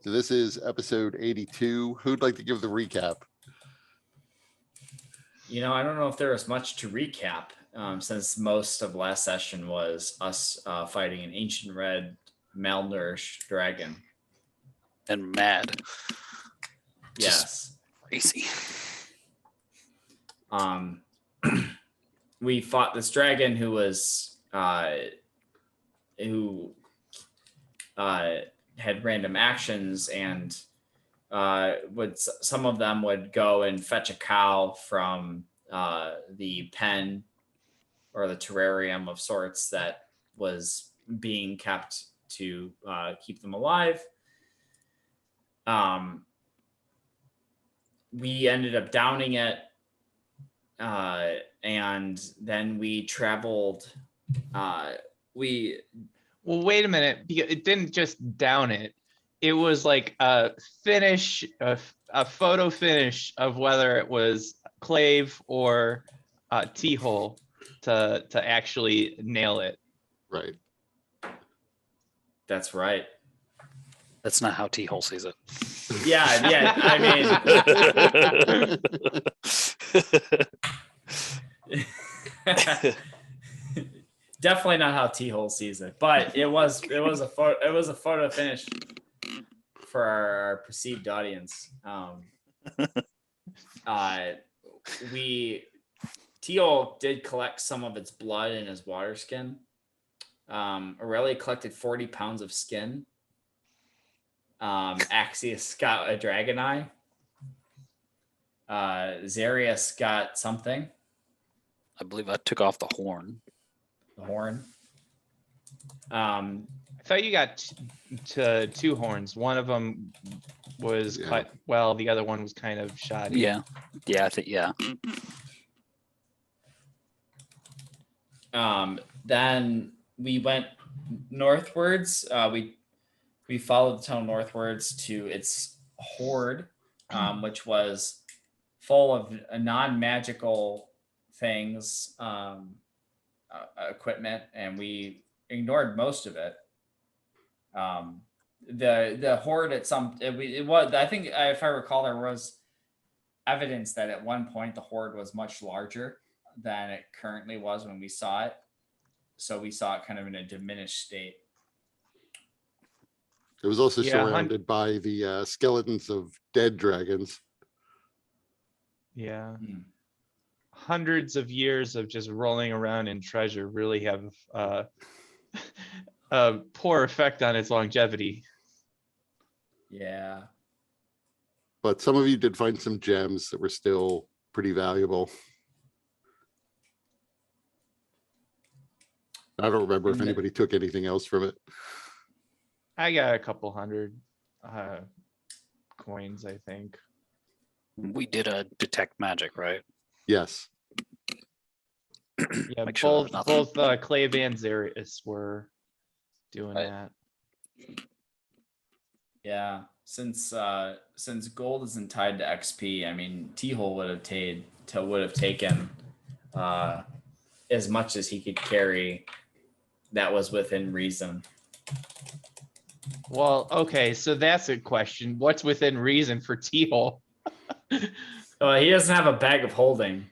So this is episode 82. Who'd like to give the recap? I don't know if there was much to recap since most of last session was us fighting an ancient red malnourished dragon. And mad. Yes. Crazy. We fought this dragon who was had random actions and some of them would go and fetch a cow from the pen or the terrarium of sorts that was being kept to keep them alive. We ended up downing it, and then we traveled. Well, wait a minute. It didn't just down it. It was like a finish, a photo finish of whether it was clave or T-hole to actually nail it. Right. That's right. That's not how T-hole sees it. Yeah. I mean, definitely not how T-hole sees it, but it was a photo finish for our perceived audience. T-hole did collect some of its blood in his water skin. Aurelia collected 40 pounds of skin. Axius got a dragon eye. Zarius got something. I believe I took off the horn. The horn. I thought you got two horns. One of them was cut well, the other one was kind of shoddy. Yeah, I think, yeah. Then we went northwards. We followed the tunnel northwards to its hoard, which was full of non-magical things, equipment, and we ignored most of it. The hoard at it was, I think, if I recall, there was evidence that at one point the hoard was much larger than it currently was when we saw it. So we saw it kind of in a diminished state. It was also surrounded by the skeletons of dead dragons. Yeah. Hundreds of years of just rolling around in treasure really have a poor effect on its longevity. Yeah. But some of you did find some gems that were still pretty valuable. I don't remember if anybody took anything else from it. I got a couple hundred coins, I think. We did a detect magic, right? Yes. Yeah, Make sure both Clave and Zarius were doing that. Yeah, since gold isn't tied to XP, I mean, T-hole would have taken as much as he could carry that was within reason. Well, okay, so that's a question. What's within reason for T-hole? He doesn't have a bag of holding,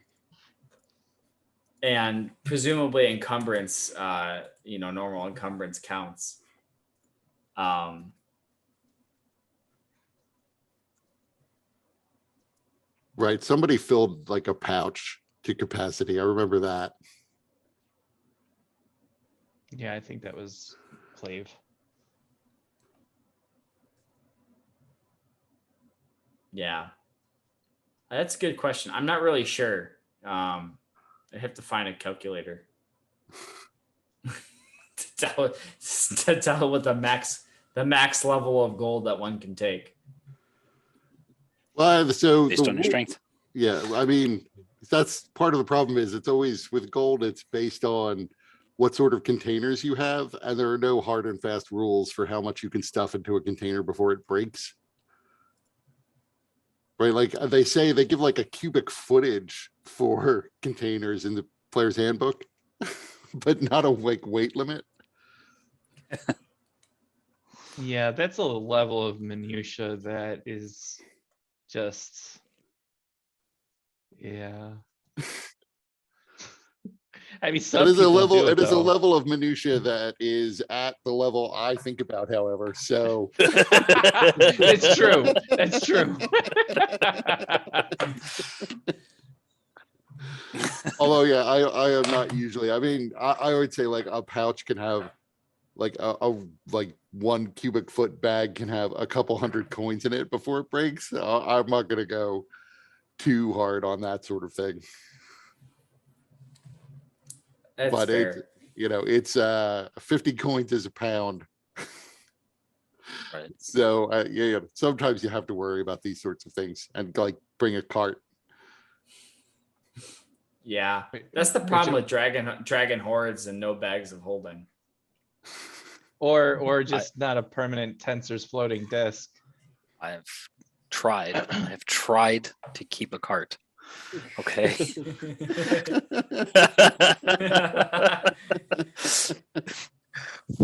and presumably encumbrance, normal encumbrance counts. Right. Somebody filled like a pouch to capacity. I remember that. Yeah, I think that was Clave. Yeah. That's a good question. I'm not really sure. I have to find a calculator to tell what the max level of gold that one can take. Well, so based on your strength. Yeah, I mean, that's part of the problem. Is it's always with gold, it's based on what sort of containers you have, and there are no hard and fast rules for how much you can stuff into a container before it breaks. Right, like they say, they give like a cubic footage for containers in the player's handbook, but not a weight limit. Yeah, that's a level of minutia that is just, yeah. I mean, some It is a people level, do it it is a though. level of minutia that is at the level I think about, however, so. It's true. That's true. Although, yeah, I am not usually, I mean, I would say like a pouch can have like like 1 cubic foot bag can have a couple hundred coins in it before it breaks. I'm not gonna go too hard on that sort of thing, That's but it, fair. you know, it's 50 coins is a pound. Right. So yeah, sometimes you have to worry about these sorts of things and like bring a cart. Yeah, Wait, that's the which problem it- with dragon hordes and no bags of holding. Or just not a permanent tensor's floating disk. I've tried to keep a cart. Okay.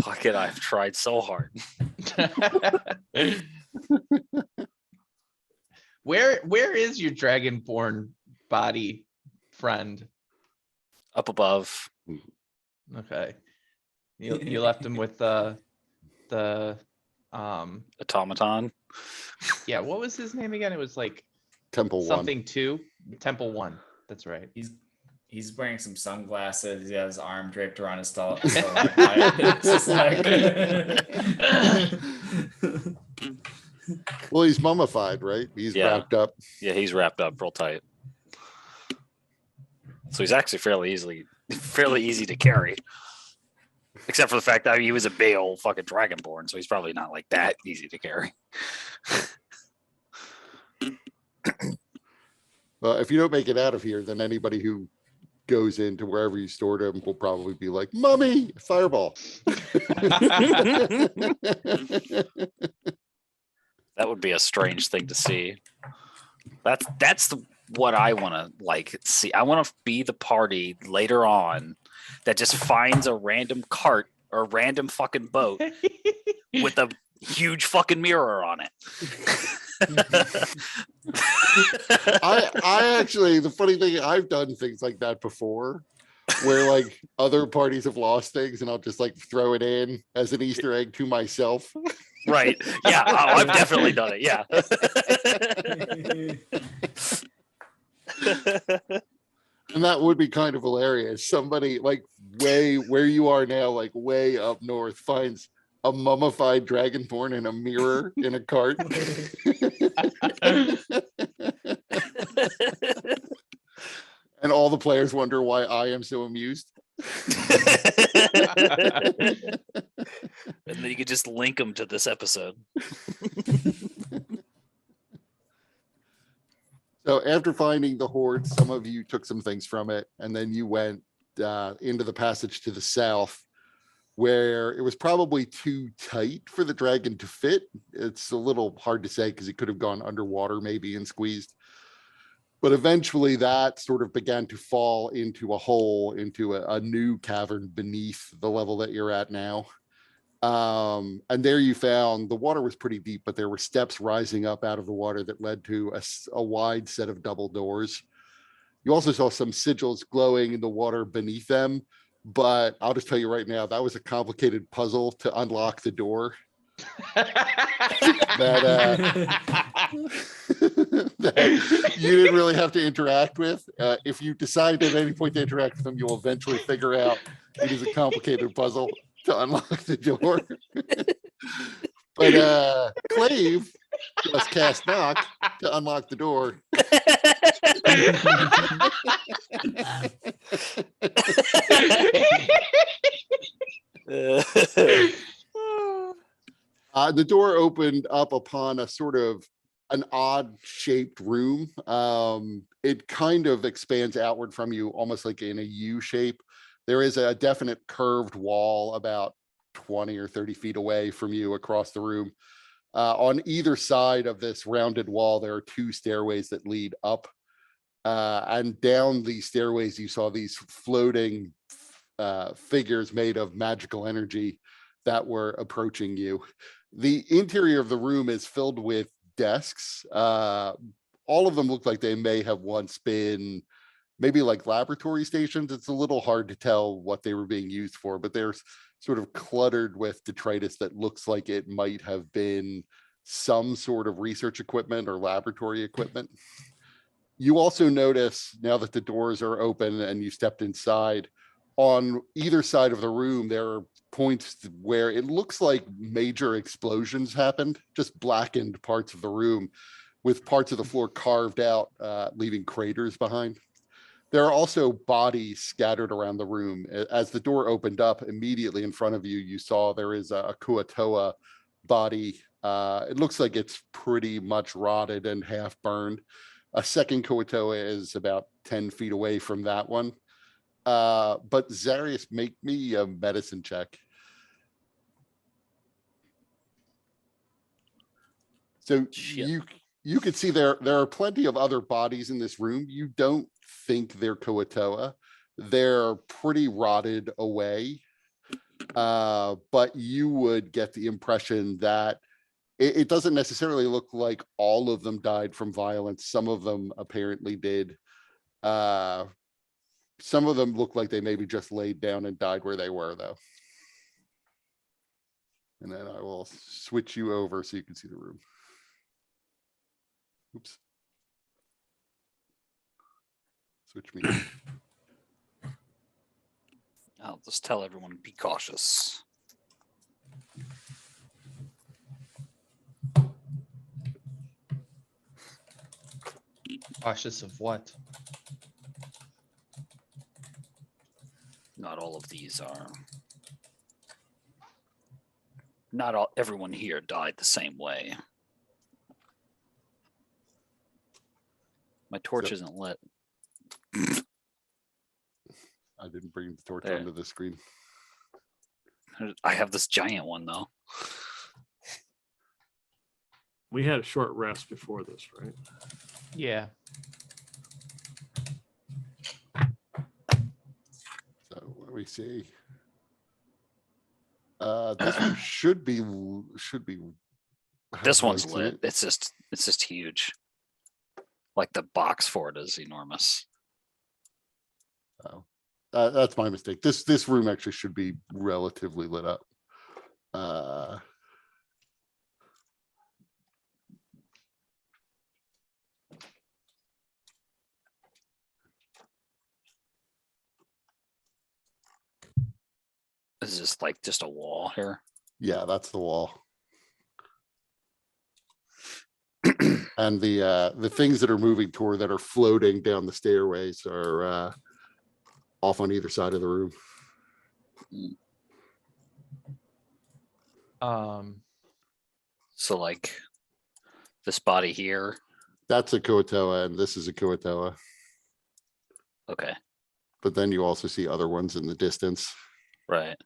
Fuck it, I've tried so hard. Where is your dragonborn body, friend? Up above. Okay. You left him with the Automaton. yeah, what was his name again? It was like Temple one. something 2, Temple 1. That's right. He's wearing some sunglasses. He has his arm draped around his stalagmite. It's just like Well, he's mummified, right? He's Yeah. wrapped up. Yeah, he's wrapped up real tight. So he's actually fairly easy to carry. Except for the fact that he was a big old fucking dragonborn, so he's probably not like that easy to carry. Well, if you don't make it out of here, then anybody who goes into wherever you stored him will probably be like, "Mummy, fireball." That would be a strange thing to see. What I want to like see. I want to be the party later on that just finds a random cart or random fucking boat with a huge fucking mirror on it. I actually, the funny thing, I've done things like that before, where like other parties have lost things, and I'll just like throw it in as an Easter egg to myself. Right. Yeah. Oh, I've definitely done it. Yeah. And that would be kind of hilarious. Somebody like way where you are now, like way up north, finds a mummified dragonborn in a mirror in a cart. And all the players wonder why I am so amused. And then you could just link them to this episode. So after finding the horde, some of you took some things from it, and then you went into the passage to the south, where it was probably too tight for the dragon to fit. It's a little hard to say because it could have gone underwater maybe and squeezed. But eventually that sort of began to fall into a hole, into a new cavern beneath the level that you're at now. And there you found the water was pretty deep, but there were steps rising up out of the water that led to a wide set of double doors. You also saw some sigils glowing in the water beneath them, but I'll just tell you right now, that was a complicated puzzle to unlock the door. That you didn't really have to interact with. If you decide at any point to interact with them, you'll eventually figure out it is a complicated puzzle to unlock the door. But Clave just cast knock to unlock the door. The door opened up upon a sort of an odd shaped room. It kind of expands outward from you, almost like in a U shape. There is a definite curved wall about 20 or 30 feet away from you across the room. On either side of this rounded wall, there are 2 stairways that lead up. And down these stairways, you saw these floating figures made of magical energy that were approaching you. The interior of the room is filled with desks. All of them look like they may have once been maybe like laboratory stations. It's a little hard to tell what they were being used for, but they're sort of cluttered with detritus that looks like it might have been some sort of research equipment or laboratory equipment. You also notice, now that the doors are open and you stepped inside, on either side of the room, there are points where it looks like major explosions happened, just blackened parts of the room with parts of the floor carved out, leaving craters behind. There are also bodies scattered around the room. As the door opened up, immediately in front of you, you saw there is a Kuatoa body. It looks like it's pretty much rotted and half burned. A second Kuatoa is about 10 feet away from that one. But Zarius, make me a medicine check. So Shit. you could see there are plenty of other bodies in this room. You don't think they're Kuatoa. They're pretty rotted away. But you would get the impression that it doesn't necessarily look like all of them died from violence. Some of them apparently did. Some of them look like they maybe just laid down and died where they were, though. And then I will switch you over so you can see the room. Oops. Switch me. I'll just tell everyone to be cautious. Cautious of what? Not all of these are. Not all. Everyone here died the same way. My torch So- isn't lit. I didn't bring the torch There. onto the screen. I have this giant one though. We had a short rest before this, right? Yeah. So let me see. This one should be This have one's lights in lit. it. It's just huge. Like the box for it is enormous. Oh, that's my mistake. This room actually should be relatively lit up. Is this like just a wall here? Yeah, that's the wall. And the things that are moving toward that are floating down the stairways are off on either side of the room. So like this body here. That's a Kuatoa and this is a Kuatoa. Okay, But then you also see other ones in the distance. right.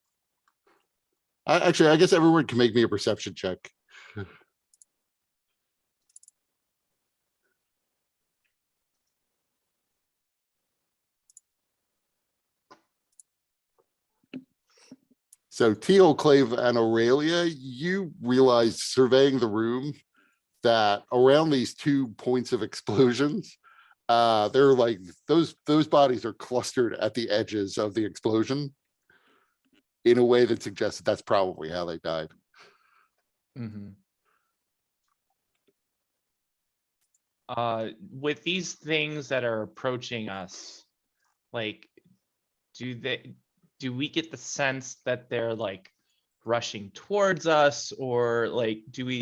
Actually, I guess everyone can make me a perception check. So Teal, Clave, and Aurelia, you realize surveying the room that around these 2 points of explosions, they're like those bodies are clustered at the edges of the explosion in a way that suggests that that's probably how they died. Mm-hmm. With these things that are approaching us, like, do we get the sense that they're like rushing towards us, or like do we?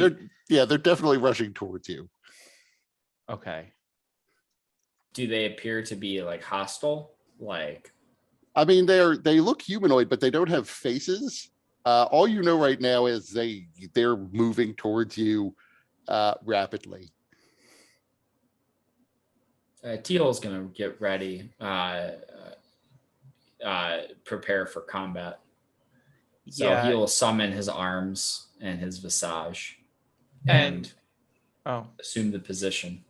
They're definitely rushing towards you. Okay. Do they appear to be like hostile? Like, I mean, they look humanoid, but they don't have faces. All you know right now is they're moving towards you rapidly. Teal's gonna get ready, prepare for combat. So Yeah. he'll summon his arms and his visage And and assume the position.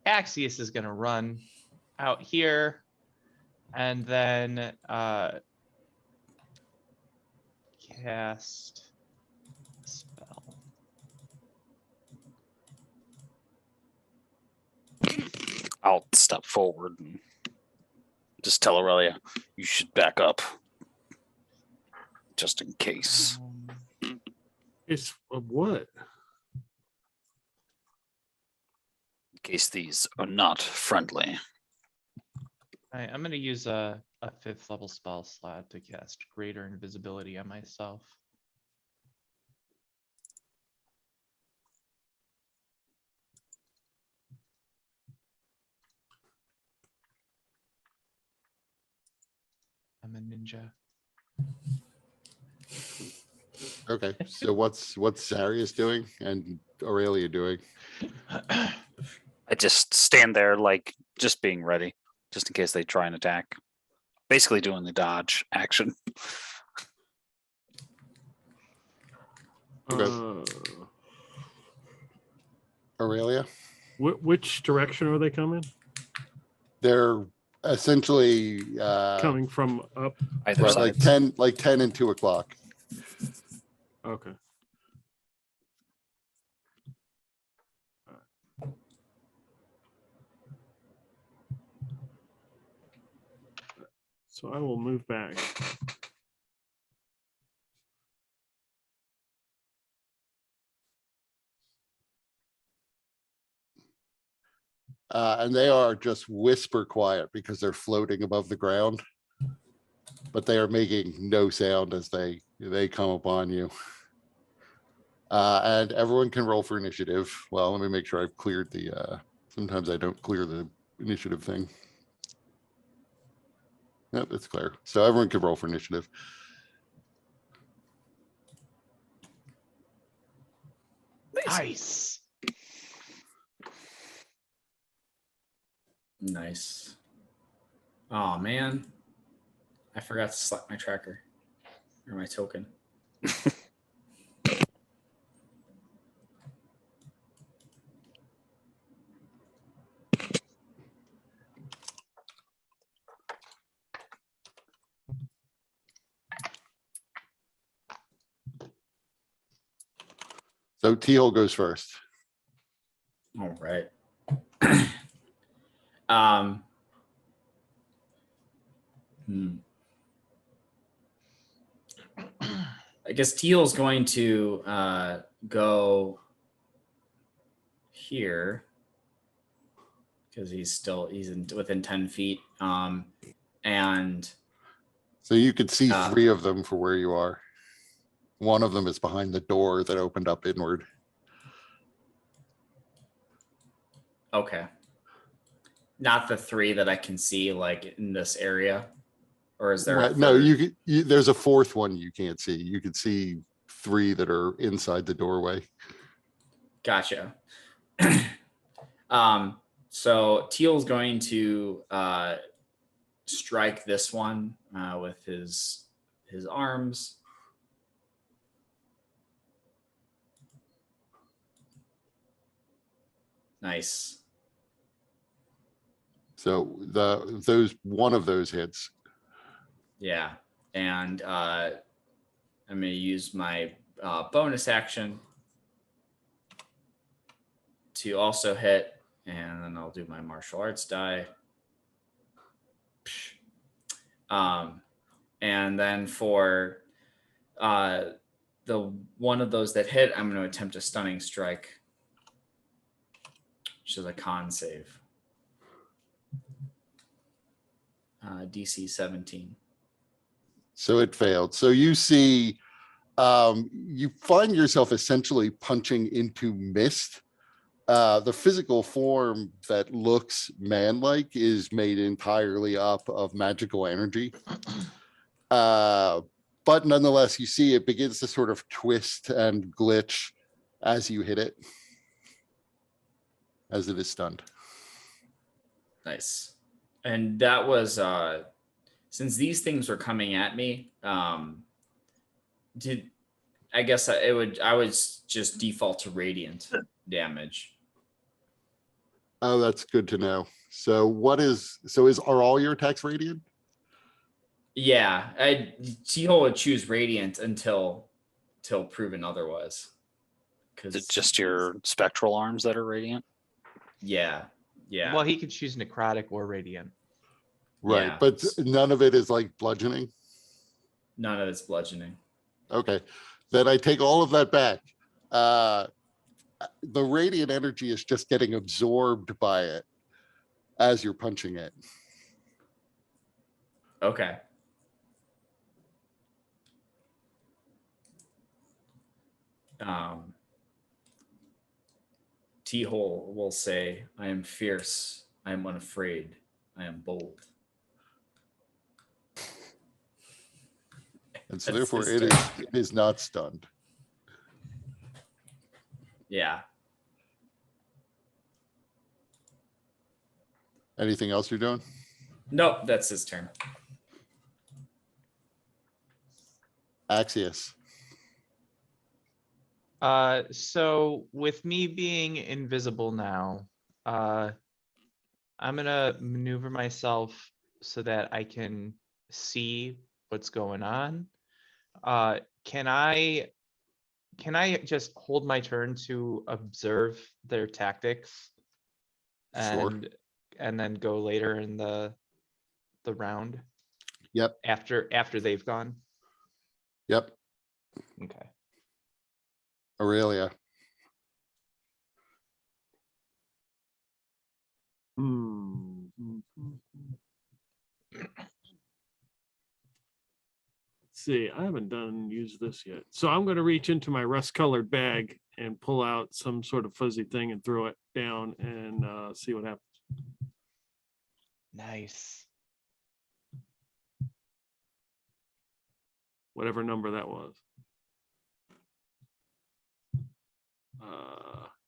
Axius is gonna run out here, and then cast spell. I'll step forward and just tell Aurelia, you should back up. Just in case. It's what? In case these are not friendly. Alright, I'm gonna use a 5th level spell slot to cast greater invisibility on myself. I'm a ninja. Okay, so what's Zarius doing and Aurelia doing? I just stand there like just being ready, just in case they try and attack. Basically doing the dodge action. Okay. Aurelia? Which direction are they coming? They're essentially Coming from up. Either right, side. like 10 and 2 o'clock. Okay. So I will move back. And they are just whisper quiet because they're floating above the ground, but they are making no sound as they come upon you. And everyone can roll for initiative. Well, let me make sure I've cleared the, sometimes I don't clear the initiative thing. Yep, it's clear. So everyone can roll for initiative. Nice. Nice. Oh man, I forgot to select my tracker or my token. So Teal goes first. All right. um. I guess Teal's going to go here because he's within 10 feet. And So you could see 3 of them for where you are. One of them is behind the door that opened up inward. okay. Not the 3 that I can see like in this area. Or is there? No, there's a 4th one you can't see. You can see 3 that are inside the doorway. Gotcha. So Teal's going to strike this one with his arms. Nice. So one of those hits. Yeah, and I'm going to use my bonus action to also hit, and then I'll do my martial arts die. And then for the one of those that hit, I'm going to attempt a stunning strike, which is a con save. DC 17. So it failed. So you see, you find yourself essentially punching into mist. The physical form that looks man-like is made entirely up of magical energy. But nonetheless, you see it begins to sort of twist and glitch as you hit it, as it is stunned. Nice. And that was since these things were coming at me, I guess I would just default to radiant damage. Oh, that's good to know. So are all your attacks radiant? Yeah, T-Hole would choose Radiant until proven otherwise. Is it just your spectral arms that are radiant? Yeah. Well, he could choose necrotic or radiant. Right, Yeah. but none of it is like bludgeoning. None of it's bludgeoning. Okay, then I take all of that back. The radiant energy is just getting absorbed by it as you're punching it. Okay. T-Hole will say, I am fierce, I am unafraid, I am bold. And so That's therefore his it turn. is not stunned. Yeah. Anything else you're doing? Nope, that's his turn. Axios. So with me being invisible now, I'm gonna maneuver myself so that I can see what's going on. Can I just hold my turn to observe their tactics? Sure. And then go later in the round Yep. after they've gone? Yep. Okay. Aurelia. Hmm. Let's see, I haven't used this yet. So I'm going to reach into my rust-colored bag and pull out some sort of fuzzy thing and throw it down and see what happens. Nice. Whatever number that was.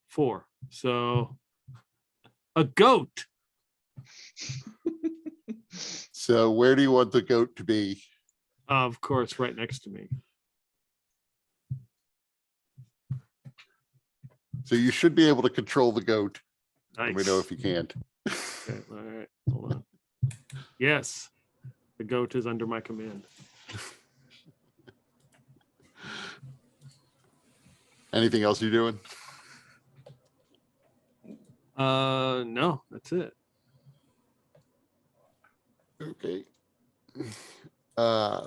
4. So a goat. So where do you want the goat to be? Of course, right next to me. So you should be able to control the goat. Nice. Let me know if you can't. Okay, all right, hold on. Yes, the goat is under my command. Anything else you're doing? No, that's it. Okay.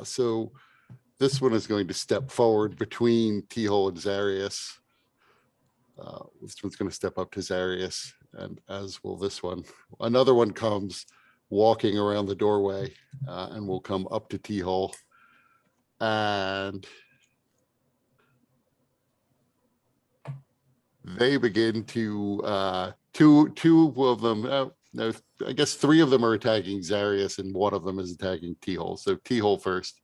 So this one is going to step forward between T-Hole and Zarius. This one's going to step up to Zarius, and as will this one. Another one comes walking around the doorway and will come up to T-Hole. And they begin to two of them. No, I guess 3 of them are attacking Zarius, and 1 of them is attacking T-Hole. So T-Hole first.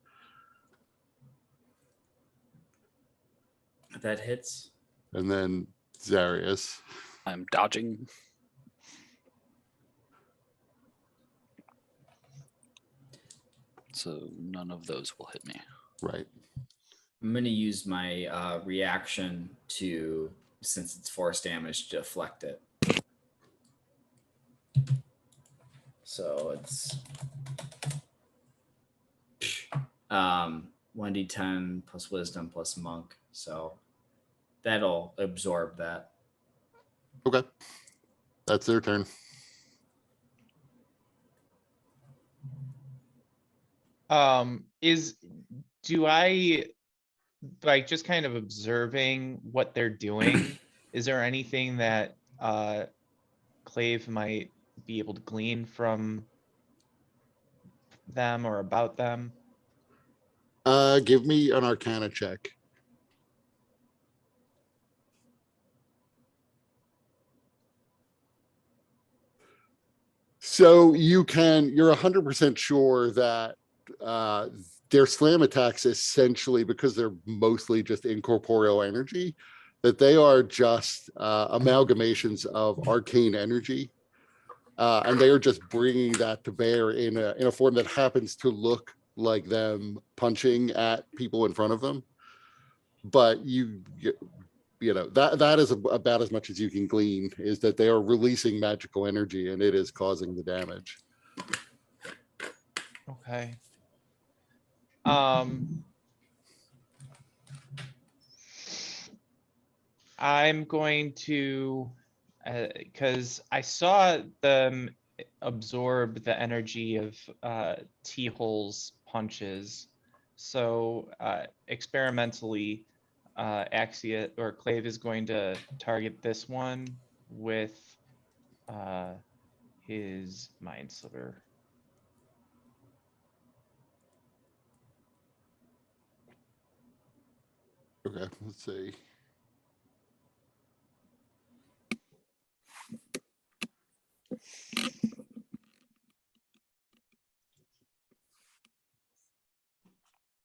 That hits. And then Zarius. I'm dodging. So none of those will hit me. Right. I'm going to use my reaction to, since it's force damage, to deflect it. So it's 1d10 plus wisdom plus monk. So that'll absorb that. Okay. That's their turn. Do I, like, just kind of observing what they're doing? Is there anything that Clave might be able to glean from them or about them? Give me an Arcana check. So you're 100% sure that their slam attacks, essentially, because they're mostly just incorporeal energy, that they are just amalgamations of arcane energy. And they are just bringing that to bear in a form that happens to look like them punching at people in front of them. But you know, that is about as much as you can glean, is that they are releasing magical energy and it is causing the damage. Okay. I'm going to, because I saw them absorb the energy of T-Hole's punches. So experimentally, Axia or Clave is going to target this one with his Mind Sliver. Okay, let's see.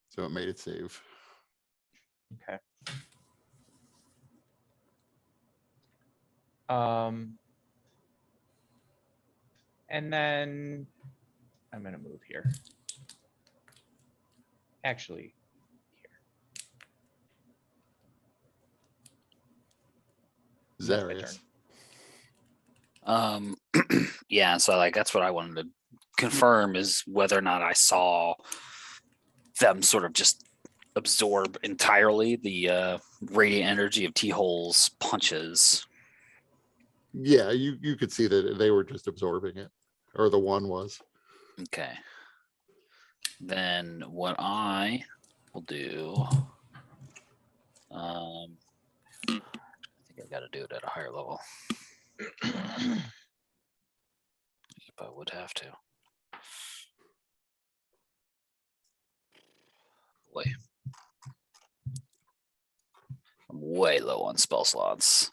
So it made it save. Okay. And then I'm gonna move here. Actually, that's my turn. Zarius. Yeah, so like that's what I wanted to confirm is whether or not I saw them sort of just absorb entirely the radiant energy of T-Hole's punches. Yeah, you could see that they were just absorbing it, or the one was. Okay. Then what I will do, I think I got to do it at a higher level. If I would have to. Boy. I'm way low on spell slots.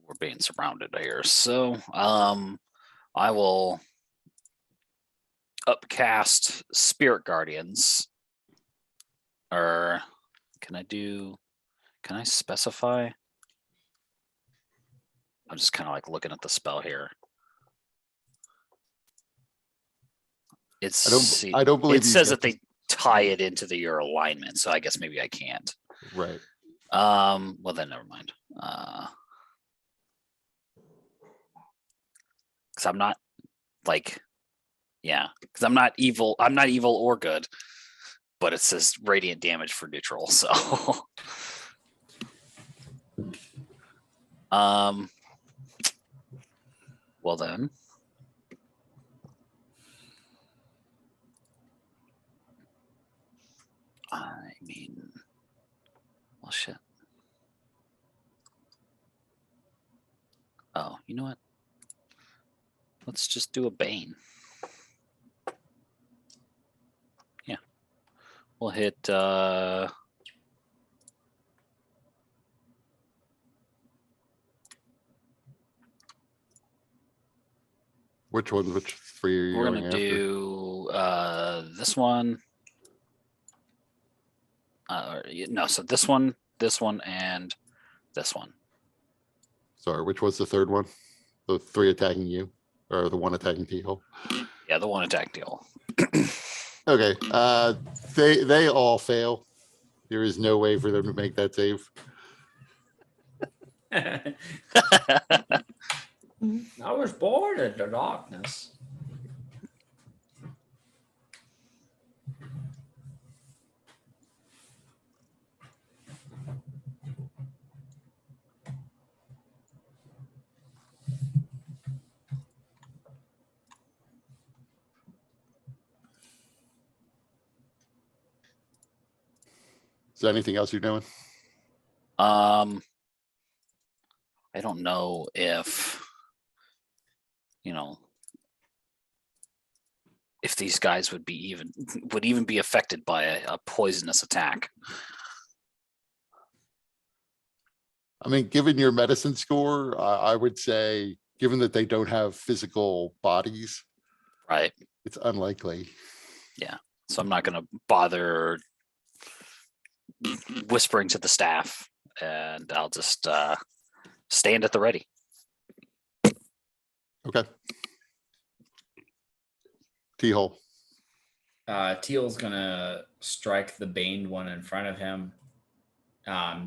We're being surrounded here. So I will upcast Spirit Guardians. Or can I specify? I'm just kind of like looking at the spell here. It's I don't believe it you says get that they tie it into your alignment, so I guess maybe I can't. Right. Well then never mind. Because I'm not like, yeah, because I'm not evil or good, but it says radiant damage for neutral, so well then. I mean, well, shit. Oh, you know what? Let's just do a Bane. Yeah. We'll hit, Which ones? Which three are you we're going gonna after? do this one. No, so this one, and this one. Sorry, which was the third one? The three attacking you, or the one attacking T-Hole? Yeah, the one attack deal. Okay, they all fail. There is no way for them to make that save. I was born in the darkness. Is there anything else you're doing? I don't know if, if these guys would even be affected by a poisonous attack. I mean, given your medicine score, I would say, given that they don't have physical bodies, Right. it's unlikely. So I'm not going to bother whispering to the staff, and I'll just stand at the ready. Okay. T-Hole. Teal's gonna strike the baned one in front of him.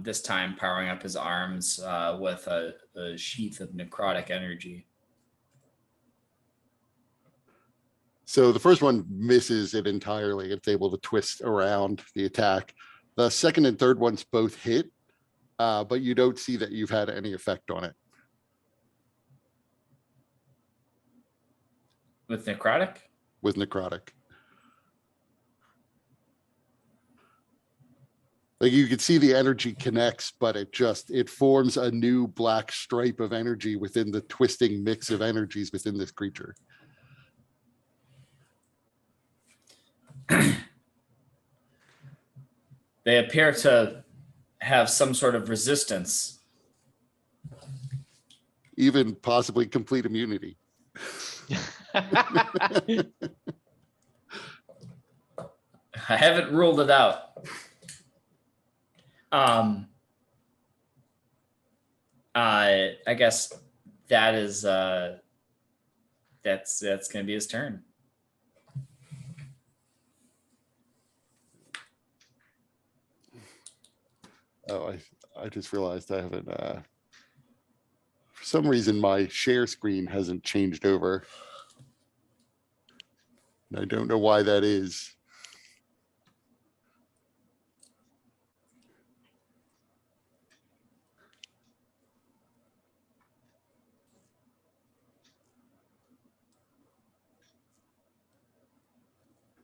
This time powering up his arms with a sheath of necrotic energy. So the first one misses it entirely. It's able to twist around the attack. The second and third ones both hit, but you don't see that you've had any effect on it. With necrotic? With necrotic. Like you can see the energy connects, but it forms a new black stripe of energy within the twisting mix of energies within this creature. They appear to have some sort of resistance. Even possibly complete immunity. I haven't ruled it out. I guess that is that's gonna be his turn. Oh, I just realized I haven't, for some reason, my share screen hasn't changed over. And I don't know why that is.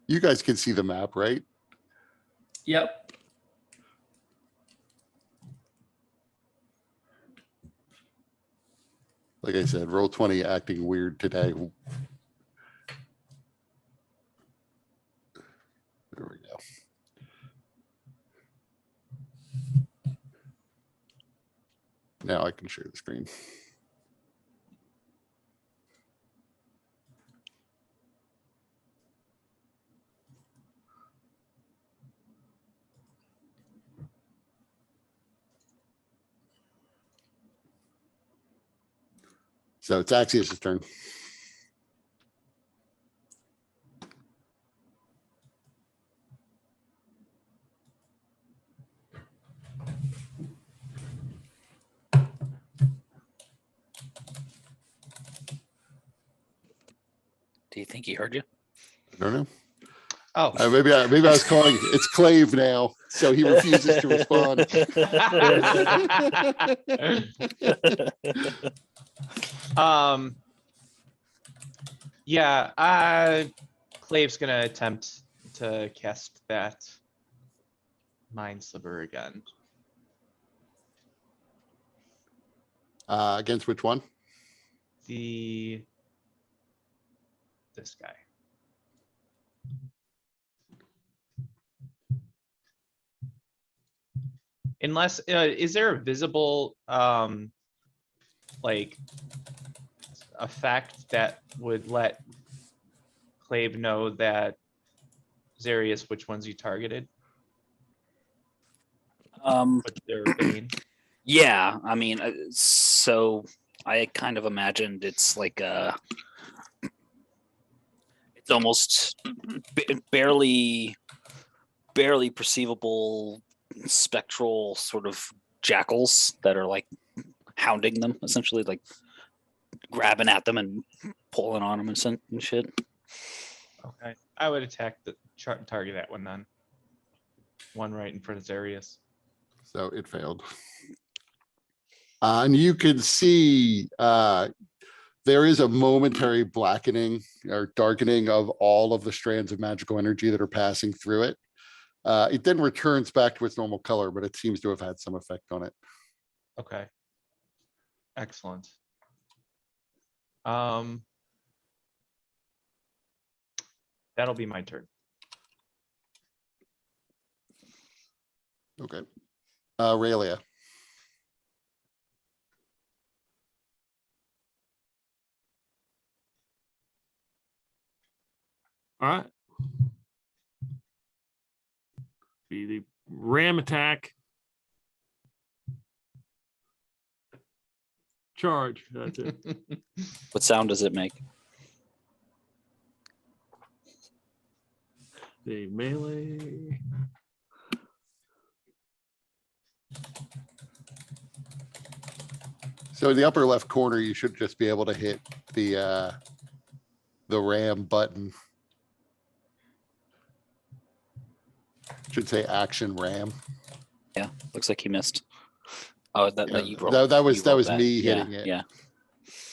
You guys can see the map, right? Yep. Like I said, Roll20 acting weird today. There we go. Now I can share the screen. So it's Axios' turn. Do you think he heard you? I don't know. Oh, Maybe I was calling. It's Clave now, so he refuses to respond. Yeah, Clave's gonna attempt to cast that Mind Sliver again. Against which one? This guy. Unless, is there a visible, like, effect that would let Clave know that Zarius, which ones you targeted? What their bane? Yeah, I mean, so I kind of imagined it's like it's almost barely perceivable spectral sort of jackals that are like hounding them, essentially, like grabbing at them and pulling on them and shit. Okay, I would attack the target that one then. One right in front of Zarius. So it failed. And you can see there is a momentary blackening or darkening of all of the strands of magical energy that are passing through it. It then returns back to its normal color, but it seems to have had some effect on it. Okay. Excellent. That'll be my turn. Okay. Aurelia. All right. Be the ram attack. Charge. That's it. What sound does it make? The melee. So in the upper left corner, you should just be able to hit the ram button Should say action ram. Yeah, looks like he missed. Oh, that Yeah, you rolled. that was you that rolled was me hitting it. Yeah.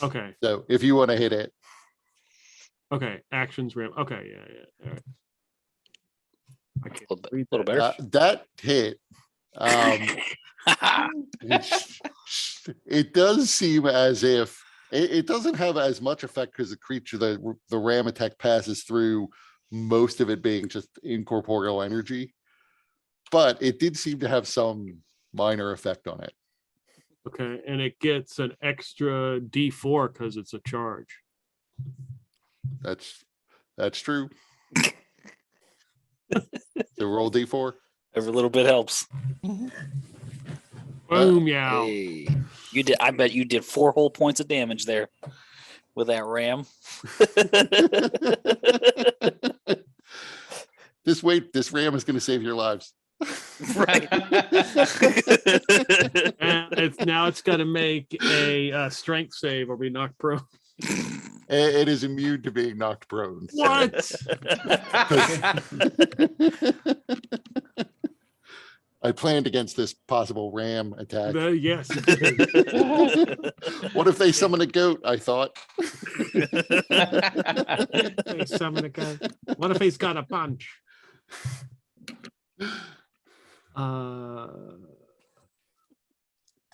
Okay. So if you want to hit it, Okay. Actions ram. Okay. Yeah. All right. I can't Little bit- read little that. better. that hit. It does seem as if it doesn't have as much effect because the creature, the ram attack passes through, most of it being just incorporeal energy. But it did seem to have some minor effect on it. Okay, and it gets an extra D4 because it's a charge. That's true. So roll D4. Every little bit helps. Boom, yeah. Hey, you did. I bet you did 4 whole points of damage there with that ram. Just wait, this ram is going to save your lives. Right. And it's got to make a strength save or be knocked prone. It is immune to being knocked prone. so- What? I planned against this possible ram attack. Yes. you did. What if they summon a goat? I thought. Hey, summon a guy. What if he's got a punch?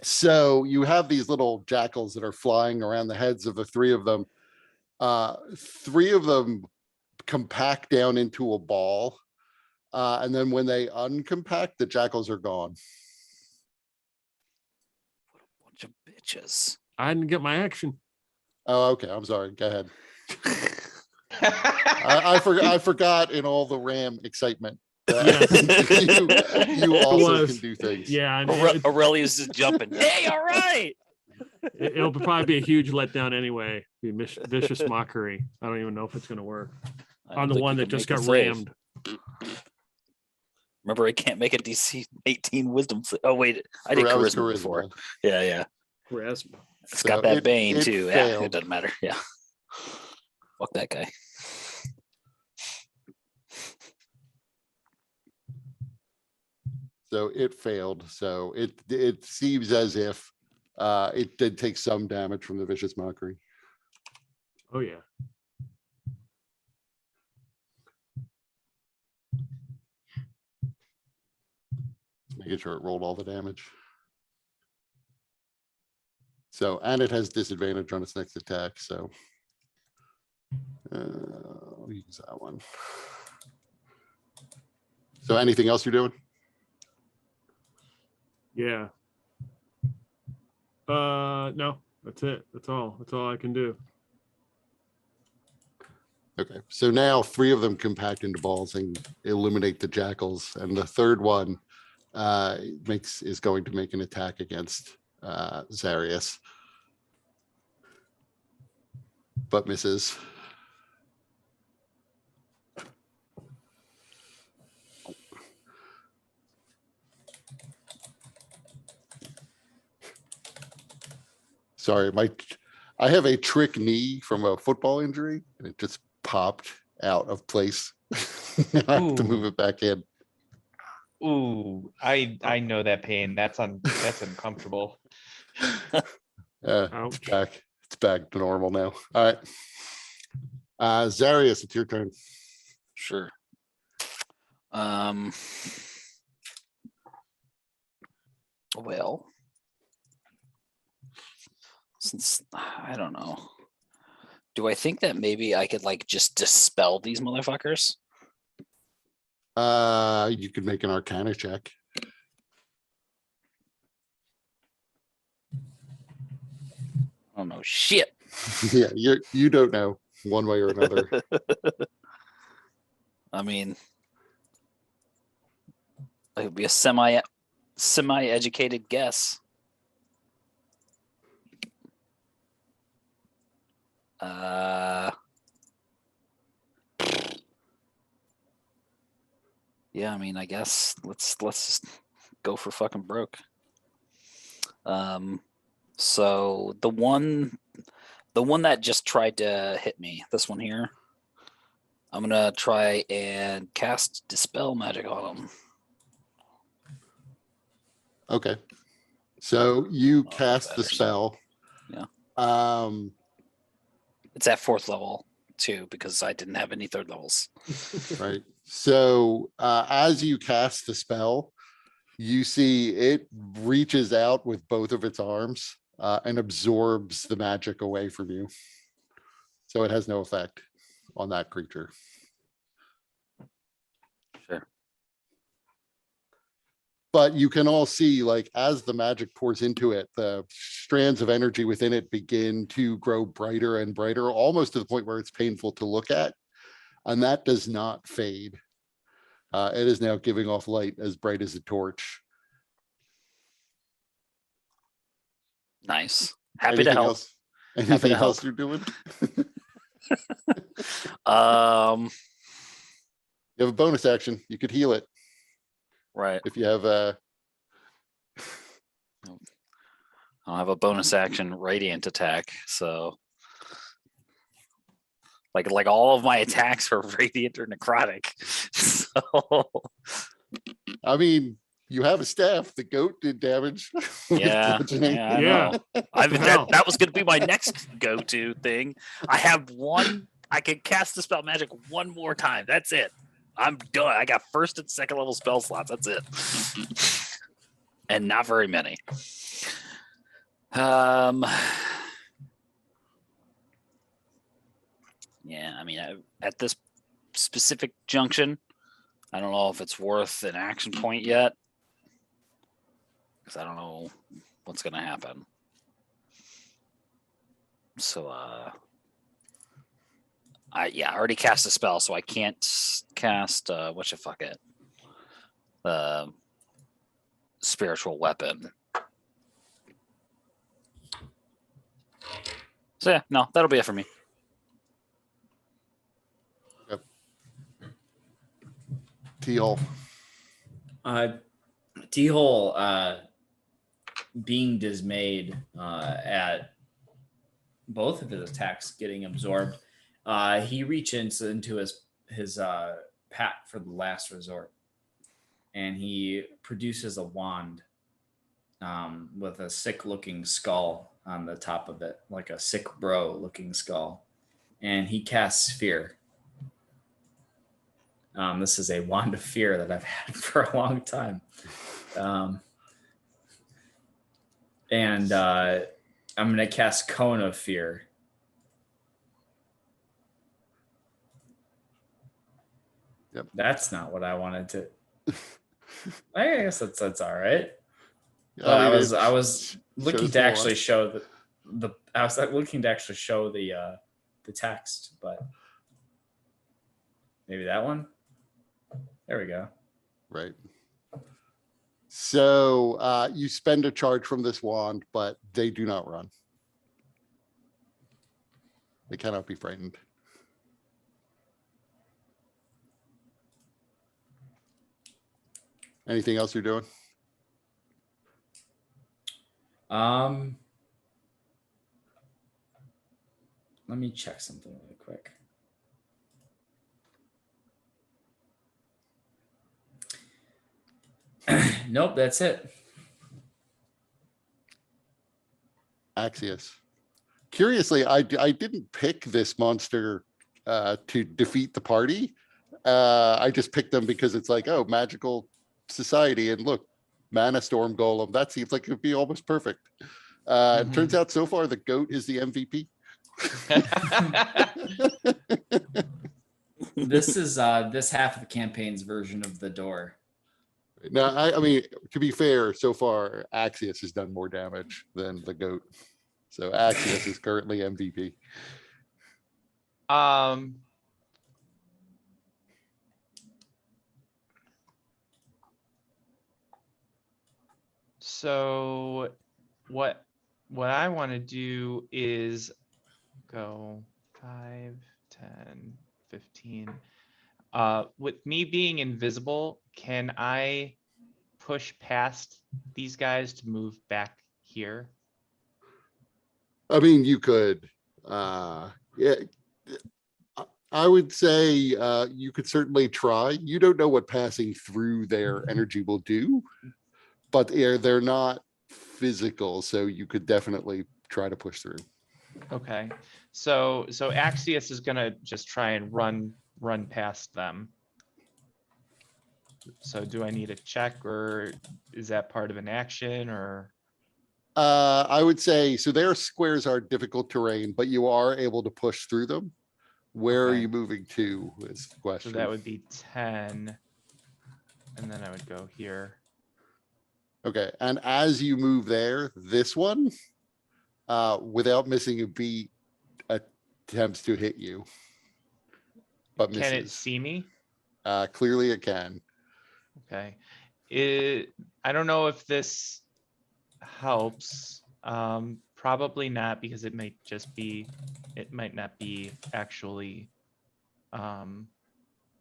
So you have these little jackals that are flying around the heads of the three of them. 3 of them compact down into a ball. And then when they uncompact, the jackals are gone. Bunch of bitches. I didn't get my action. Oh, okay. I'm sorry. Go ahead. I forgot in all the ram excitement. that you also was. can do things. Yeah, and Aurelius is jumping. Hey, all right. it'll probably be a huge letdown anyway. Be vicious mockery. I don't even know if it's going to work I on don't the think one you that can just make a got save. rammed. Remember, I can't make a DC 18 wisdom. Oh wait, I did That was charisma before. charisma. Yeah. Charisma. It's So got that bane it too. Yeah, failed. it doesn't matter. Yeah. Fuck that guy. So it failed. So it seems as if it did take some damage from the vicious mockery. Oh yeah. Making sure it rolled all the damage. So, and it has disadvantage on its next attack, so. I'll use that one. So anything else you're doing? Yeah. No, that's it. That's all I can do. Okay, so now 3 of them compact into balls and eliminate the jackals, and the third one is going to make an attack against Zarius, but misses. Sorry, I have a trick knee from a football injury, and it just popped out of place. I have to move it back in. Ooh, I know that pain. That's uncomfortable. It's back. It's back to normal now. All right. Zarius, it's your turn. Sure. Well, since I don't know, do I think that maybe I could like just dispel these motherfuckers? You could make an Arcana check. Oh no, shit. Yeah, you don't know one way or another. I mean, it would be a semi-educated guess. Yeah, I mean, I guess let's just go for fucking broke. So the one that just tried to hit me, this one here, I'm gonna try and cast Dispel Magic on him. Okay. So you Oh, cast the better, so- spell. Yeah. Um, It's at 4th level too, because I didn't have any 3rd levels. right. So as you cast the spell, you see it reaches out with both of its arms and absorbs the magic away from you. So it has no effect on that creature. Sure. But you can all see, like, as the magic pours into it, the strands of energy within it begin to grow brighter and brighter, almost to the point where it's painful to look at. And that does not fade. It is now giving off light as bright as a torch. Nice. Happy to help. Else? Anything to else help. you're doing? Um, You have a bonus action. You could heal it right. if you have a. I'll have a bonus action radiant attack, so like all of my attacks are radiant or necrotic. So I mean, you have a staff. The goat did damage. with yeah, bludgeoning. I Yeah. know. I mean, Wow. that was going to be my next go-to thing. I have one. I can cast the spell magic one more time. That's it. I'm done. I got 1st and 2nd level spell slots. That's it, and not very many. Yeah, I mean, at this specific junction, I don't know if it's worth an action point yet, because I don't know what's going to happen. So, I already cast a spell, so I can't cast whatchafucket, spiritual weapon. So yeah, no, that'll be it for me. Teal. T-Hole, being dismayed at both of his attacks getting absorbed, he reaches into his pack for the last resort, and he produces a wand with a sick-looking skull on the top of it, like a sick bro-looking skull, and he casts fear. This is a wand of fear that I've had for a long time. And I'm going to cast Cone of Fear. Yep. That's not what I wanted to. I guess that's all right. I Well, mean, I it was looking shows to the actually wand. show the I was looking to actually show the text, but maybe that one. There we go. Right. So you spend a charge from this wand, but they do not run. They cannot be frightened. Anything else you're doing? Let me check something really quick. Nope, that's it. Axios. Curiously, I didn't pick this monster to defeat the party. I just picked them because it's like, oh, magical society, and look, mana storm golem. That seems like it'd be almost perfect. It turns out so far the goat is the MVP. This is this half of the campaign's version of the door. Now, I mean, to be fair, so far Axios has done more damage than the goat. So Axios is currently MVP. So what I want to do is go 5, 10, 15. With me being invisible, can I push past these guys to move back here? I mean, you could, yeah, I would say you could certainly try. You don't know what passing through their energy will do, but they're not physical, so you could definitely try to push through. Okay, so Axios is gonna just try and run past them. So do I need a check, or is that part of an action, or? I would say, so their squares are difficult terrain, but you are able to push through them. Where are Okay. you moving to is the So question. that would be 10. And then I would go here. Okay, and as you move there, this one, without missing a beat, attempts to hit you. But Can it misses. see me? Clearly it can. Okay. I don't know if this helps. Probably not, because it might not be actually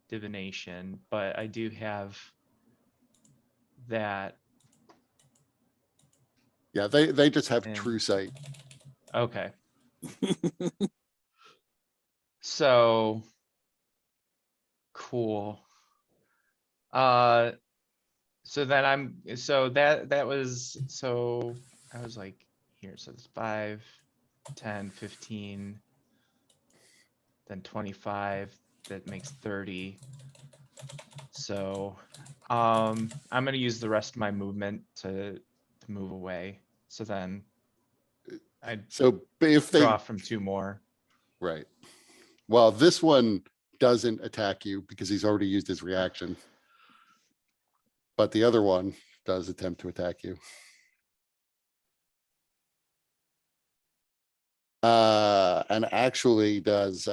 divination, but I do have that. Yeah, they just have And- true sight. Okay. So cool. So then that was, so I was like here, so it's 5, 10, 15, then 25, that makes 30. So I'm gonna use the rest of my movement to move away. So then I So if they, draw from 2 more. right. Well, this one doesn't attack you because he's already used his reaction. But the other one does attempt to attack you. And actually does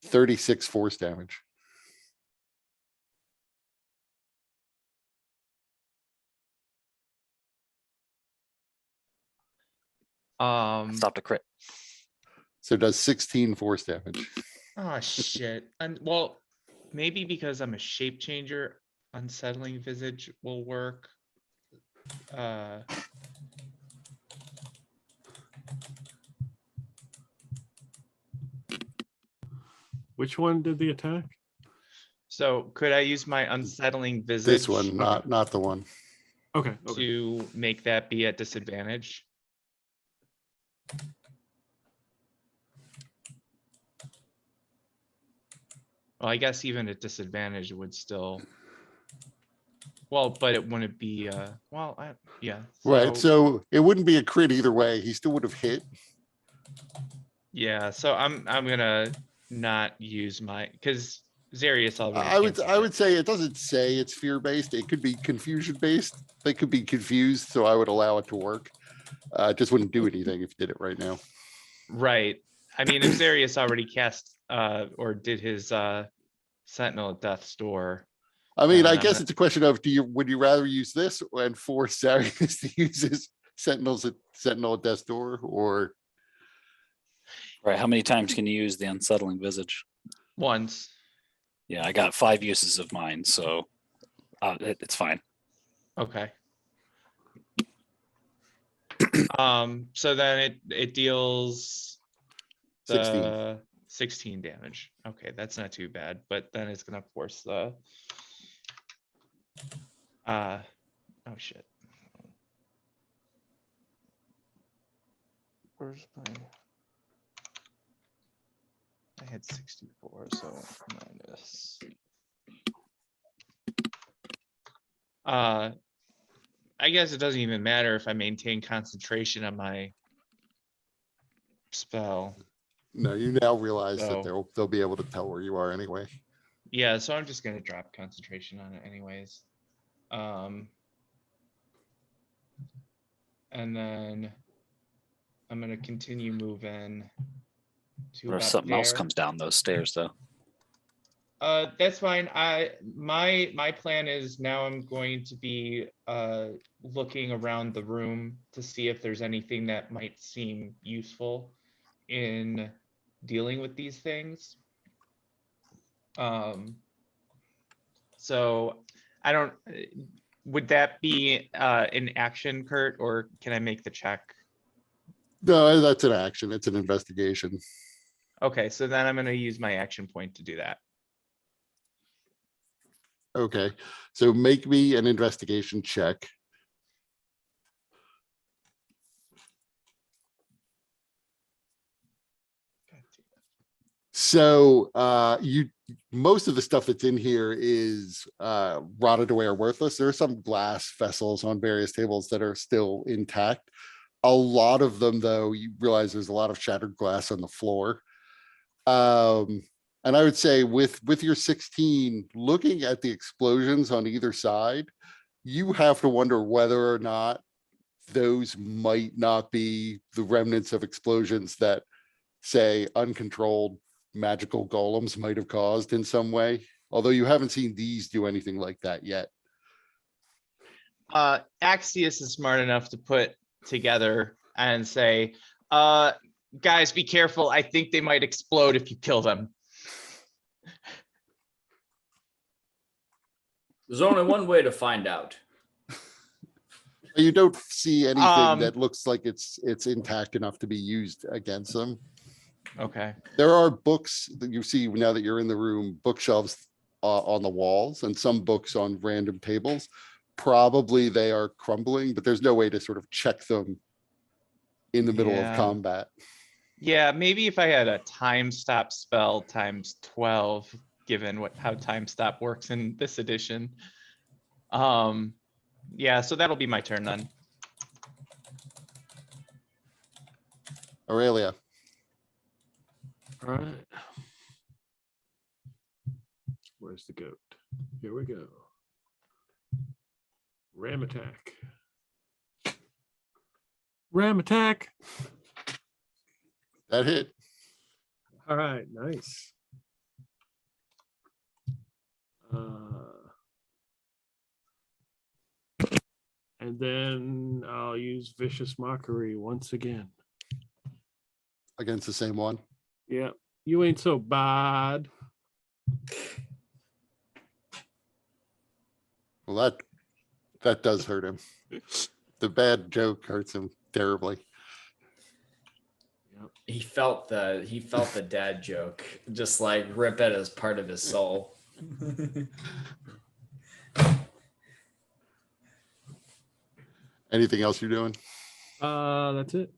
36 force damage. Stopped a crit. So it does 16 force damage. Oh shit. And well, maybe because I'm a shape changer, unsettling visage will work. Which one did the attack? So could I use my unsettling visage? This one, not the one. Okay. Okay. To make that be at disadvantage? Well, I guess even at disadvantage, it would still. Well, but it wouldn't be, yeah. Right, so it wouldn't be a crit either way. He still would have hit. Yeah, so I'm gonna not use my, because Zarius already. I canceled it. would say it doesn't say it's fear based. It could be confusion based. They could be confused, so I would allow it to work. It just wouldn't do anything if you did it right now. Right. I mean, if Zarius already cast, or did his, Sentinel at Death's Door. I mean, I I'm guess not- it's a question of would you rather use this and force Sarius to use his Sentinel at Death's Door, or Right. How many times can you use the unsettling visage? Once. Yeah, I got 5 uses of mine, so it's fine. Okay. So then it deals 16? the 16 damage. Okay, that's not too bad, but then it's gonna force the oh shit. Where's my, I had 64, so minus. I guess it doesn't even matter if I maintain concentration on my spell. no? You now realize So- that they'll be able to tell where you are anyway. Yeah, so I'm just gonna drop concentration on it anyways. And then I'm gonna continue moving to Or if about something else there. comes down those stairs, though. That's fine. My plan is now I'm going to be looking around the room to see if there's anything that might seem useful in dealing with these things. So I don't, would that be an action, Kurt, or can I make the check? No, that's an action. It's an investigation. Okay, so then I'm gonna use my action point to do that. Okay, so make me an investigation check. So most of the stuff that's in here is rotted away or worthless. There are some glass vessels on various tables that are still intact. A lot of them, though, you realize there's a lot of shattered glass on the floor. And I would say with your 16, looking at the explosions on either side, you have to wonder whether or not those might not be the remnants of explosions that, say, uncontrolled magical golems might have caused in some way. Although you haven't seen these do anything like that yet. Axius is smart enough to put together and say, guys, be careful. I think they might explode if you kill them. There's only one way to find out. You don't see anything Um, that looks like it's intact enough to be used against them. Okay. There are books that you see now that you're in the room, bookshelves on the walls, and some books on random tables. Probably they are crumbling, but there's no way to sort of check them in the middle of Yeah. combat. Yeah, maybe if I had a time stop spell times 12, given how time stop works in this edition. Yeah, so that'll be my turn then. Aurelia, All right. Where's the goat? Here we go. Ram attack. Ram attack. that hit. All right, nice. And then I'll use vicious mockery once again. Against the same one. Yeah, you ain't so bad. Well, that does hurt him. The bad joke hurts him terribly. He felt the dad joke just like rip it as part of his soul. Anything else you're doing? That's it.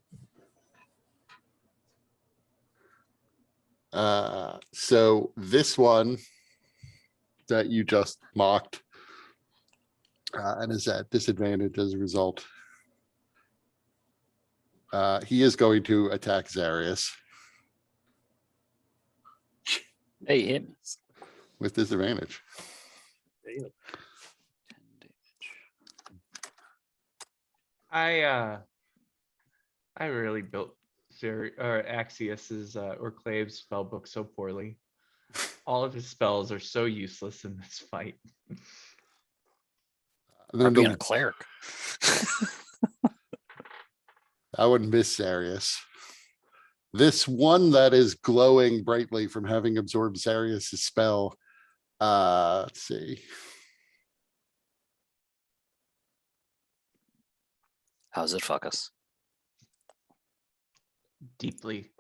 So this one that you just mocked and is at disadvantage as a result. He is going to attack Zarius Hey, him. with disadvantage. Damn. I really built Axius's or Clave's spell book so poorly. All of his spells are so useless in this fight. And Or then being the- a cleric. I would miss Zarius. This one that is glowing brightly from having absorbed Zarius's spell. Let's see. How's it fuck us? Deeply.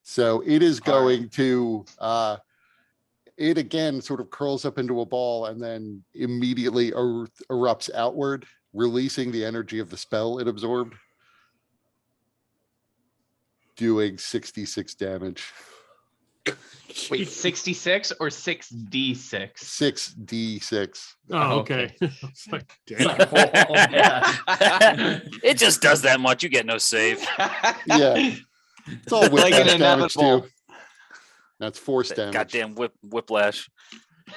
So it is Hard. going to it again sort of curls up into a ball and then immediately erupts outward, releasing the energy of the spell it absorbed, doing 66 damage. Wait, 66 or 6d6? 6d6. Oh, Okay. okay. It's like, It's damn. like, oh, man. It just does that much. You get no save. Yeah. It's all Like whiplash an damage inevitable. too. That's force damage. Goddamn whiplash.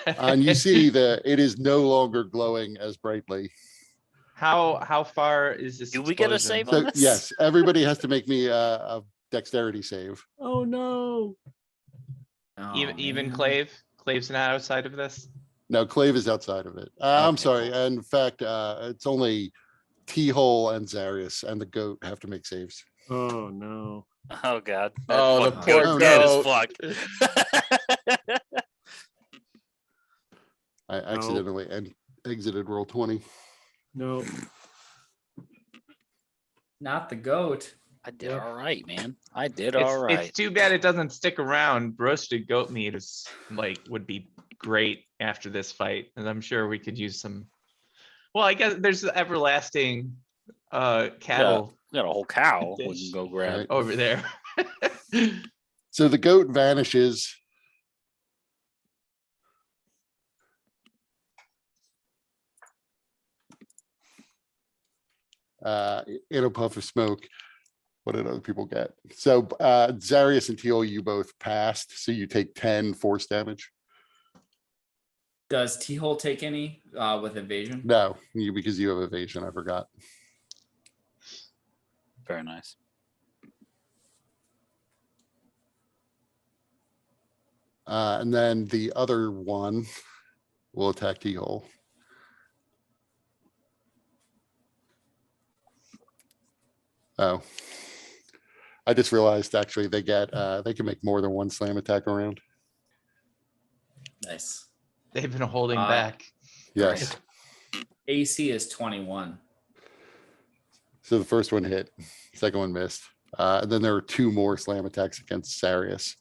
And you see that it is no longer glowing as brightly. How far is this? Do we get a explosion? save on So this? yes, everybody has to make me a dexterity save. Oh no. Oh, Even man. Clave? Clave's not outside of this? No, Clave is outside of it. I'm Okay, sorry. cool. In fact, it's only T-Hole and Zarius and the goat have to make saves. Oh no. Oh god. Oh, the fucking poor goat's dead as goat. fuck. I accidentally exited roll 20. No. Not the goat. I did all right, man. I did It's, all right. it's too bad it doesn't stick around. Roasted goat meat is like would be great after this fight, and I'm sure we could use some. Well, I guess there's the everlasting cattle We got a whole cow we Dish. can go grab. Right. over there. So the goat vanishes. In a puff of smoke. What did other people get? So Zarius and Teal, you both passed, so you take 10 force damage. Does T-Hole take any with evasion? No, because you have evasion, I forgot. Very nice. And then the other one will attack T-Hole. Oh. I just realized actually they can make more than one slam attack around. Nice. They've been holding Uh, back. Yes. AC is 21. So the first one hit, second one missed. And then there are 2 more slam attacks against Sarius,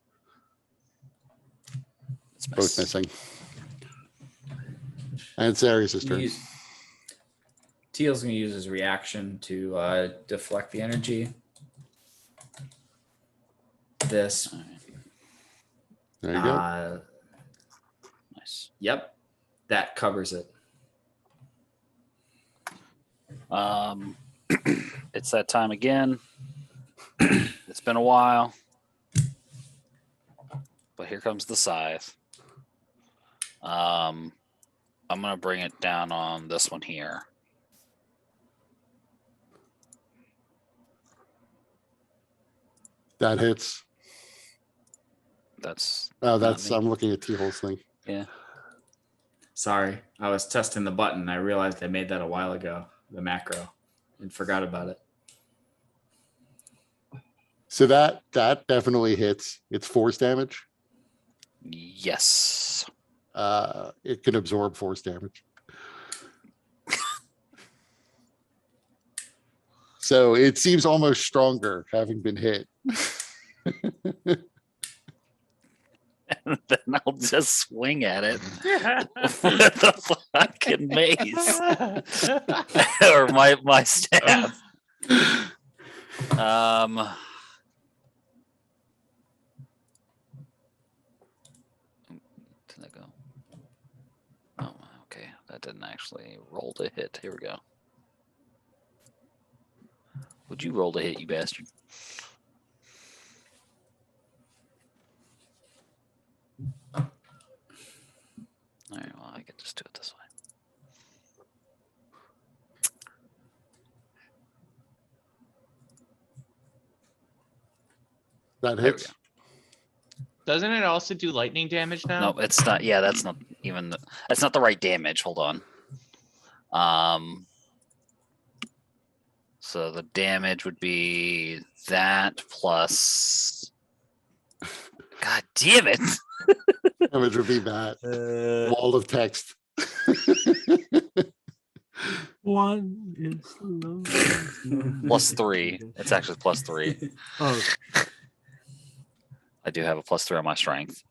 It's both missing. And Sarius's turn. Teal's gonna use his reaction to deflect the energy. This. There you go. Nice. Yep. That covers it. It's that time again. It's been a while. But here comes the scythe. I'm gonna bring it down on this one here. That hits. That's Oh, that's me. I'm looking at T-Hole's thing. yeah. Sorry, I was testing the button. I realized I made that a while ago, the macro, and forgot about it. So that definitely hits. It's force damage. Yes. It can absorb force damage. So it seems almost stronger having been hit. Then I'll just swing at it with the fucking mace or my staff. Did that go? Oh, okay. That didn't actually roll to hit. Here we go. Would you roll to hit, you bastard? All right, well, I can just do it this way. That There we hits. go. Doesn't it also do lightning damage now? No, it's not. Yeah, that's not even. That's not the right damage. Hold on. So the damage would be that plus. God damn it! Damage would be that. Wall of text. One is the lowest number. Plus 3. It's actually plus 3. Oh, I do have a plus 3 on my strength.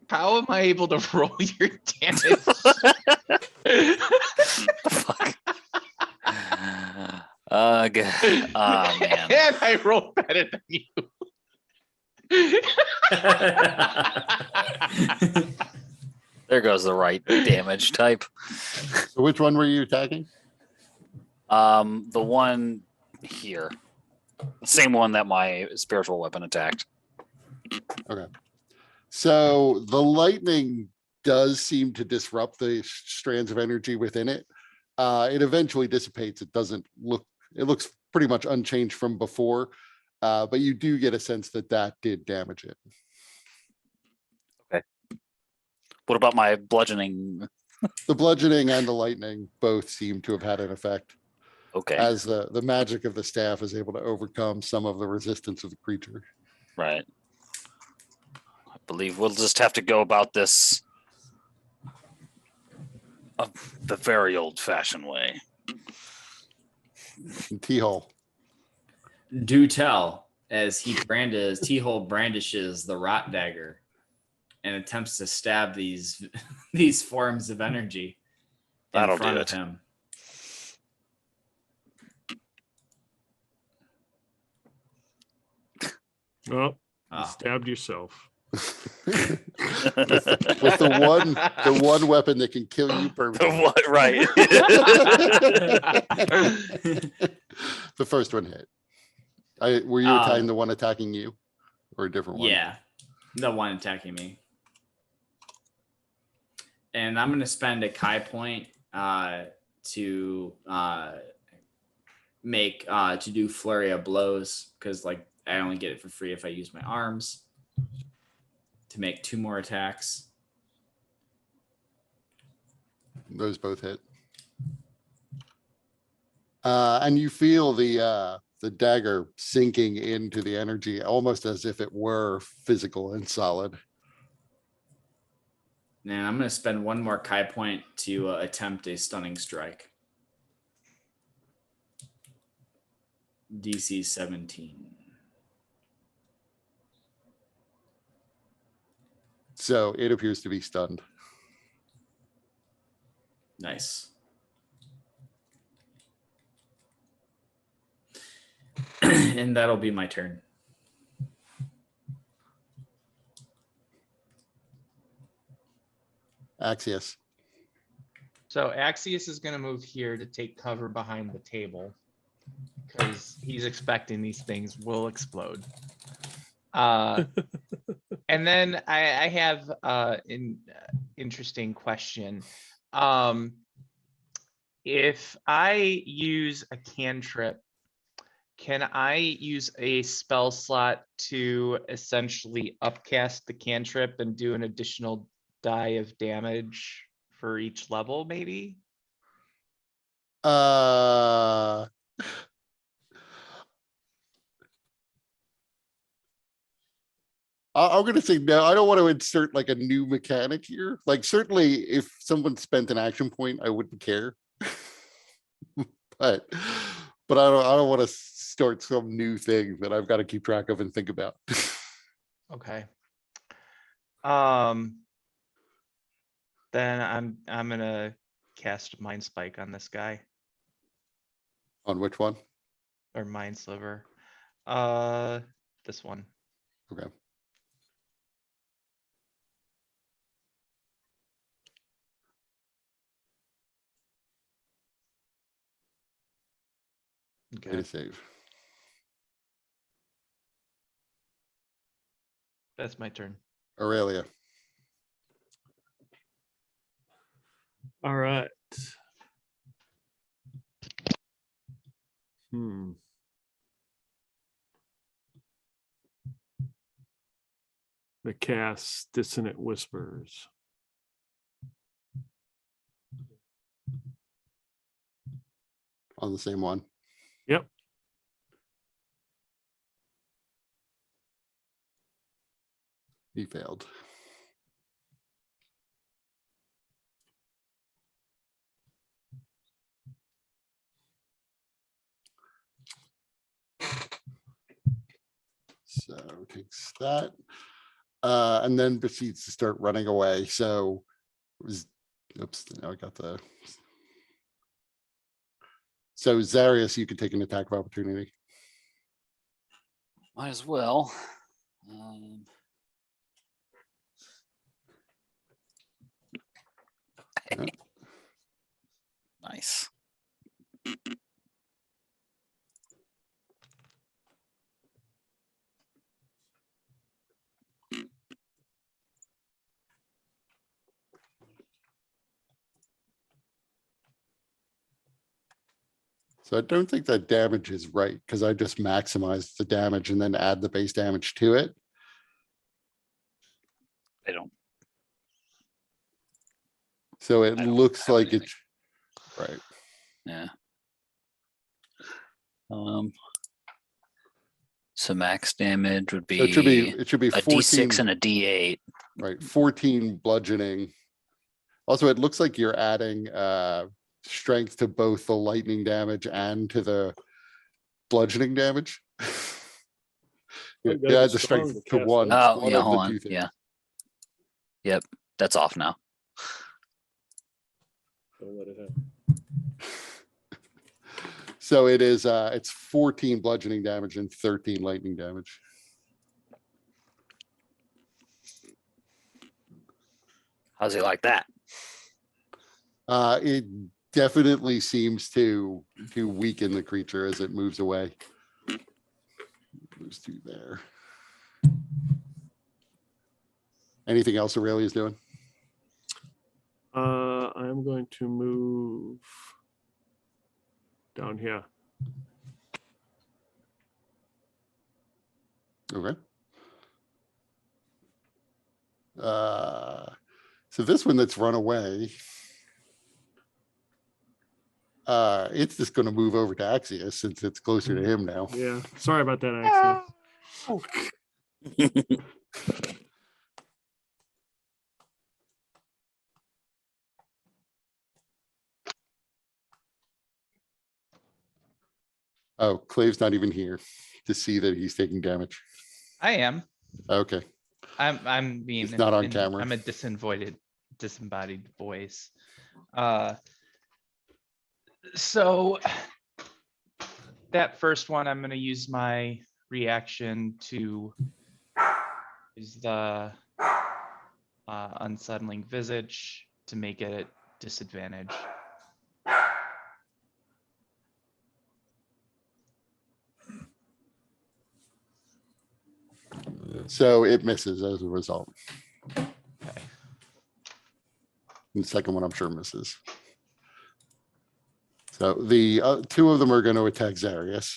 How am I able to roll your damage? The fuck? Oh man. And I rolled better than you. There goes the right damage type. So which one were you attacking? The one here. The same one that my spiritual weapon attacked. Okay. So the lightning does seem to disrupt the strands of energy within it. It eventually dissipates. It looks pretty much unchanged from before, but you do get a sense that did damage it. What about my bludgeoning? The bludgeoning and the lightning both seem to have had an effect, Okay, as the magic of the staff is able to overcome some of the resistance of the creature. right. I believe we'll just have to go about this the very old-fashioned way. T-hole. Do tell as T-Hole brandishes the rot dagger and attempts to stab these these forms of energy in That'll front do of it. him. Oh, you Ah. stabbed yourself. With the one weapon that can kill you permanently. What? Right. The first one hit. Were you attacking the one attacking you, or a different one? Yeah, the one attacking me. And I'm gonna spend a Kai point to do flurry of blows, because like I only get it for free if I use my arms, to make 2 more attacks. Those both hit. And you feel the dagger sinking into the energy, almost as if it were physical and solid. And I'm gonna spend 1 more Kai point to attempt a stunning strike. DC 17. So it appears to be stunned. Nice. And that'll be my turn. Axios. So Axios is gonna move here to take cover behind the table because he's expecting these things will explode. And then I have an interesting question. If I use a cantrip, can I use a spell slot to essentially upcast the cantrip and do an additional die of damage for each level, maybe? I'm going to say no. I don't want to insert like a new mechanic here. Like certainly if someone spent an action point, I wouldn't care. but I don't want to start some new thing that I've got to keep track of and think about. Okay. Then I'm gonna cast Mind Spike on this guy, On which one? or Mind Sliver. This one. Okay. Way Okay, to save. that's my turn. Aurelia. All right. Hmm. The cast Dissonant Whispers. On the same one. Yep. He failed. So takes that. And then proceeds to start running away. So it was, oops, now I got the. So Zarius, you could take an attack of opportunity. Might as well. Yeah. Nice. So I don't think that damage is right because I just maximized the damage and then add the base damage to it. They don't. So it I don't looks have like anything. it's right. Yeah. So max damage would be, So it should be a 14, D6 and a D8. right? 14 bludgeoning. Also, it looks like you're adding strength to both the lightning damage and to the bludgeoning damage. You You guys are add the strong strength to to cast one. that. Oh, one yeah, of the hold two on. things. Yeah. That's off now. Don't let it happen. So it is, it's 14 bludgeoning damage and 13 lightning damage. How's he like that? It definitely seems to weaken the creature as it moves away. Moves to there. Anything else Aurelia's doing? I'm going to move down here. Okay. So this one that's run away, it's just going to move over to Axius since it's closer to him now. Yeah, sorry about that, Axiom. Oh, Clave's not even here to see that he's taking damage. I am. Okay. I'm being. It's not on camera. I'm a disembodied voice. So that first one, I'm going to use my reaction to use the unsettling visage to make it disadvantage. So it misses as a result. Okay. And the second one, I'm sure misses. So the two of them are going to attack Zarius.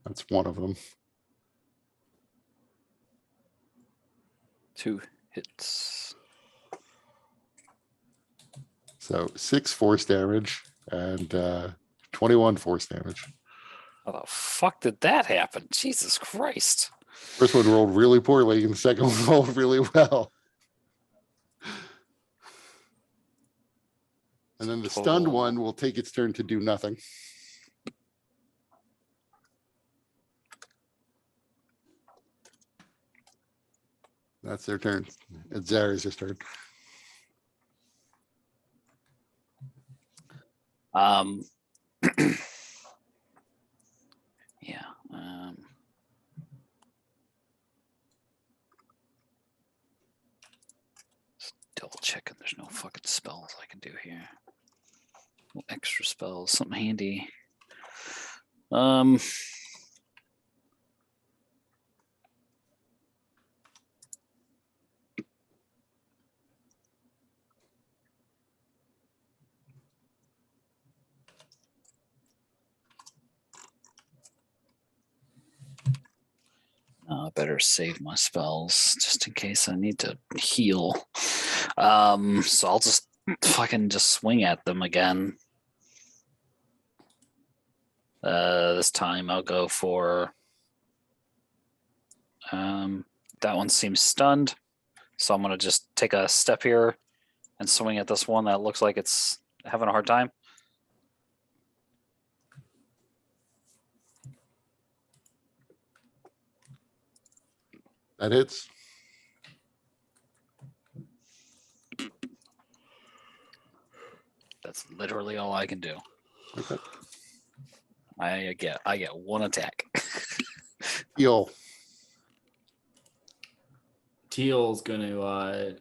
That's one of them. 2 hits. So 6 force damage and 21 force damage. How the fuck did that happen? Jesus Christ. First one rolled really poorly and the second one rolled really well. And then the stunned Total. one will take its turn to do nothing. That's their turn. It's Zarius' turn. Yeah. Just double checking. There's no fucking spells I can do here. No extra spells, something handy. I better save my spells just in case I need to heal. So I'll just fucking just swing at them again. This time I'll go for that one seems stunned. So I'm gonna just take a step here and swing at this one that looks like it's having a hard time. That hits. That's literally all I can do. Okay. I get one attack. Heal. Teal's going to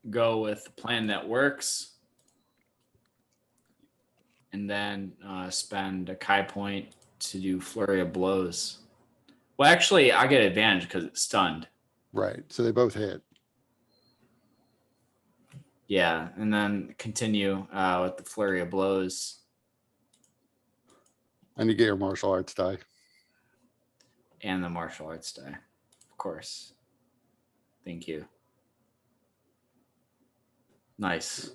go with the plan that works. And then spend a Kai point to do Flurry of Blows. Well, actually, I get advantage because it's stunned. Right. So they both hit. Yeah, and then continue with the Flurry of Blows. And you get your martial arts die. And the martial arts die, of course. Thank you. Nice.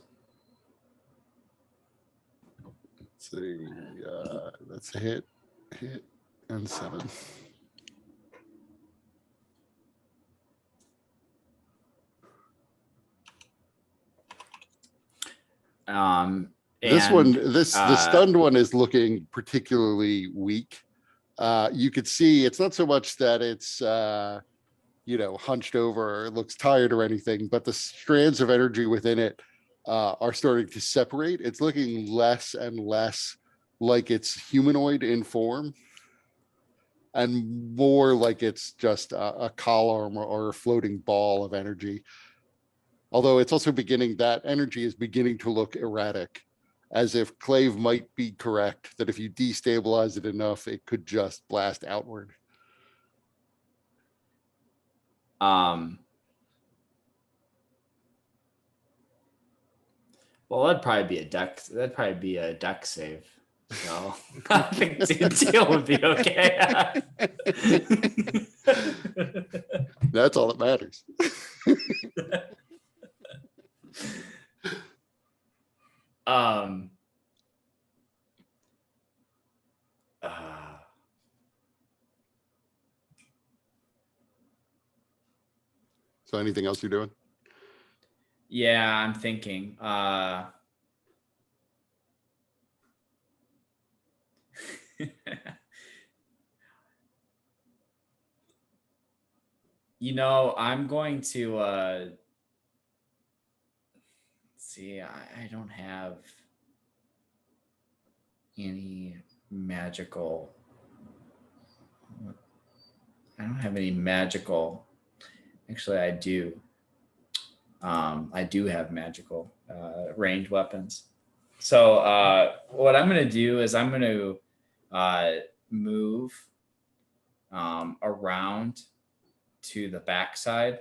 Let's see. That's a hit, and 7. The stunned one is looking particularly weak. you could see it's not so much that it's hunched over or looks tired or anything, but the strands of energy within it are starting to separate. It's looking less and less like it's humanoid in form and more like it's just a column or a floating ball of energy. Although it's also that energy is beginning to look erratic, as if Clave might be correct that if you destabilize it enough, it could just blast outward. Well, that'd probably be a deck. That'd probably be a deck save. So I think deal would be okay. That's all that matters. um. So anything else you're doing? Yeah, I'm thinking. I'm going to see, I don't have any magical. I don't have any magical. Actually, I do. I do have magical ranged weapons. So what I'm going to do is I'm going to move around to the backside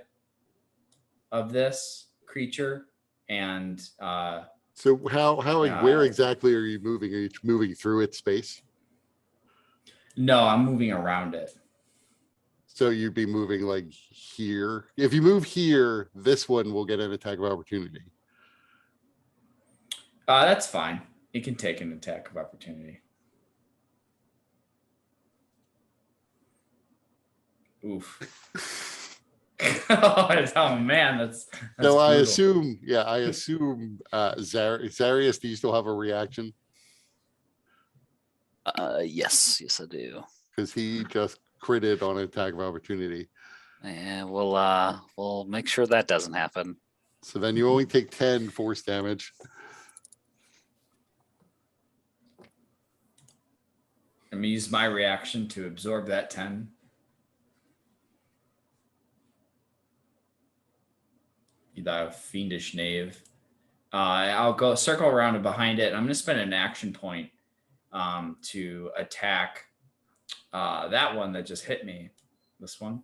of this creature. And so where exactly are you moving? Are you moving through its space? No, I'm moving around it. So you'd be moving like here. If you move here, this one will get an attack of opportunity. That's fine. It can take an attack of opportunity. Oof. Oh man, that's so I brutal. assume Zarius, do you still have a reaction? Yes, I do. Because he just critted on an attack of opportunity. And we'll make sure that doesn't happen. So then you only take 10 force damage. I'm gonna use my reaction to absorb that 10. You fiendish knave. I'll go circle around and behind it. I'm gonna spend an action point to attack that one that just hit me. This one.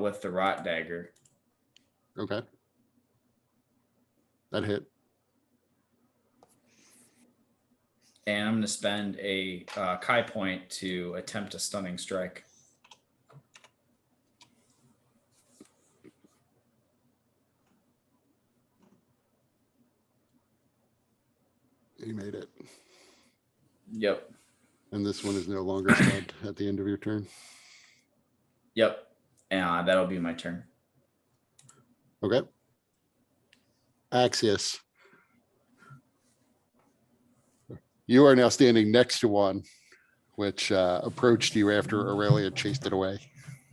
With the rot dagger. Okay. That hit. And I'm going to spend a Kai point to attempt a stunning strike. You made it. Yep. And this one is no longer stunned at the end of your turn. Yep. And that'll be my turn. Okay. Axius. You are now standing next to one, which approached you after Aurelia chased it away.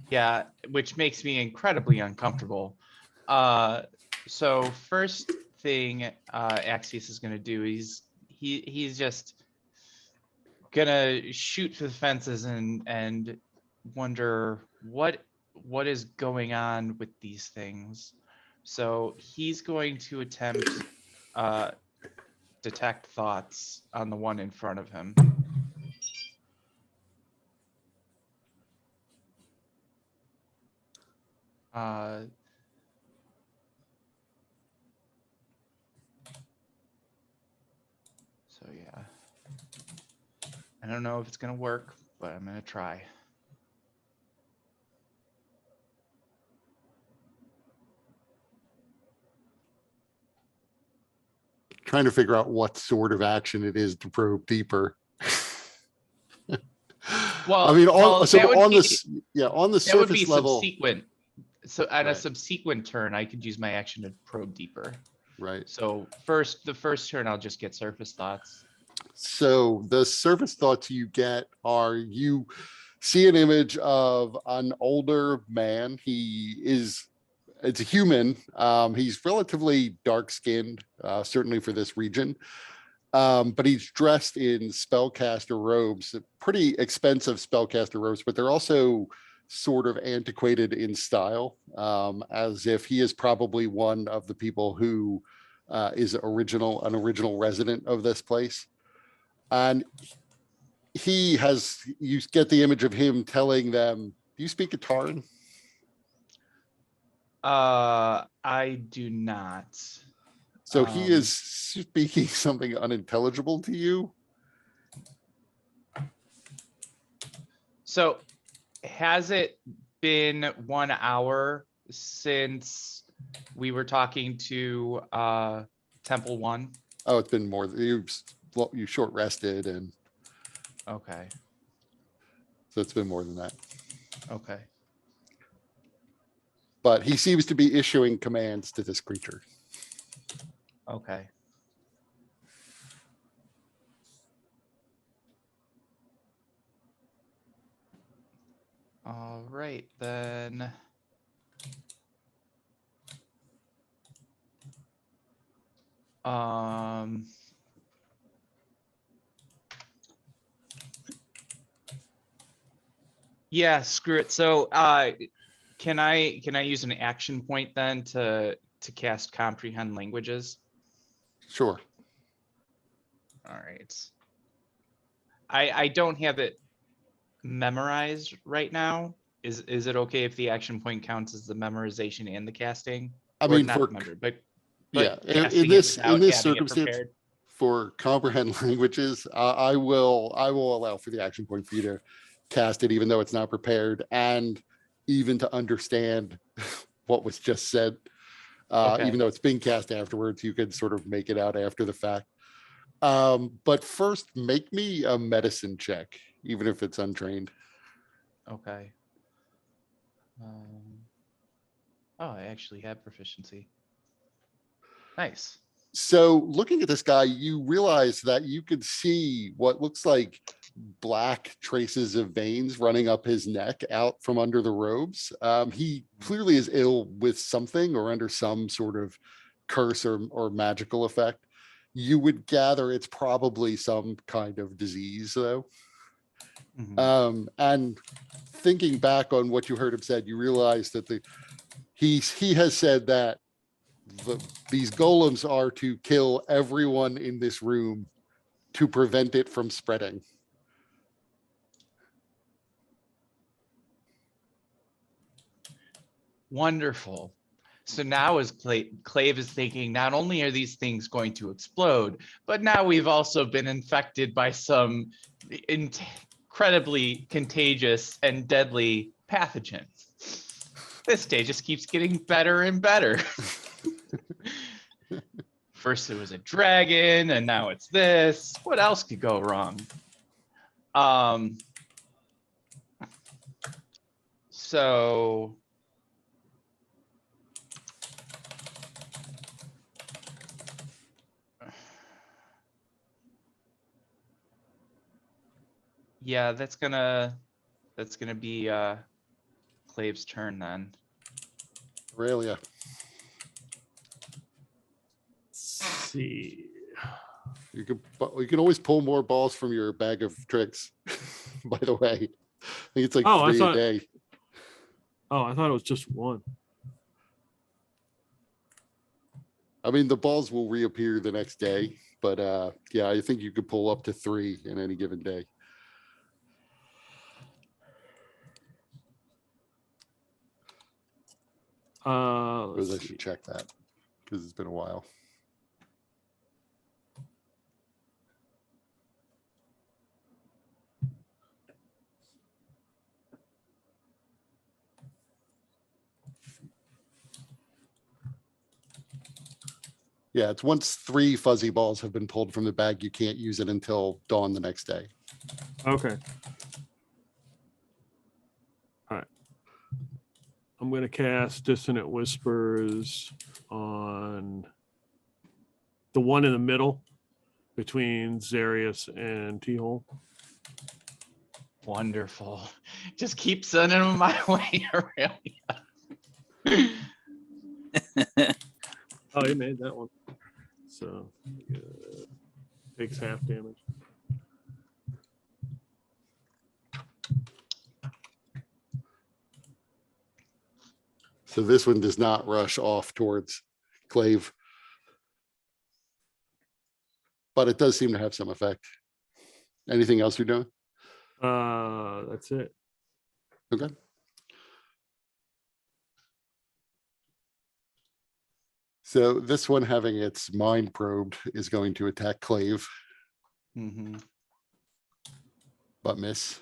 Yeah, which makes me incredibly uncomfortable. So first thing Axius is going to do, he's just gonna shoot for the fences and wonder what is going on with these things. So he's going to attempt detect thoughts on the one in front of him. So yeah, I don't know if it's gonna work, but I'm gonna try. Trying to figure out what sort of action it is to probe deeper. Well, I mean, on the surface level. Subsequent. So at a Right. subsequent turn, I could use my action to probe deeper. Right. So the first turn, I'll just get surface thoughts. So the surface thoughts you get are you see an image of an older man. It's a human. He's relatively dark skinned, certainly for this region. But he's dressed in spellcaster robes, pretty expensive spellcaster robes, but they're also sort of antiquated in style, as if he is probably one of the people who is an original resident of this place. And you get the image of him telling them, do you speak Ataran? I do not. So he is speaking something unintelligible to you. So has it been 1 hour since we were talking to Temple 1? Oh, it's been more. You short rested, and Okay. so it's been more than that. Okay. But he seems to be issuing commands to this creature. Okay. All right, then. Yeah, screw it. So can I use an action point then to cast comprehend languages? Sure. All right. I don't have it memorized right now. Is it okay if the action point counts as the memorization and the casting? I Or mean, not for memory, but yeah, casting in it this without having it circumstance, prepared? for comprehend languages, I will allow for the action point for you to cast it, even though it's not prepared, and even to understand what was just said. Okay. Even though it's being cast afterwards, you could sort of make it out after the fact. But first, make me a medicine check, even if it's untrained. Okay. Oh, I actually have proficiency. Nice. So looking at this guy, you realize that you could see what looks like black traces of veins running up his neck out from under the robes. He clearly is ill with something or under some sort of curse or magical effect. You would gather it's probably some kind of disease, though. Mhm. And thinking back on what you heard him said, you realize that he has said that these golems are to kill everyone in this room to prevent it from spreading. Wonderful. So now as Clave is thinking, not only are these things going to explode, but now we've also been infected by some incredibly contagious and deadly pathogens. This day just keeps getting better and better. First it was a dragon, and now it's this. What else could go wrong? So yeah, that's gonna be Clave's turn then. Aurelia. See. You can always pull more balls from your bag of tricks. By the way, I think it's like Oh, I 3 thought- a day. Oh, I thought it was just one. I mean, the balls will reappear the next day, but yeah, I think you could pull up to 3 in any given day. I Let's see. should check that because it's been a while. Yeah, it's once 3 fuzzy balls have been pulled from the bag, you can't use it until dawn the next day. Okay. All right. I'm going to cast Dissonant Whispers on the one in the middle. between Zarius and T-Hole. Wonderful. Just keep sending them my way, Aurelia. Oh, he made that one. So takes half damage. So this one does not rush off towards Clave. But it does seem to have some effect. Anything else you're doing? That's it. Okay. So this one having its mind probed is going to attack Clave, Mm-hmm. but miss.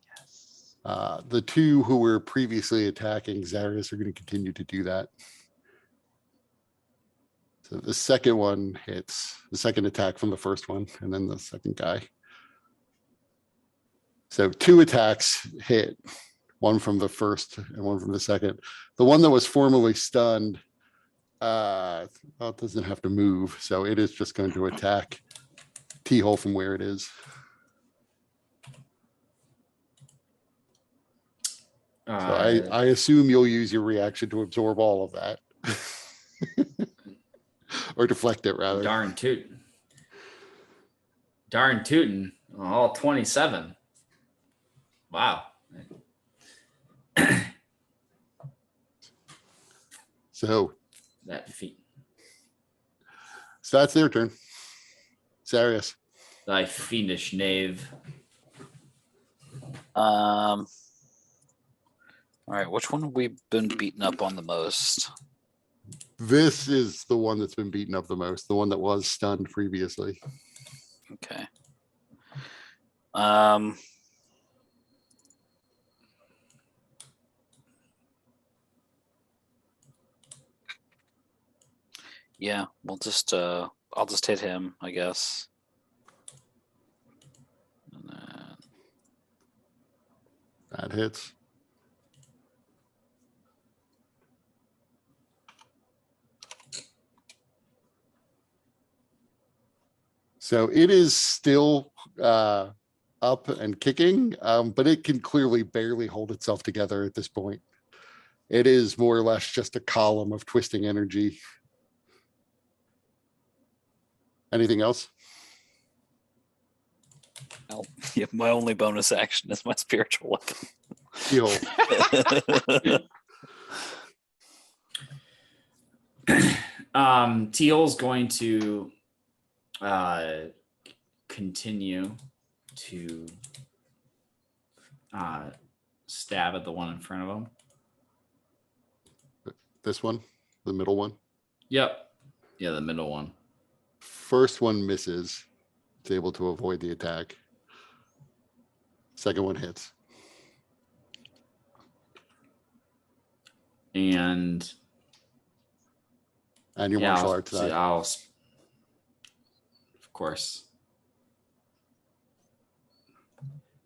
Yes. The two who were previously attacking Zarius are going to continue to do that. So the second one hits, the second attack from the first one, and then the second guy. So 2 attacks hit, one from the first and one from the second. The one that was formerly stunned, well, it doesn't have to move, so it is just going to attack T-Hole from where it is. So I assume you'll use your reaction to absorb all of that. Or deflect it, rather. Darn tootin'. Darn tootin'. All 27. Wow. So That feat. that's their turn. Zarius. Thy fiendish knave. All right, which one have we been beaten up on the most? This is the one that's been beaten up the most, the one that was stunned previously. Okay. Yeah, we'll just I'll just hit him, I guess. And then, That hits. So it is still up and kicking, but it can clearly barely hold itself together at this point. It is more or less just a column of twisting energy. Anything else? well, yeah, my only bonus action is my spiritual weapon. T-Hole. Teal's going to continue to stab at the one in front of him. This one, the middle one. Yep. Yeah, the middle one. First one misses. It's able to avoid the attack. Second one hits. And your yeah, martial arts die. of course.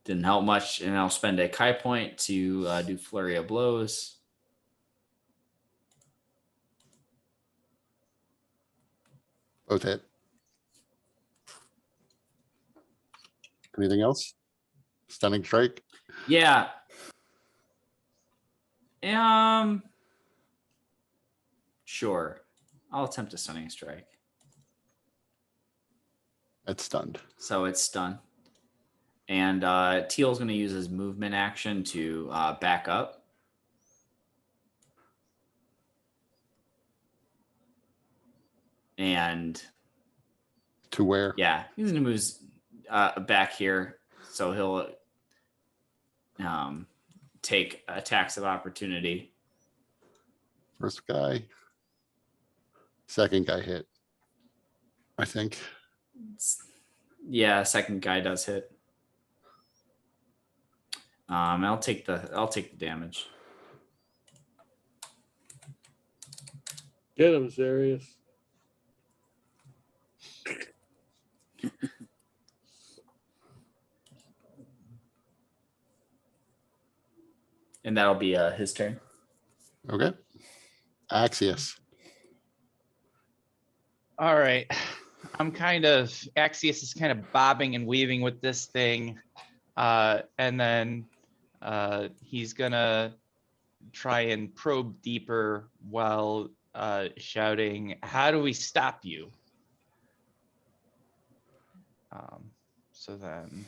Didn't help much, and I'll spend a Kai point to do flurry of blows. Both hit. Anything else? Stunning strike. Yeah. Sure. I'll attempt a stunning strike. It's stunned. So it's stunned. And Teal's going to use his movement action to back up. And To where? yeah, he's going to move back here. So he'll take attacks of opportunity. First guy. Second guy hit. I think. Yeah, second guy does hit. I'll take the damage. Get him, Zarius. And that'll be his turn. Okay. Axios. All right. Axius is kind of bobbing and weaving with this thing. And then he's gonna try and probe deeper while shouting, "How do we stop you?" So then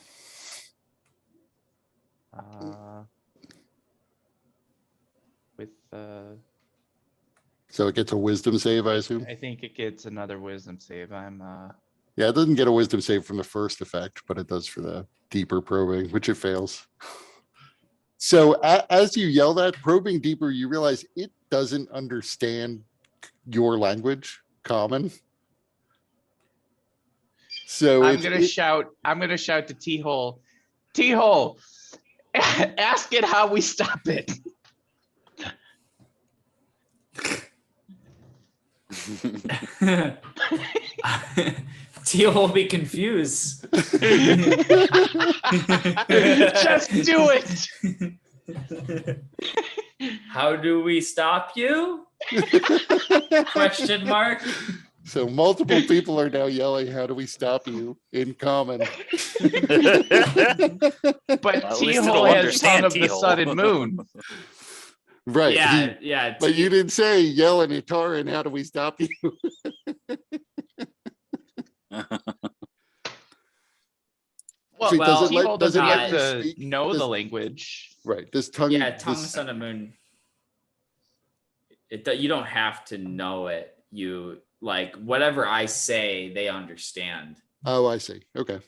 with So it gets a wisdom save, I assume. I think it gets another wisdom save. Yeah, it doesn't get a wisdom save from the first effect, but it does for the deeper probing, which it fails. So as you yell that, probing deeper, you realize it doesn't understand your language, common. So I'm gonna shout to T-Hole. T-Hole, ask it how we stop it. Teal will be confused. Just do it. How do we stop you? Question mark. So multiple people are now yelling, "How do we stop you?" in common. But At least T-Hole it'll has tongue understand of the T-Hole. sun and moon. Right. Yeah, yeah. But you didn't say yell at Itaran, "How do we stop you?" Well, See, does it let- T-Hole does it doesn't let have you to speak? know Does- the language. Right. This tongue. Yeah, tongue, this- sun, and moon. You don't have to know it. You like whatever I say, they understand. Oh, I see. Okay.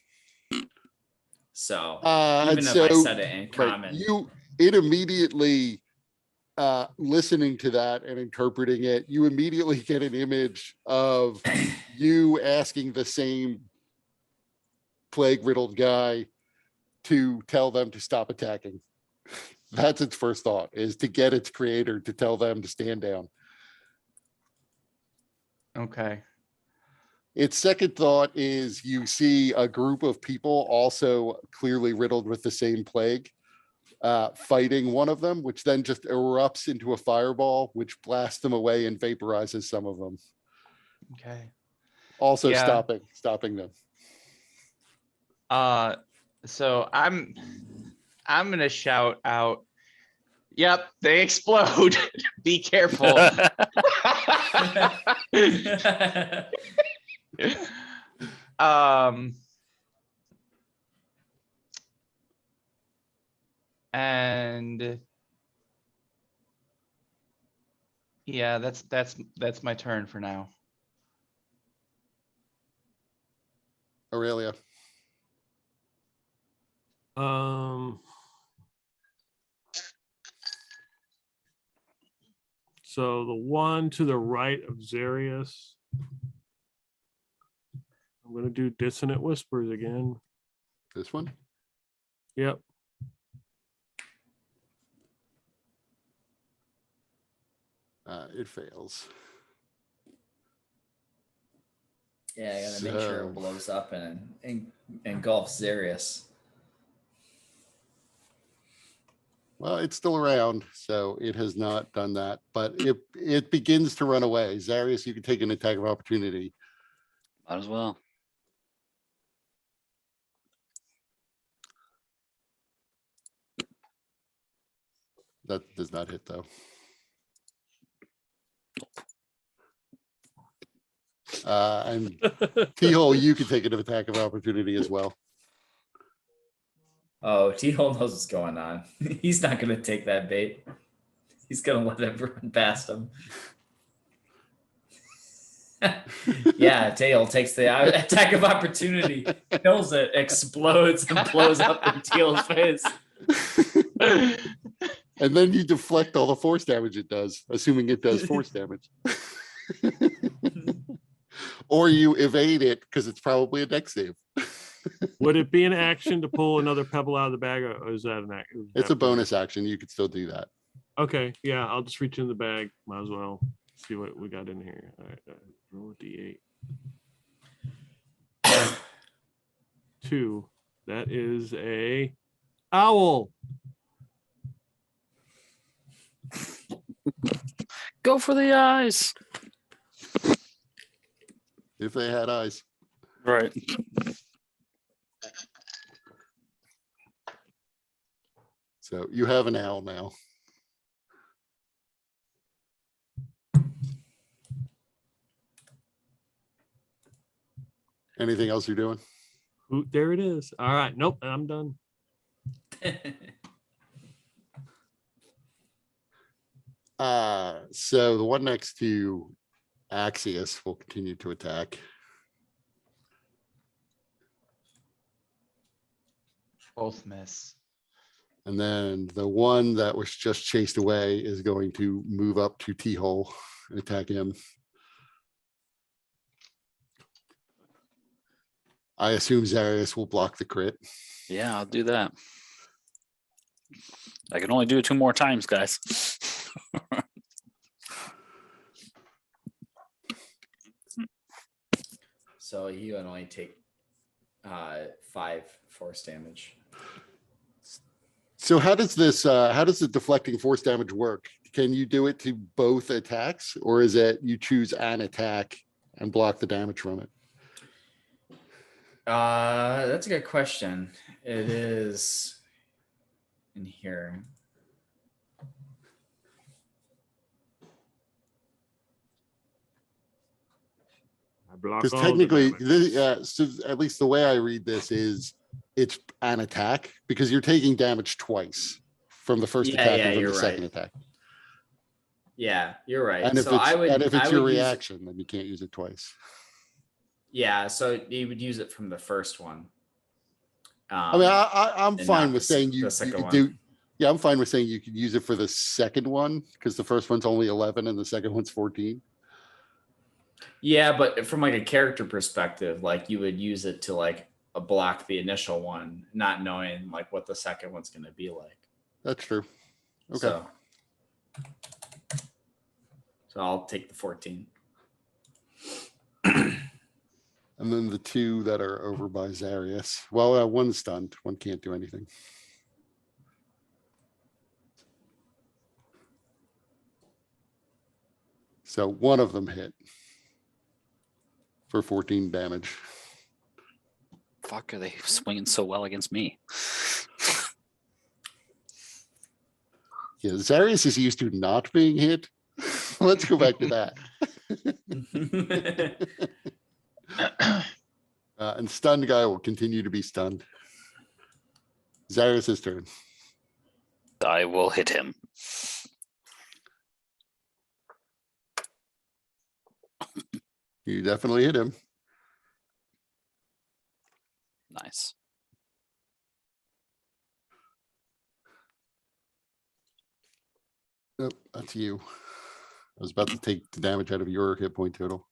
So And even if so, I said it in right, common, it immediately, listening to that and interpreting it, you immediately get an image of you asking the same plague riddled guy to tell them to stop attacking. That's its first thought, is to get its creator to tell them to stand down. Okay. Its second thought is you see a group of people also clearly riddled with the same plague, fighting one of them, which then just erupts into a fireball, which blasts them away and vaporizes some of them. Okay. Also Yeah. stopping them. So I'm gonna shout out, "Yep, they explode. Be careful." And yeah, that's my turn for now. Aurelia. So the one to the right of Zarius. I'm gonna do dissonant whispers again. This one? Yep. It fails. Yeah, I gotta make sure So- it blows up and engulfs Zarius. Well, it's still around, so it has not done that, but it begins to run away. Zarius, you can take an attack of opportunity. Might as well. That does not hit though. And T-Hole, you can take an attack of opportunity as well. Oh, T-Hole knows what's going on. He's not gonna take that bait. He's gonna let it run past him. Yeah, Tail takes the attack of opportunity, kills it, explodes, and blows up in Teal's face. And then you deflect all the force damage it does, assuming it does force damage. Or you evade it because it's probably a dex save. Would it be an action to pull another pebble out of the bag, or is that an action? It's a bonus action. You could still do that. Okay, yeah, I'll just reach in the bag. Might as well see what we got in here. All right, roll a d8. 2. That is a owl. Go for the eyes. If they had eyes. Right. So you have an owl now. Anything else you're doing? Ooh, there it is. All right. Nope. I'm done. So the one next to Axios will continue to attack. Both miss. And then the one that was just chased away is going to move up to T-hole and attack him. I assume Zarius will block the crit. Yeah, I'll do that. I can only do it 2 more times, guys. So he would only take 5 force damage. So how does this, how does the deflecting force damage work? Can you do it to both attacks, or is it you choose an attack and block the damage from it? That's a good question. It is in here. I block Because all the technically, damage. so at least the way I read this is it's an attack because you're taking damage twice from the first Yeah, attack yeah, and from you're the second right. attack. Yeah, you're right. And if So it's, I would, and if I it's would your use it- reaction, then you can't use it twice. Yeah, so you would use it from the first one. I mean, I'm and fine not with the saying the you second could one. do. Yeah, I'm fine with saying you could use it for the second one because the first one's only 11 and the second one's 14. Yeah, but from like a character perspective, like you would use it to like block the initial one, not knowing like what the second one's going to be like. That's true. Okay. So I'll take the 14. And then the 2 that are over by Zarius. Well, one's stunned. One can't do anything. So one of them hit for 14 damage. Fuck, are they swinging so well against me? Yeah, Zarius is used to not being hit. Let's go back to that. And stunned guy will continue to be stunned. Zarius' turn. I will hit him. You definitely hit him. Nice. Nope, that's you. I was about to take the damage out of your hit point total.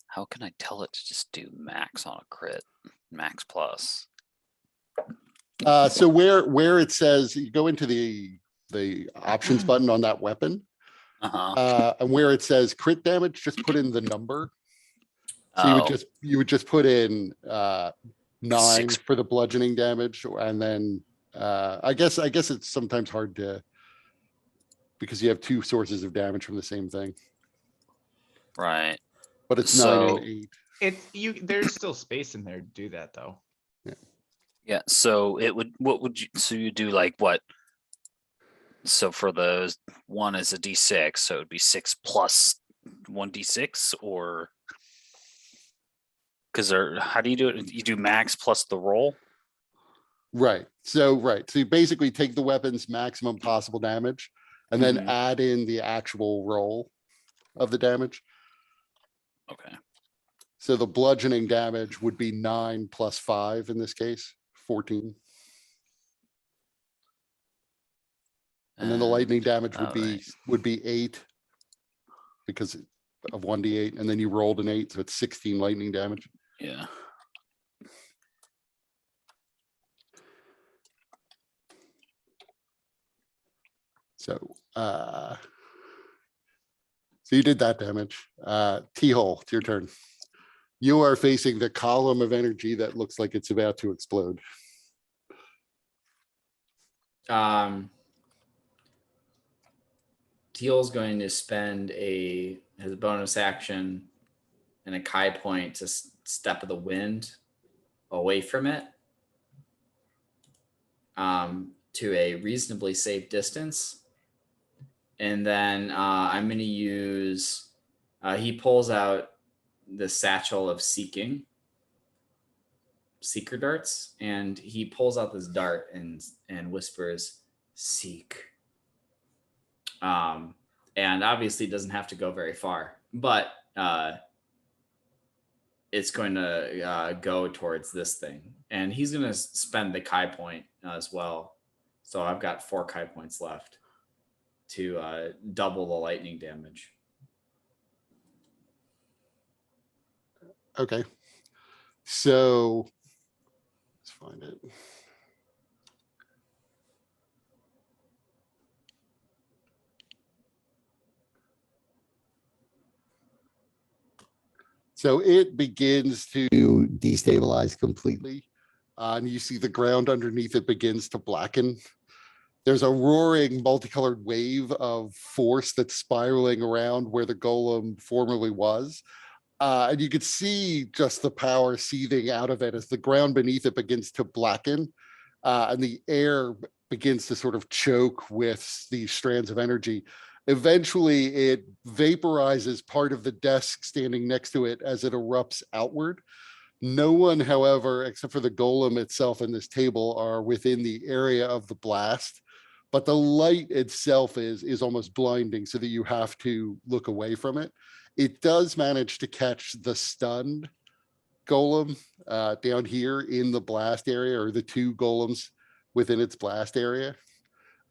How can I tell it to just do max on a crit? Max plus. So where it says, you go into the options button on that weapon, Uh-huh. and where it says crit damage, just put in the number. So Oh, you would just put in 9 6. for the bludgeoning damage, and then I guess it's sometimes hard to, because you have 2 sources of damage from the same thing, Right. but it's 9 and So- 8. There's still space in there to do that though. Yeah. So it would, what would you, so you do like what? So for those, one is a D6, so it would be 6 plus 1d6, or because how do you do it? You do max plus the roll. Right. So you basically take the weapon's maximum possible damage and then Mhm. add in the actual roll of the damage. Okay. So the bludgeoning damage would be 9 plus 5 in this case, 14. And then the lightning damage would be 8 because of 1d8, and then you rolled an 8, so it's 16 lightning damage. Yeah. So you did that damage. T-hole, it's your turn. You are facing the column of energy that looks like it's about to explode. Teal's going to spend his bonus action and a Kai point to step of the wind away from it to a reasonably safe distance. And then I'm going to use, he pulls out the satchel of seeker darts, and he pulls out this dart and whispers, "Seek." And obviously it doesn't have to go very far, but it's going to go towards this thing, and he's going to spend the Kai point as well. So I've got 4 Kai points left to double the lightning damage. Okay. So let's find it. So it begins to destabilize completely. And you see the ground underneath it begins to blacken. There's a roaring multicolored wave of force that's spiraling around where the golem formerly was. And you could see just the power seething out of it as the ground beneath it begins to blacken. And the air begins to sort of choke with these strands of energy. Eventually, it vaporizes part of the desk standing next to it as it erupts outward. No one, however, except for the golem itself and this table, are within the area of the blast. But the light itself is almost blinding, so that you have to look away from it. It does manage to catch the stunned golem down here in the blast area, or the 2 golems within its blast area.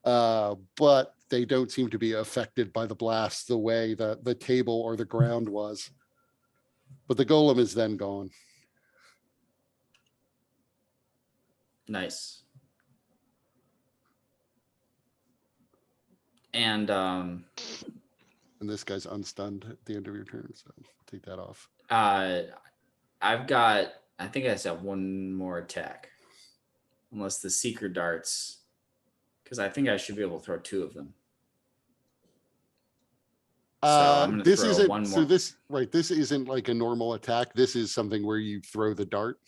But they don't seem to be affected by the blast the way that the table or the ground was. But the golem is then gone. Nice. And this guy's unstunned at the end of your turn, so take that off. I think I just have 1 more attack, unless the seeker darts, because I think I should be able to throw 2 of them. So I'm going to This throw isn't 1 more. so this isn't like a normal attack. This is something where you throw the dart.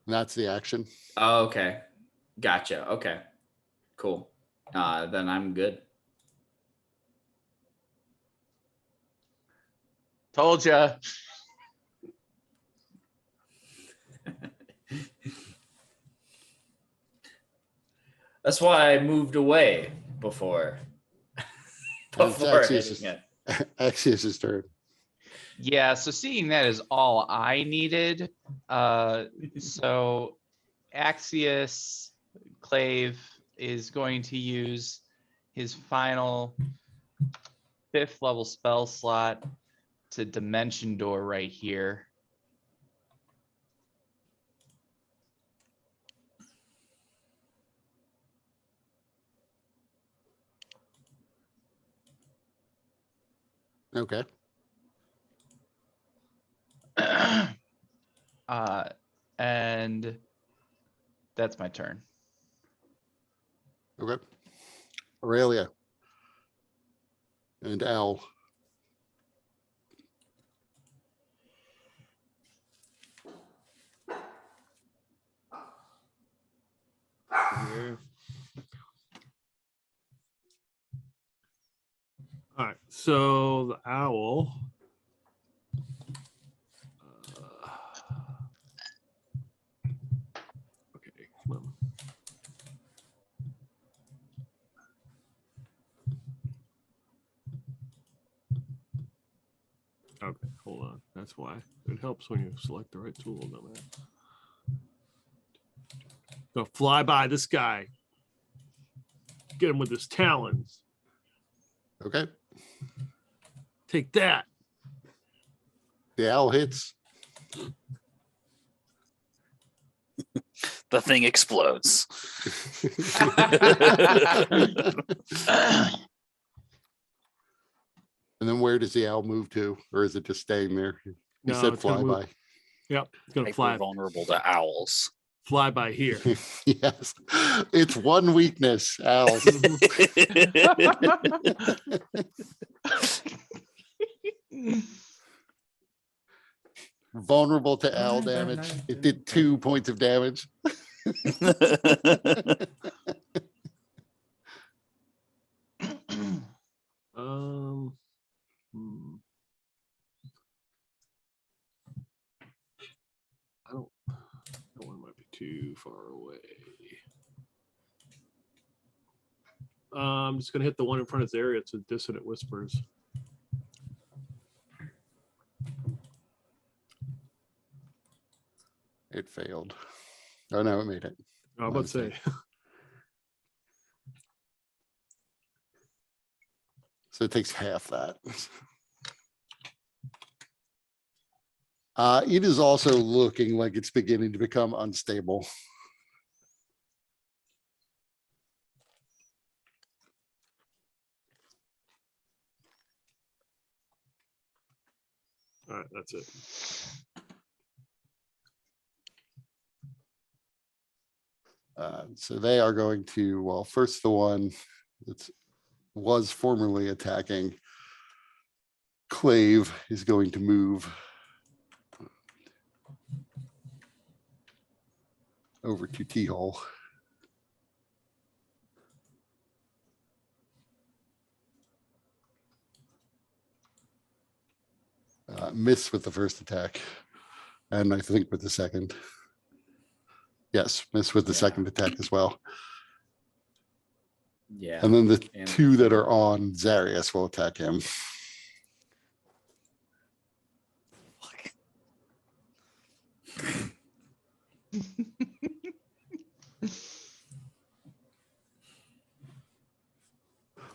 And that's the action. Oh, okay. Gotcha. Okay. Cool. Then I'm good. Told ya. That's why I moved away before. It's hitting it. Axios's turn. Yeah, so seeing that is all I needed. So Axios Clave is going to use his final 5th level spell slot to Dimension Door right here. Okay. And that's my turn. Okay. Aurelia. And Al. Here. All right, so the owl. Okay, come on. Okay, hold on. That's why it helps when you select the right tool. Dumbass. Go fly by this guy. Get him with his talons. Okay. Take that. The owl hits. The thing explodes. And then where does the owl move to? Or is it just staying there? You No, said it's gonna fly move. by. Yep, it's gonna Like fly. we're vulnerable to owls. fly by here. Yes, it's one weakness, Al. Vulnerable to Al damage. It did 2 points of damage. Hmm. That one might be too far away. I'm just gonna hit the one in front of his area. It's a Dissonant Whispers. It failed. Oh no, it made it. I was about to say. So it takes half that. It is also looking like it's beginning to become unstable. All right, that's it. So they are going to, well, first the one that was formerly attacking Clave is going to move over to T-hole. Miss with the first attack, and I think with the second. Yes, miss with the second attack as well. Yeah. And then the And- two that are on Zarius will attack him.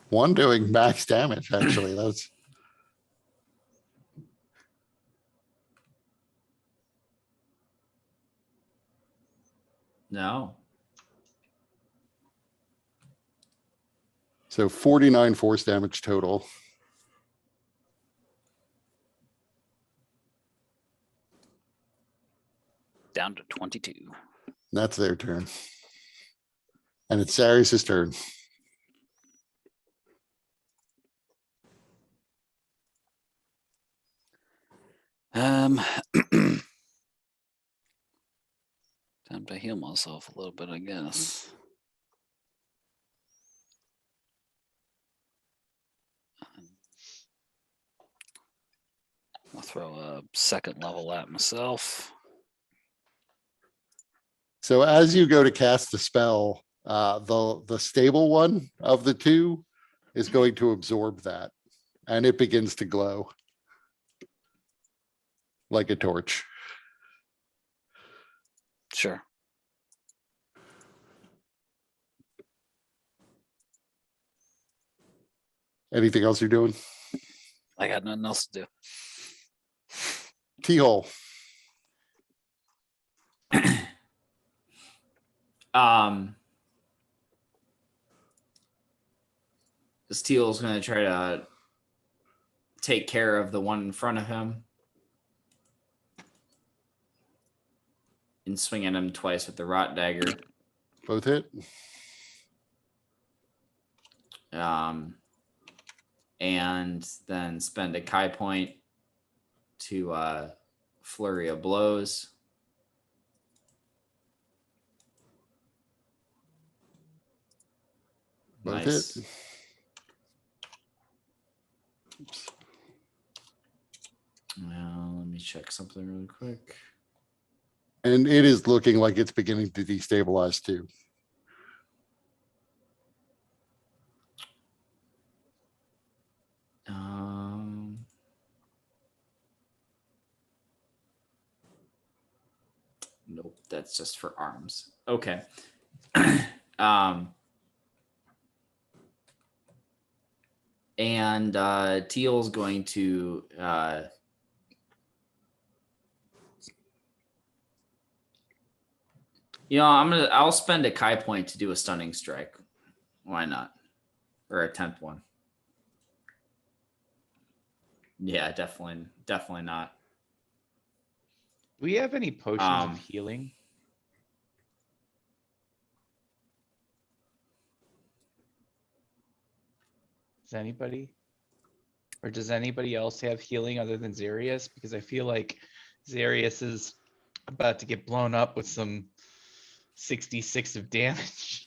One doing max damage, actually. That's No. so 49 force damage total. Down to 22. That's their turn. And it's Zarius' turn. Time to heal myself a little bit, I guess. I'll throw a second level at myself. So as you go to cast the spell, the stable one of the two is going to absorb that, and it begins to glow like a torch. Sure. Anything else you're doing? I got nothing else to do. T-hole. Steel's gonna try to take care of the one in front of him and swing at him twice with the rot dagger. Both hit. And then spend a Kai point to flurry of blows. Both Nice. hit. Oops. Well, let me check something really quick. And it is looking like it's beginning to destabilize too. Nope, that's just for arms. Okay. And Teal's going to I'll spend a Kai point to do a stunning strike. Why not? Or a 10th one. Yeah, definitely not. Do we have any potions of healing? Does anybody? Or does anybody else have healing other than Zarius? Because I feel like Zarius is about to get blown up with some 66 of damage.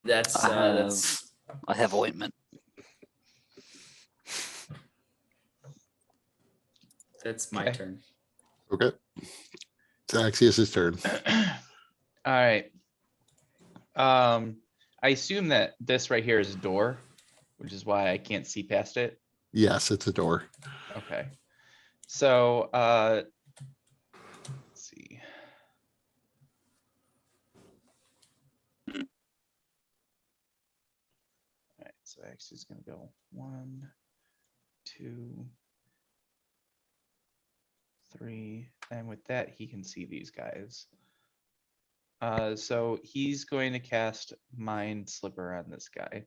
That's I have ointment. that's my Okay. turn. Okay. It's Axios's turn. All right. I assume that this right here is a door, which is why I can't see past it. Yes, it's a door. Okay. So, let's see. All right, so X is gonna go 1, 2, 3, and with that, he can see these guys. So he's going to cast Mind Slipper on this guy.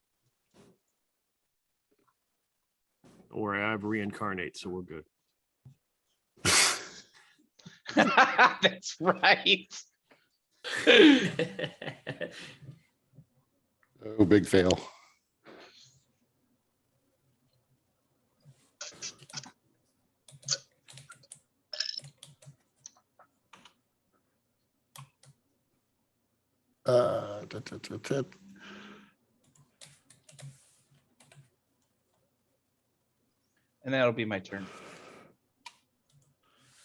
Or I have reincarnate, so we're good. That's right. Oh, big fail. Da, da, da, da. And that'll be my turn.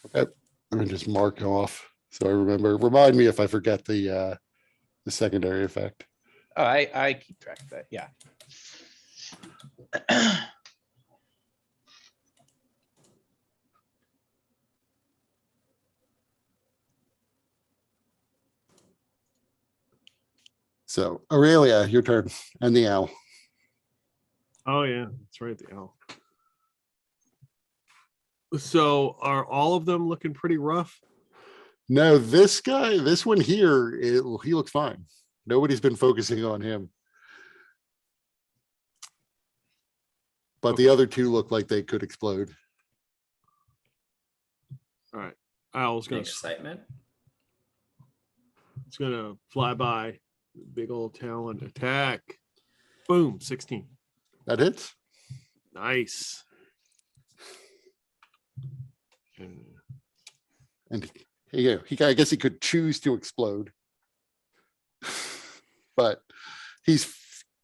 Okay, let me just mark off so I remember. Remind me if I forget the secondary effect. Oh, I keep track of that. Yeah. So Aurelia, your turn, and the owl. Oh yeah, that's right. The L. So are all of them looking pretty rough? No, this guy, this one here, he looks fine. Nobody's been focusing on him. But the other two look like they could explode. All right. Owl's gonna Excitement. it's gonna fly by. Big old talon attack. Boom, 16. That hits. Nice. And yeah, I guess he could choose to explode. But he's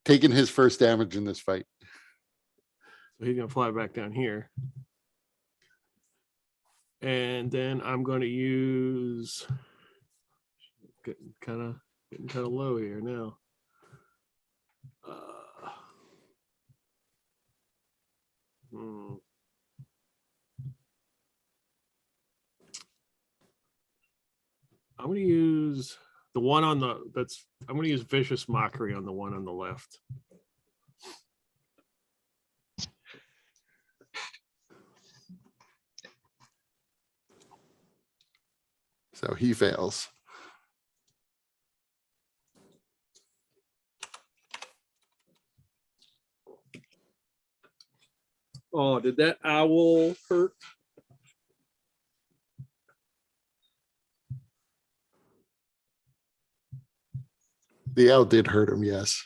taken his first damage in this fight. So he's gonna fly back down here. And then I'm gonna use getting kind of low here now. Hmm. I'm gonna use the one on the I'm gonna use vicious mockery on the one on the left. So he fails. Oh, did that owl hurt? The owl did hurt him, yes.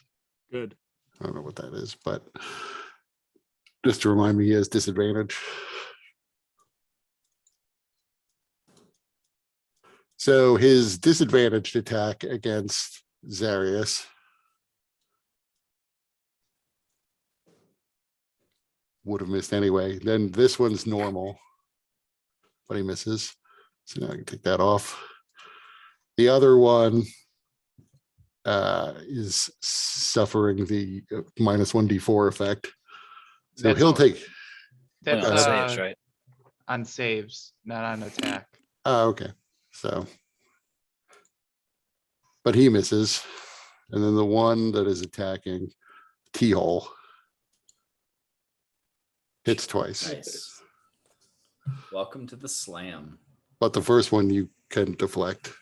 Good. I don't know what that is, but just to remind me, he has disadvantage. So his disadvantaged attack against Zarius would have missed anyway. Then this one's normal, but he misses. So now I can take that off. The other one is suffering the -1d4 effect. So That's he'll all- take. That's Well, saves, right? on saves, not on attack. Okay. So, but he misses. And then the one that is attacking T-hole hits twice. Nice. Welcome to the slam. But the first one you can deflect.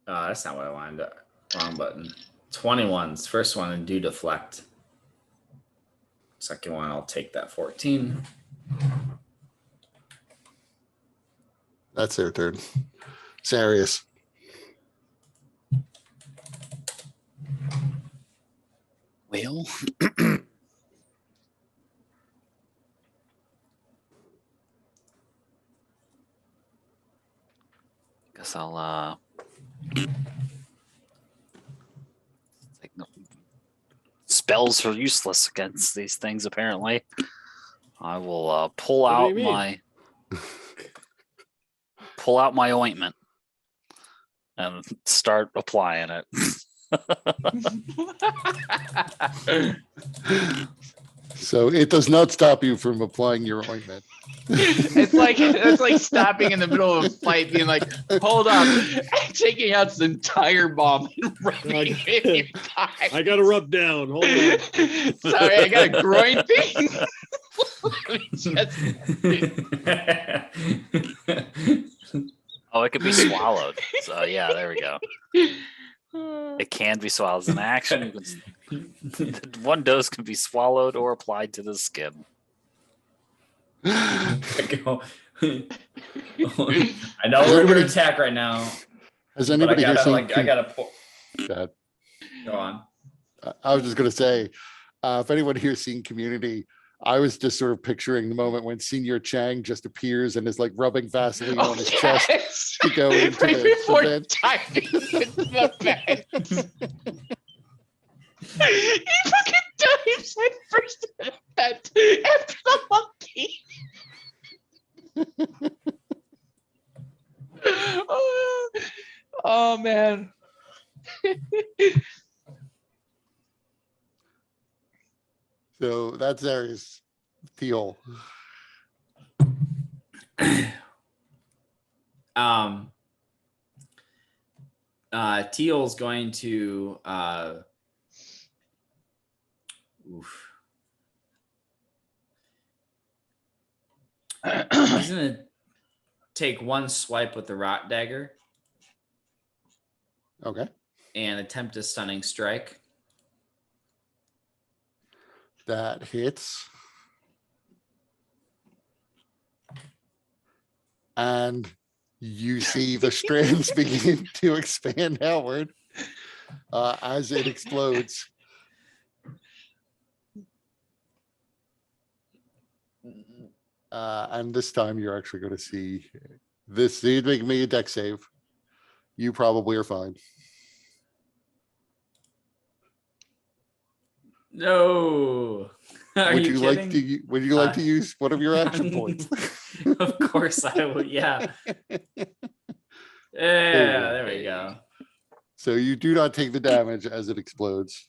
That's not what I wanted. Wrong button. 21s. First one and do deflect. Second one, I'll take that 14. That's their turn. Sarius. Well, guess I'll take no- spells are useless against these things. Apparently, I will pull What do you out mean? my ointment and start applying it. So it does not stop you from applying your ointment. It's like stopping in the middle of a fight, being like, "Hold up," and taking out his entire bomb and rubbing it in your thigh. I gotta rub down. Hold on. Sorry, I got a groin thing. Let me just- Oh, it could be swallowed. So yeah, there we go. It can be swallowed as an action. One dose can be swallowed or applied to the skin. I know we're under attack right now. Has But I anybody here gotta seen? like I gotta pour. Go ahead. Go on. I was just gonna say, if anyone here's seen Community, I was just sort of picturing the moment when Senior Chang just appears and is like rubbing Vaseline on his chest yes. to go into Right the before vent. diving into the vent. He fucking dives head first in the vent after the monkey. Oh man. So that's Aries Teal. Teal's going to he's gonna take one swipe with the rot dagger Okay. and attempt a stunning strike. That hits. And you see the strands begin to expand outward as it explodes. And this time you're actually going to see this. You'd make me a deck save. You probably are fine. No. Are Would you, you kidding? like to? Would you like to use one of your action points? Of course I would. Yeah. Yeah. There we go. So you do not take the damage as it explodes.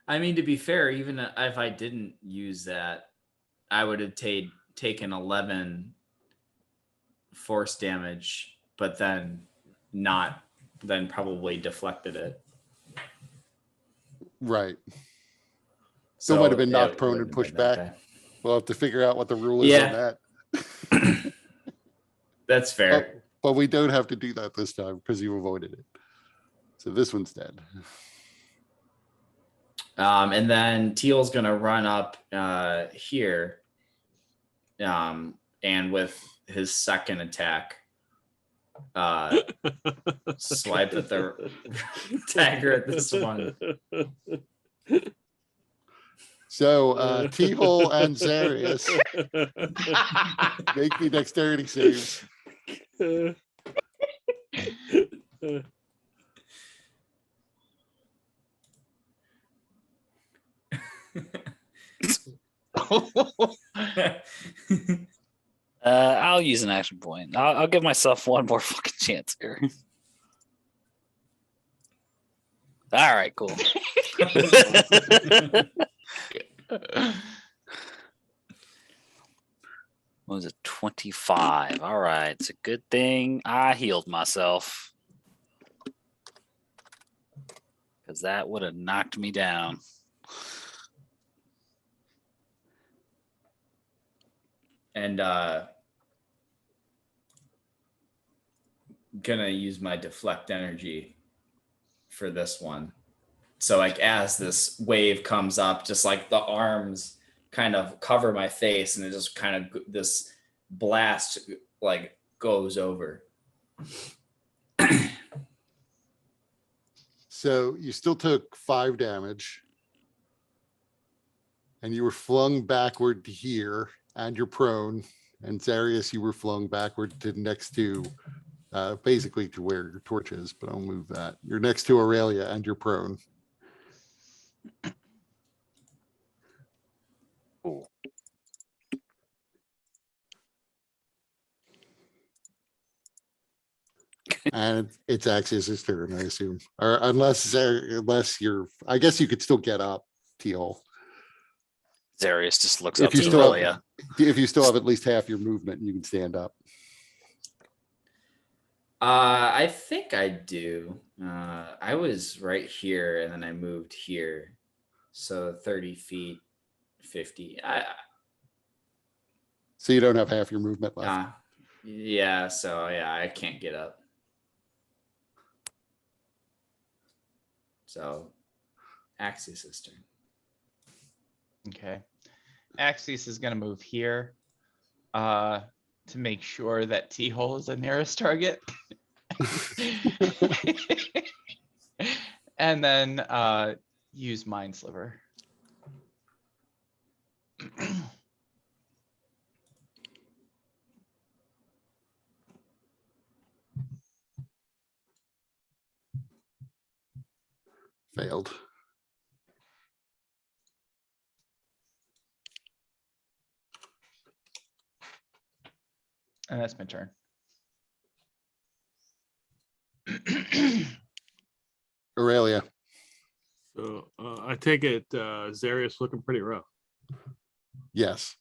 I mean, to be fair, even if I didn't use that, I would have taken 11 force damage, but then probably deflected it. Right. Still might have been knocked it prone wouldn't and have pushed been that back. We'll have to figure out what the rule is Yeah. on that. bad. That's fair. But we don't have to do that this time because you avoided it. So this one's dead. And then Teal's gonna run up here, and with his second attack, swipe at the dagger at this one. So T-Hole and Zarius make me dexterity saves. I'll use an action point. I'll give myself one more fucking chance here. All right, cool. What was it? 25. All right. It's a good thing I healed myself. Because that would have knocked me down. And gonna use my deflect energy for this one. So like as this wave comes up, just like the arms kind of cover my face, and it just kind of this blast like goes over. So you still took 5 damage. And you were flung backward to here, and you're prone. And Zarius, you were flung backward to next to, basically to where your torch is, but I'll move that. You're next to Aurelia and you're prone. Cool. And it's Axios's turn, I assume. Or unless you're, I guess you could still get up, Teal. Zarius just looks If up you to still Aurelia. If you still have at least half your movement, you can stand up. I think I do. I was right here and then I moved here. So 30 feet, 50. So you don't have half your movement left. Yeah, so yeah, I can't get up. So Axios' turn. Okay. Axios is gonna move here to make sure that T-hole is the nearest target. And then use Mind Sliver. Failed. And that's my turn. Aurelia. So I take it Zarius looking pretty rough. Yes.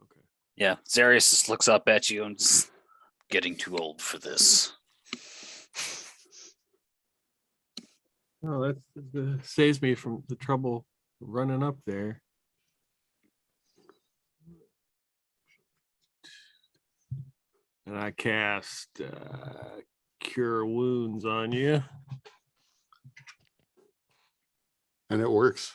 Okay. Yeah, Zarius just looks up at you and just getting too old for this. Oh, that saves me from the trouble running up there. And I cast Cure Wounds on you. And it works.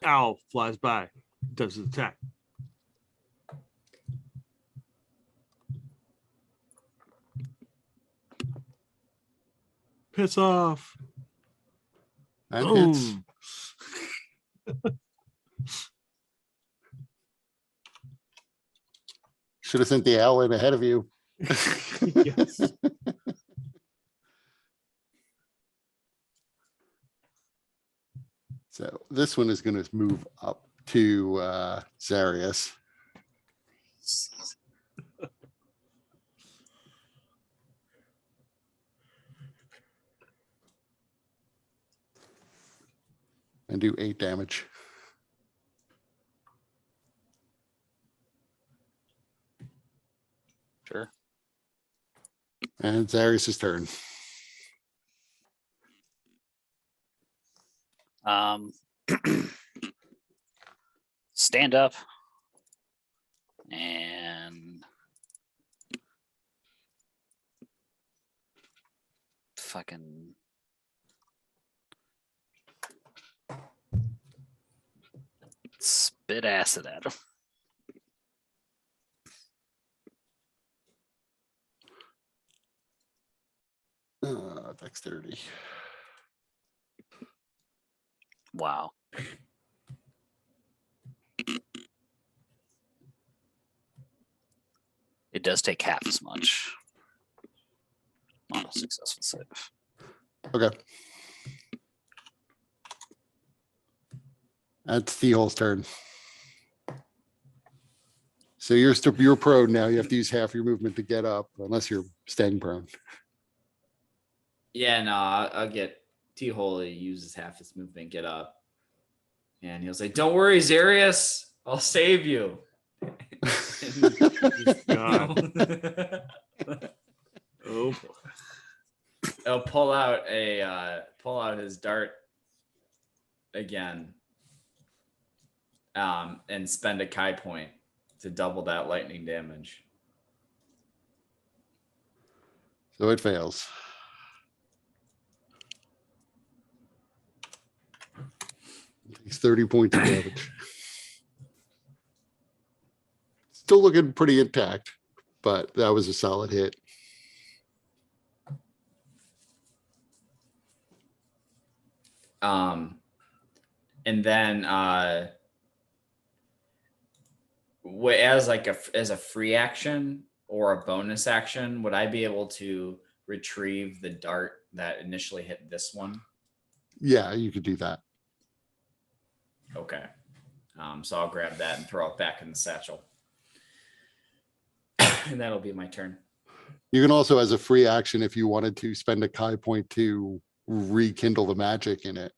Owl flies by, does his attack. Piss off. And hits. Boom. Should have sent the owl in ahead of you. Yes. So this one is going to move up to Zarius. And do 8 damage. Sure. And Zarius' turn. Stand up and fucking spit acid at him. Dexterity. Wow. It does take half as much on a successful save. Okay. That's Theol's turn. So you're prone now. You have to use half your movement to get up, unless you're staying prone. Yeah, no, I'll get T-hole. He uses half his movement, get up. And he'll say, "Don't worry, Zarius, I'll save you." God. Oh, He'll pull out his dart again, and spend a Kai point to double that lightning damage. So it fails. Takes 30 points of damage. Still looking pretty intact, but that was a solid hit. And then as like as a free action or a bonus action, would I be able to retrieve the dart that initially hit this one? Yeah, you could do that. Okay. So I'll grab that and throw it back in the satchel. And that'll be my turn. You can also, as a free action, if you wanted to, spend a Kai point to rekindle the magic in it.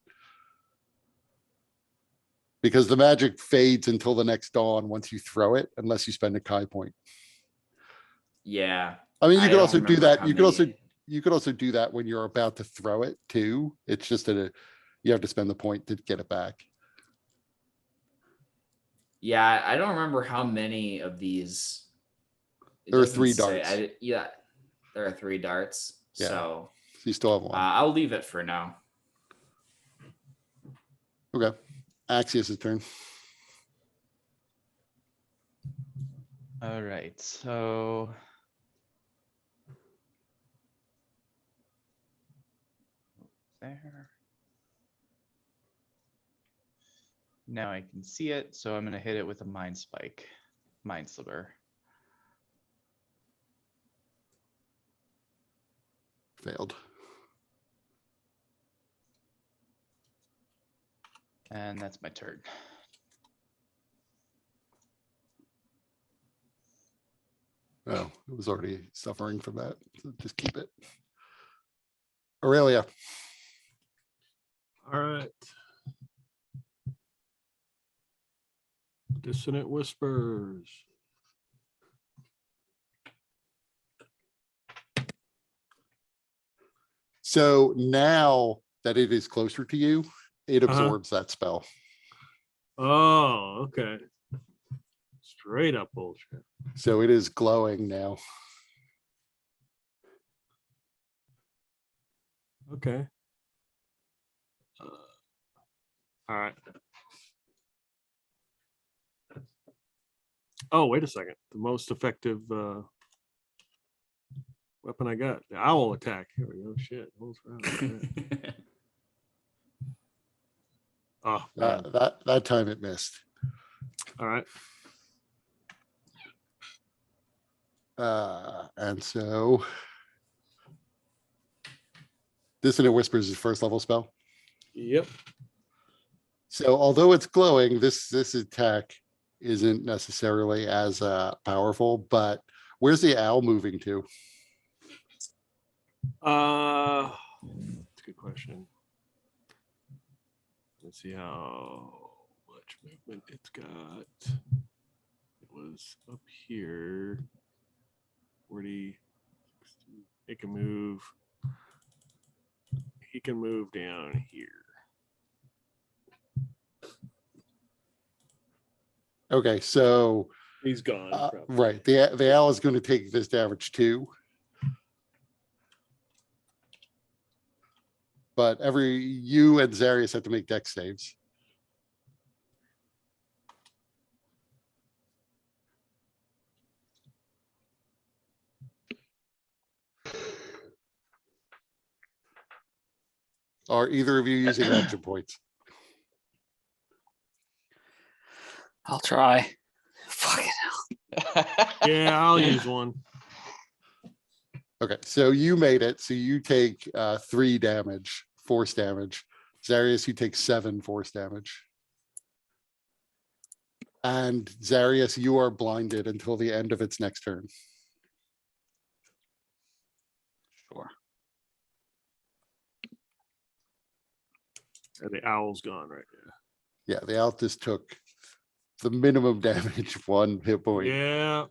Because the magic fades until the next dawn once you throw it, unless you spend a Kai point. Yeah. I mean, you could don't also do remember that. how You could many- also do that when you're about to throw it too. It's just that you have to spend the point to get it back. Yeah, I don't remember how many of these. It There are doesn't 3 say. darts. Yeah, there are 3 darts. Yeah. So So you still have one. I'll leave it for now. Okay. Axios' turn. All right, so. There. Now I can see it, so I'm gonna hit it with a mind spike, mind sliver. Failed. And that's my turn. Oh, it was already suffering from that. So just keep it. Aurelia. All right. Dissonant whispers. So now that it is closer to you, it absorbs that spell. Oh, okay. Straight up bullshit. So it is glowing now. Okay. All right. Oh, wait a second. The most effective weapon I got, the owl attack. Here we go. Shit. What's wrong with that? Oh, man. That time it missed. All right. And so Dissonant Whispers is first level spell. Yep. So although it's glowing, this attack isn't necessarily as powerful, but where's the owl moving to? That's a good question. Let's see how much movement it's got. It was up here. 40. 60. It can move. He can move down here. Okay, so He's gone. probably. right, the owl is going to take this damage too. But you and Zarius have to make dex saves. Are either of you using action points? I'll try. Fucking Yeah, I'll use one. Okay, so you made it. So you take 3 damage, force damage. Zarius, you take 7 force damage. And Zarius, you are blinded until the end of its next turn. sure. And the owl's gone right Yeah, the owl just took the minimum damage. 1 hit point now.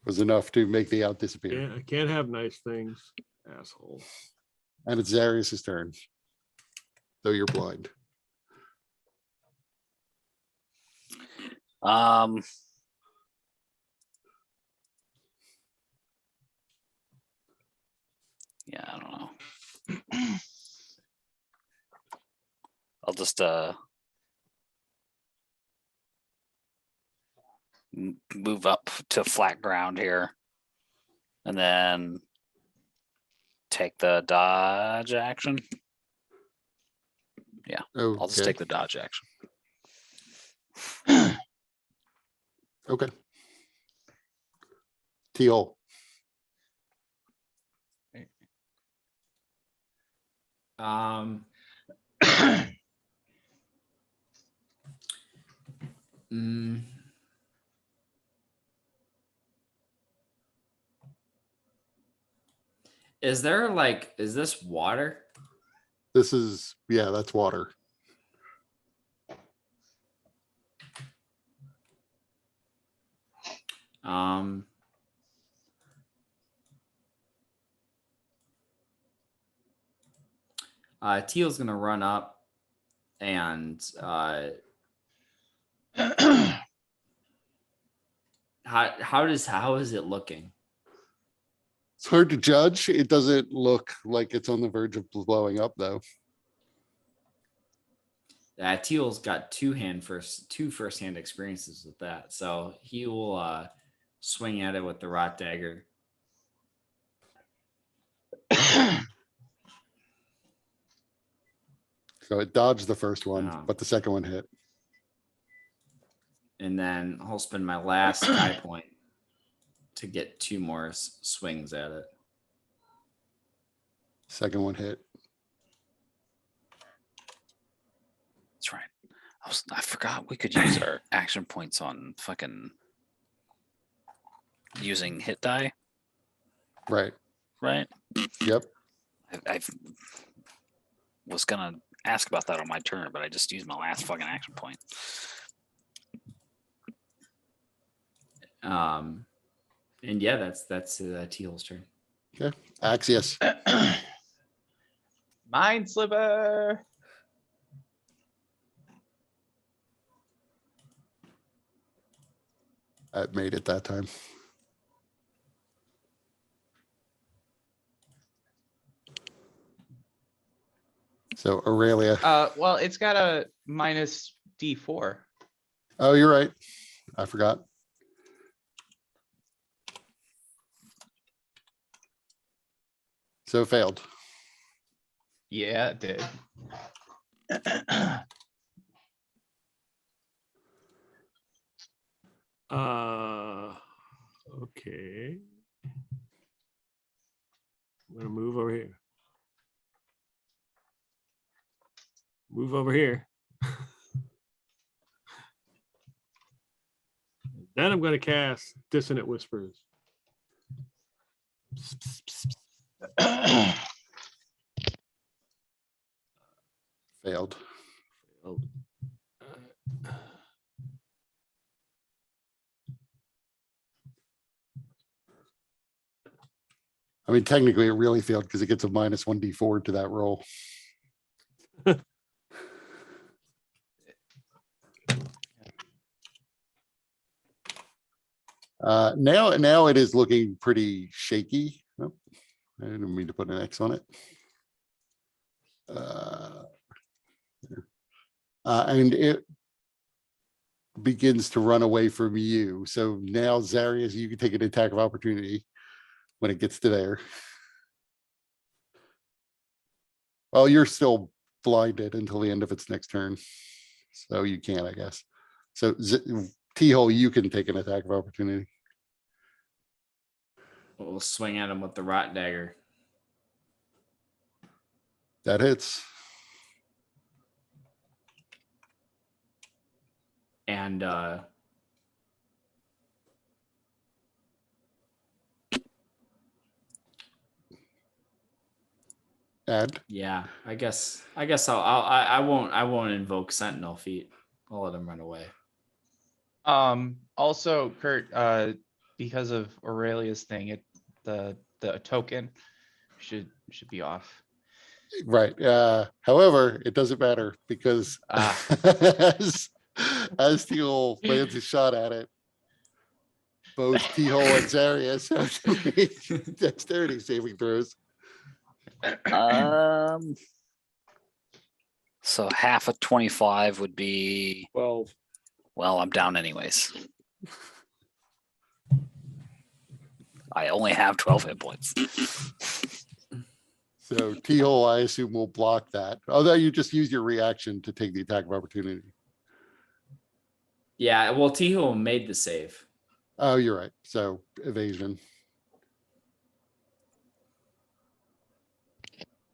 was enough to make the owl disappear. Yeah, I can't have nice things, asshole. And it's Zarius's turn. Though you're blind. Yeah, I don't know. I'll just move up to flat ground here, and then take the dodge action. I'll just Okay. take the dodge action. Okay. Teal. Mm. Is there like, is this water? This is, yeah, that's water. Teal's gonna run up and how is it looking? It's hard to judge. It doesn't look like it's on the verge of blowing up though. Teal's got two first-hand experiences with that, so he will swing at it with the rot dagger. So it dodged the first one, Oh. but the second one hit. And then I'll spend my last Kai point to get two more swings at it. Second one hit. That's right. I forgot we could use our action points on fucking using hit die, Right. right? Yep. I was gonna ask about that on my turn, but I just used my last fucking action point. And yeah, that's Teal's turn. Okay. Axios. Mind Sliver. That made it that time. So Aurelia. Well, it's got a minus D4. Oh, you're right. I forgot. So it failed. Yeah, it did. Okay. I'm gonna move over here. Move over here. Then I'm gonna cast Dissonant Whispers. Failed. Oh. I mean, technically it really failed because it gets a minus 1d4 to that roll. Now it is looking pretty shaky. Oh, I didn't mean to put an X on it. And it begins to run away from you. So now, Zarius, you can take an attack of opportunity when it gets to there. Well, you're still blinded until the end of its next turn. So you can, I guess. So T-Hole, you can take an attack of opportunity. We'll swing at him with the rot dagger. That hits. And Add. yeah, I guess I won't invoke Sentinel feat. I'll let him run away. Also, Kurt, because of Aurelia's thing, the token should be off. Right. However, it doesn't matter because as Teal lands a shot at it, both T-Hole and Zarius have to make dexterity saving throws. So half of 25 would be, 12. well, I'm down anyways. I only have 12 hit points. So T-hole, I assume, will block that. Although you just use your reaction to take the attack of opportunity. Yeah, well, Tiho made the save. Oh, you're right. So evasion.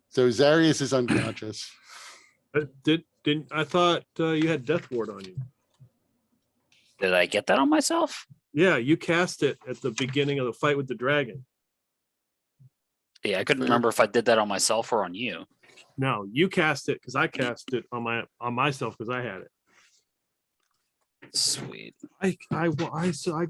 So Zarius is unconscious. Didn't I thought you had Death Ward on you? Did I get that on myself? Yeah, you cast it at the beginning of the fight with the dragon. Yeah, I couldn't Fair. remember if I did that on myself or on you. No, you cast it because I cast it on myself because I had it. Sweet. I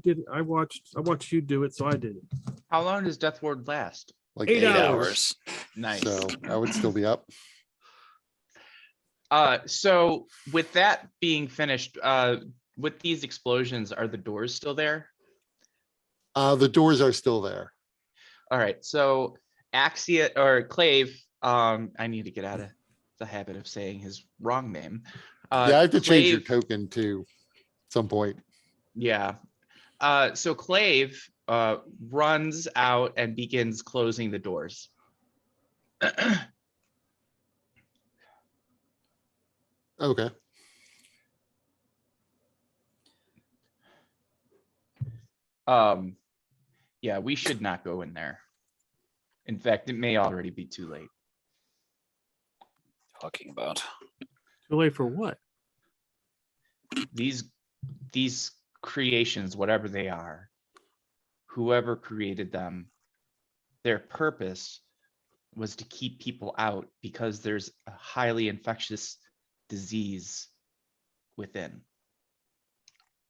did it. I watched you do it, so I did it. How long does Death Ward last? Like 8 8 hours. hours. Nice. So I would still be up. So with that being finished, with these explosions, are the doors still there? The doors are still there. All right, so Axia or Clave, I need to get out of the habit of saying his wrong name. Yeah, I have to change your Clave- token to some point. Yeah. So Clave runs out and begins closing the doors. Okay. Yeah, we should not go in there. In fact, it may already be too late. Talking about. Too late for what? These creations, whatever they are, whoever created them, their purpose was to keep people out because there's a highly infectious disease within.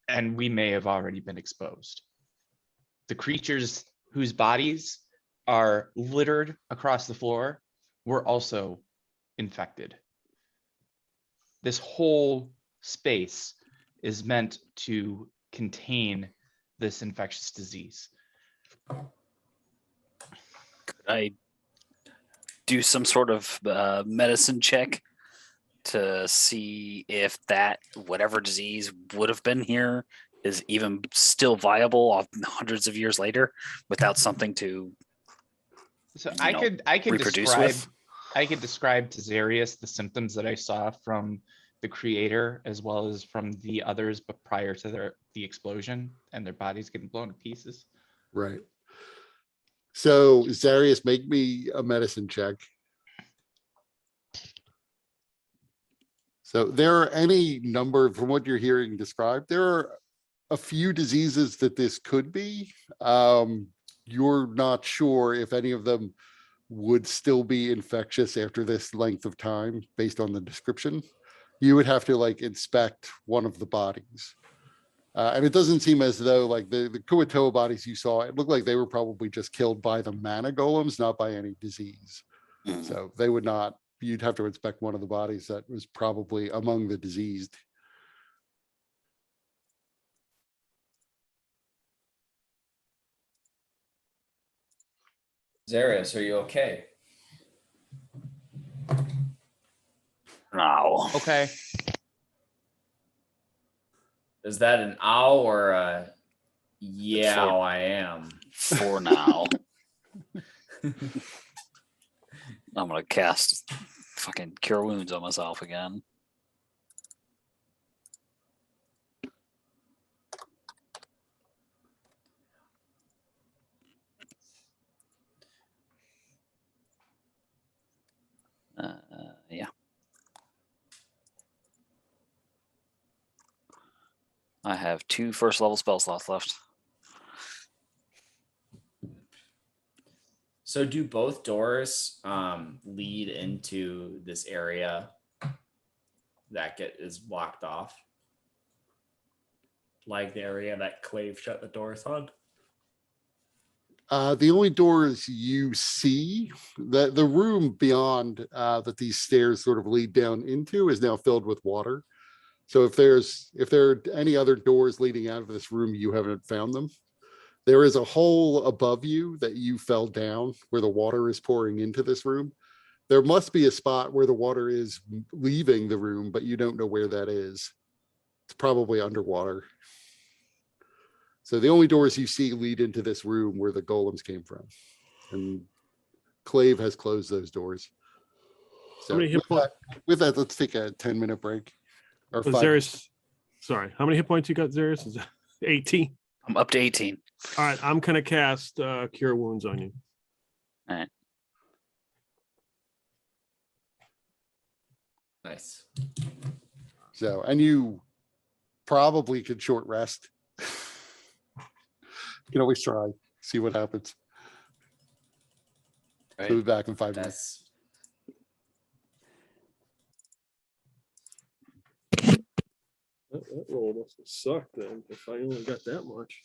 And we may have already been exposed. The creatures whose bodies are littered across the floor were also infected. This whole space is meant to contain this infectious disease. Could I do some sort of medicine check to see if that whatever disease would have been here is even still viable hundreds of years later without something to So You I know, could reproduce describe with? I could describe to Zarius the symptoms that I saw from the creator as well as from the others, but prior to the explosion and their bodies getting blown to pieces. Right. So Zarius, make me a medicine check. So there are any number, from what you're hearing described, there are a few diseases that this could be. You're not sure if any of them would still be infectious after this length of time based on the description. You would have to like inspect one of the bodies. And it doesn't seem as though like the Kuatoa bodies you saw, it looked like they were probably just killed by the mana golems, not by any disease. Mhm. So they would not, you'd have to inspect one of the bodies that was probably among the diseased. Zarius, are you okay? No. Okay. Is that an ow or a yeah, For- I am? For now. I'm gonna cast fucking cure wounds on myself again. Yeah. I have 2 first level spell slots left. So do both doors lead into this area that is blocked off? Like the area that Clave shut the doors on? The only doors you see, the room beyond that these stairs sort of lead down into is now filled with water. So if there are any other doors leading out of this room, you haven't found them. There is a hole above you that you fell down where the water is pouring into this room. There must be a spot where the water is leaving the room, but you don't know where that is. It's probably underwater. So the only doors you see lead into this room where the golems came from. And Clave has closed those doors. So many hit with that, let's take a 10-minute break. Or So 5. Xeris, sorry, how many hit points you got, Xeris? Is it 18? I'm up to 18. All right, I'm gonna cast Cure Wounds on you. Nice. So, and you probably could short rest. You can always try, see what happens. So Right. we'll be back in 5 minutes. That's That roll must have sucked then, if I only got that much.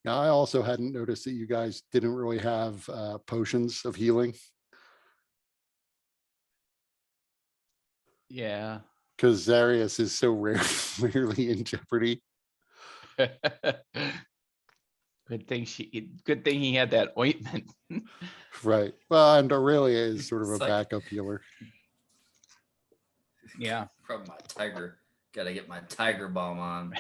Now, I also hadn't noticed that you guys didn't really have potions of healing Yeah. because Zarius is so rarely in jeopardy. Good thing he had that ointment. Right. Well, and Aurelia is sort of a It's like- backup healer. Yeah. From my tiger. Gotta get my tiger bomb on.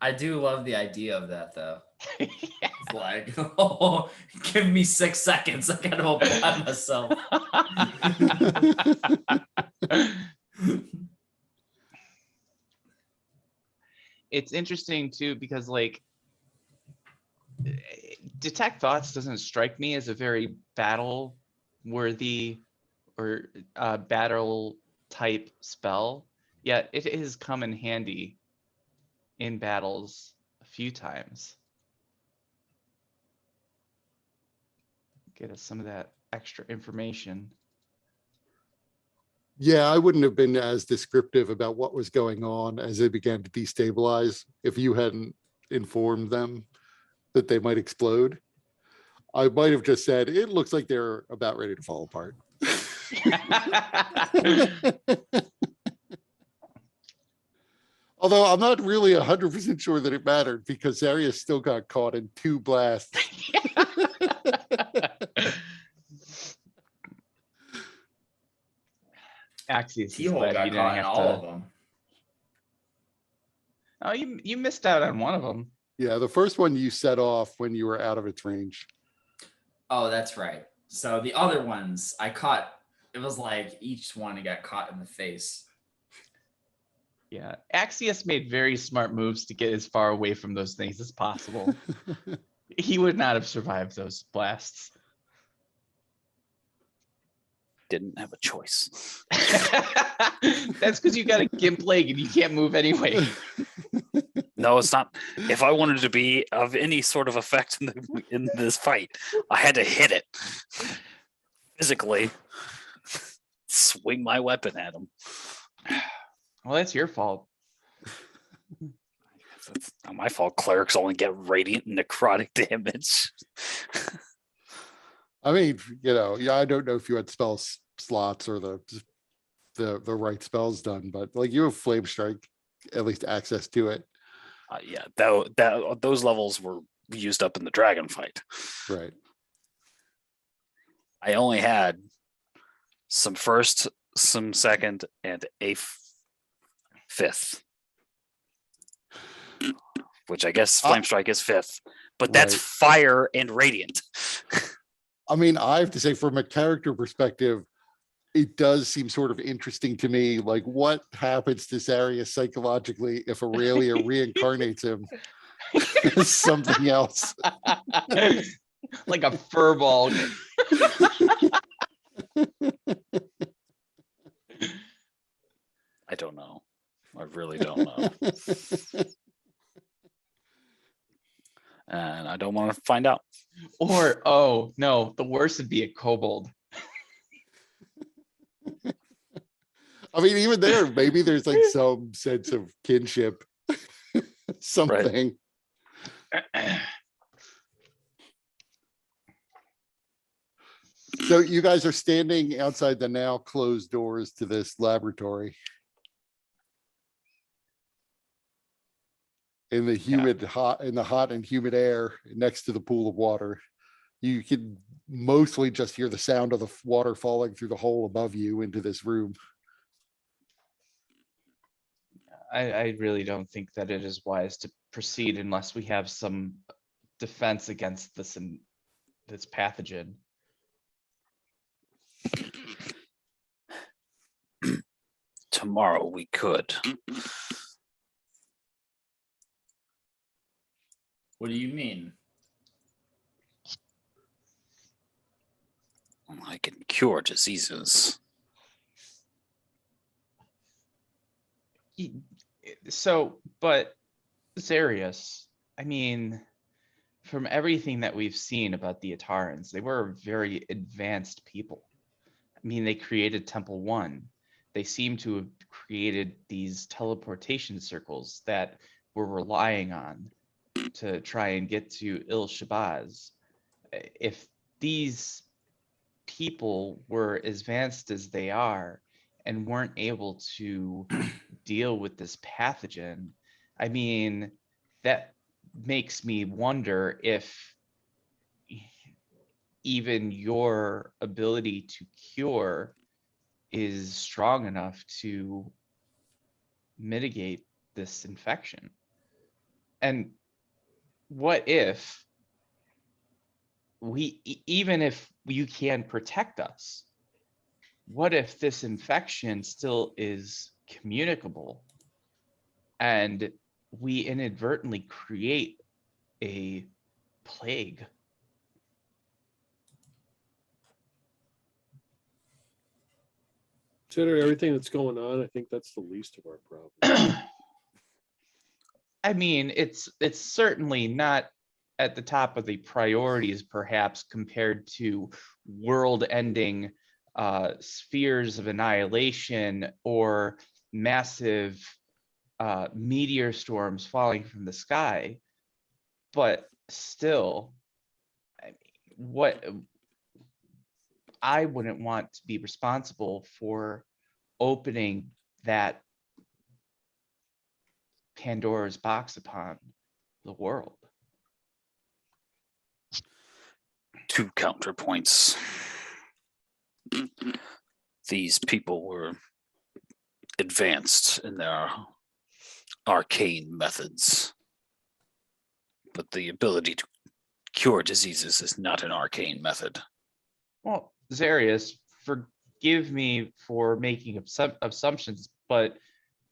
I do love the idea of that though. It's like, oh, give me 6 seconds. I gotta apply myself. It's interesting too, because like detect thoughts doesn't strike me as a very battle worthy or battle type spell, yet it has come in handy in battles a few times. Get us some of that extra information. Yeah, I wouldn't have been as descriptive about what was going on as they began to destabilize if you hadn't informed them that they might explode. I might have just said, it looks like they're about ready to fall apart. Although I'm not really 100% sure that it mattered because Zarius still got caught in 2 blasts. Axios is T-hole glad got he didn't caught in have all to. of them. Oh, you missed out on one of them. Yeah, the first one you set off when you were out of its range. Oh, that's right. So the other ones I caught, it was like each one got caught in the face. Yeah, Axios made very smart moves to get as far away from those things as possible. He would not have survived those blasts. Didn't have a choice. That's because you got a gimp leg and you can't move anyway. No, it's not. If I wanted to be of any sort of effect in this fight, I had to hit it physically, swing my weapon at him. Well, that's your fault. It's not my fault. Clerics only get radiant necrotic damage. I mean, yeah, I don't know if you had spell slots or the right spells done, but like you have flame strike, at least access to it. Yeah, those levels were used up in the dragon fight. Right. I only had some first, some second, and a fifth. Which I guess flame strike is fifth, but that's Right. fire and radiant. I mean, I have to say, from a character perspective, it does seem sort of interesting to me. Like, what happens to Zarius psychologically if Aurelia reincarnates him as something else? Like a furball. I don't know. I really don't know. And I don't want to find out. Or, oh no, the worst would be a kobold. I mean, even there, maybe there's like some sense of kinship, something. So you guys are standing outside the now closed doors to this laboratory. In the hot and humid air next to the pool of water. You can mostly just hear the sound of the water falling through the hole above you into this room. I really don't think that it is wise to proceed unless we have some defense against this pathogen. Tomorrow we could. What do you mean? I can cure diseases. So, but Zarius, I mean, from everything that we've seen about the Atarans, they were very advanced people. I mean, they created Temple 1. They seem to have created these teleportation circles that we're relying on to try and get to Il-Shabazz, if these people were as advanced as they are and weren't able to deal with this pathogen, I mean, that makes me wonder if even your ability to cure is strong enough to mitigate this infection. And what if even if you can protect us, what if this infection still is communicable and we inadvertently create a plague? Consider everything that's going on. I think that's the least of our problems. I mean, it's certainly not at the top of the priorities, perhaps, compared to world-ending spheres of annihilation or massive meteor storms falling from the sky. But still, I mean, what I wouldn't want to be responsible for opening that Pandora's box upon the world. Two counterpoints. These people were advanced in their arcane methods, but the ability to cure diseases is not an arcane method. Well, Zarius, forgive me for making assumptions, but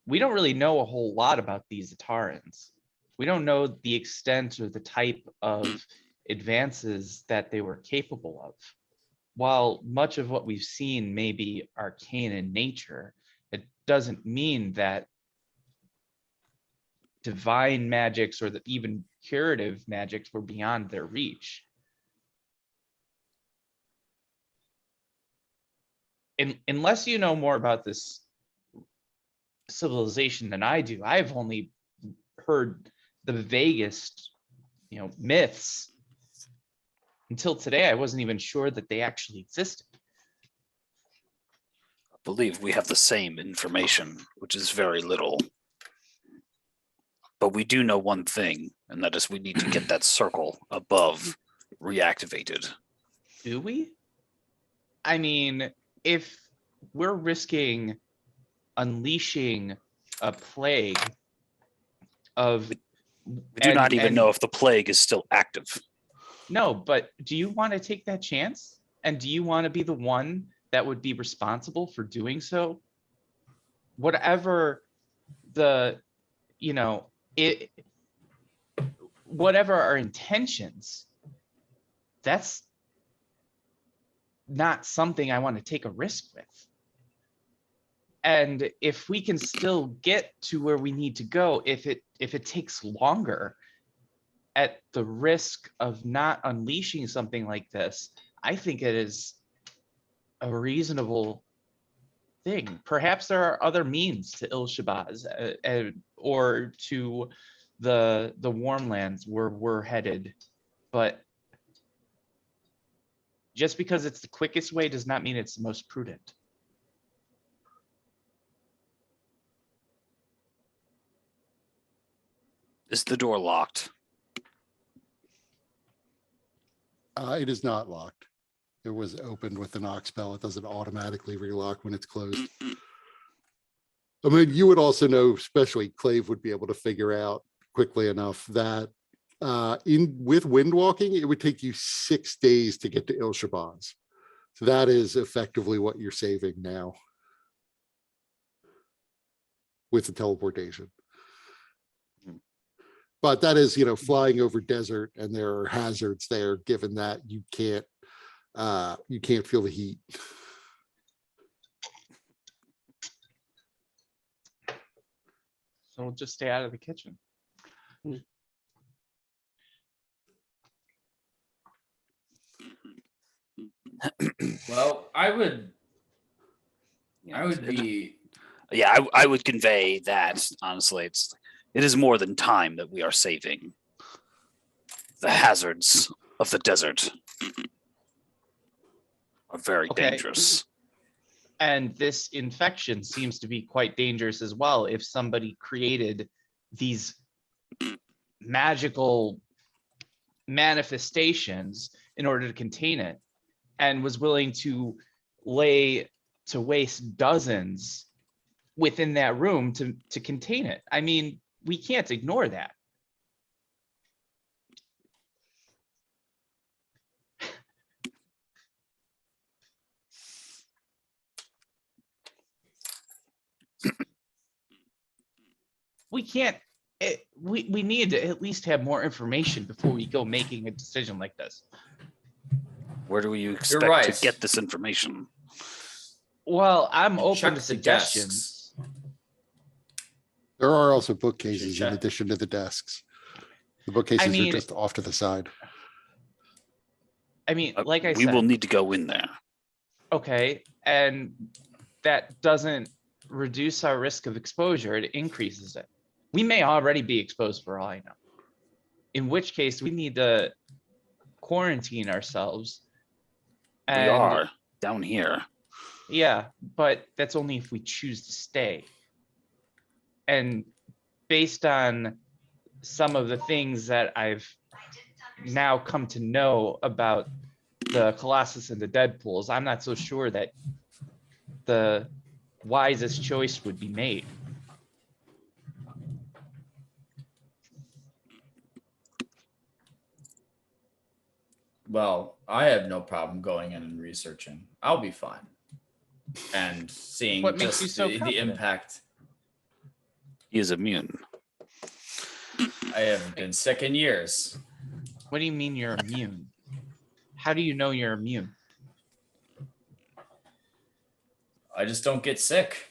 we don't really know a whole lot about these Atarans. We don't know the extent or the type of advances that they were capable of. While much of what we've seen may be arcane in nature, it doesn't mean that divine magics or even curative magics were beyond their reach. Unless you know more about this civilization than I do, I've only heard the vaguest, myths. Until today, I wasn't even sure that they actually existed. I believe we have the same information, which is very little. But we do know one thing, and that is we need to get that circle above reactivated. Do we? I mean, if we're risking unleashing a plague of... We do not even know if the plague is still active. No, but do you want to take that chance? And do you want to be the one that would be responsible for doing so? Whatever the, whatever our intentions, that's not something I want to take a risk with. And if we can still get to where we need to go, if it takes longer, at the risk of not unleashing something like this, I think it is a reasonable thing. Perhaps there are other means to Il-Shabazz or to the warm lands where we're headed, but just because it's the quickest way does not mean it's the most prudent. Is the door locked? It is not locked. It was opened with the knock spell. It doesn't automatically relock when it's closed. I mean, you would also know, especially Clave would be able to figure out quickly enough that with wind walking, it would take you 6 days to get to Il-Shabazz. So that is effectively what you're saving now with the teleportation. But that is, flying over desert, and there are hazards there, given that you can't feel the heat. So we'll just stay out of the kitchen. Well, I would be Yeah, I would convey that, honestly. It's It is more than time that we are saving. The hazards of the desert are very Okay. dangerous. And this infection seems to be quite dangerous as well. If somebody created these magical manifestations in order to contain it and was willing to waste dozens within that room to contain it. I mean, we can't ignore that. We can't, we need to at least have more information before we go making a decision like this. Where do you expect right. to get this information? Well, I'm open Check to the suggestions. There are also bookcases in check. addition to the desks. The bookcases mean- are just off to the side. I mean, like I we said, will need to go in there. okay, and that doesn't reduce our risk of exposure, it increases it. We may already be exposed for all I know. In which case, we need to quarantine ourselves. We And are down here. yeah, but that's only if we choose to stay. And based on some of the things that I've now come to know about the Colossus and the Deadpools, I'm not so sure that the wisest choice would be made. Well, I have no problem going in and researching. I'll be fine. And seeing What makes just you so the confident? impact. He is immune. I haven't been sick in years. What do you mean you're immune? How do you know you're immune? I just don't get sick.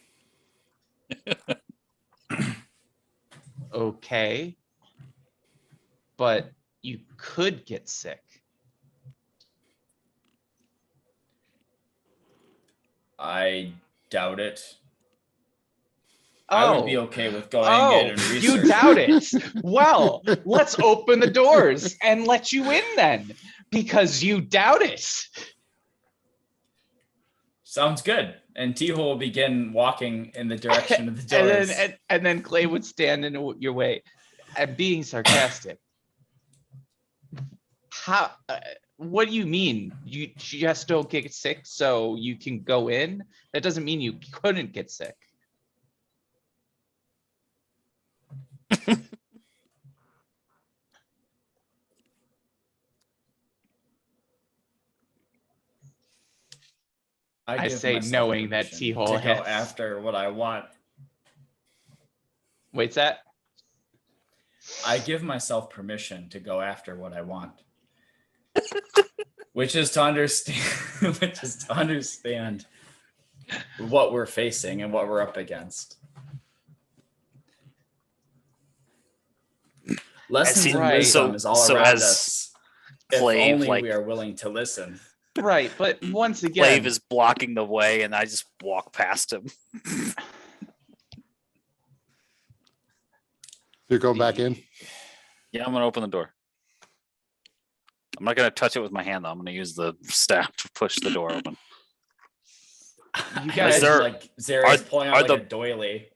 Okay. But you could get sick. I doubt it. I would be Oh, okay with going in and you researching. doubt it. Well, let's open the doors and let you in then, because you doubt it. Sounds good. And T will begin walking in the direction of the And doors. then, and then Clay would stand in your way. I'm being sarcastic. How? What do you mean? You just don't get sick, so you can go in? That doesn't mean you couldn't get sick. I give say myself knowing that permission T-hole to go has- after what I want. Wait's that? I give myself permission to go after what I want. Which is to understand what we're facing and what we're up against. Lessons in Right. wisdom is all So around as us. If Clave, only like- we are willing to listen. Right, but once again, Clave is blocking the way, and I just walk past him. You're going back in? Yeah, I'm gonna open the door. I'm not gonna touch it with my hand though. I'm gonna use the staff to push the door open. you Guys, guys, there- like Zari's pulling out are like the- a doily.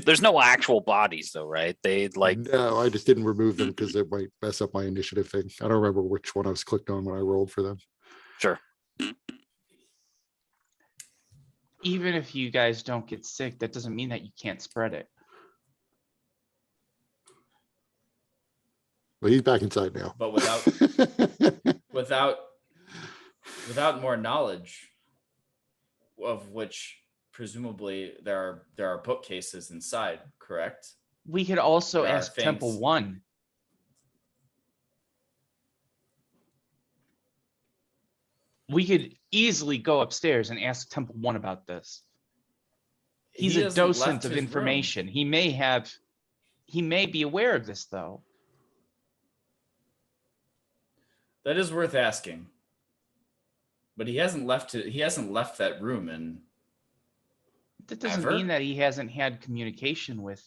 There's no actual bodies though, right? They like No, I just didn't remove them because it might mess up my initiative thing. I don't remember which one I was clicked on when I rolled for them. sure. even if you guys don't get sick, that doesn't mean that you can't spread it. Well, he's back inside now. But without more knowledge, of which presumably there are bookcases inside, correct? We could also There are ask Temple things- 1. We could easily go upstairs and ask Temple 1 about this. He's He a hasn't docent left of his room. information. He may be aware of this though. That is worth asking. But he hasn't left that room, and That doesn't Ever? mean that he hasn't had communication with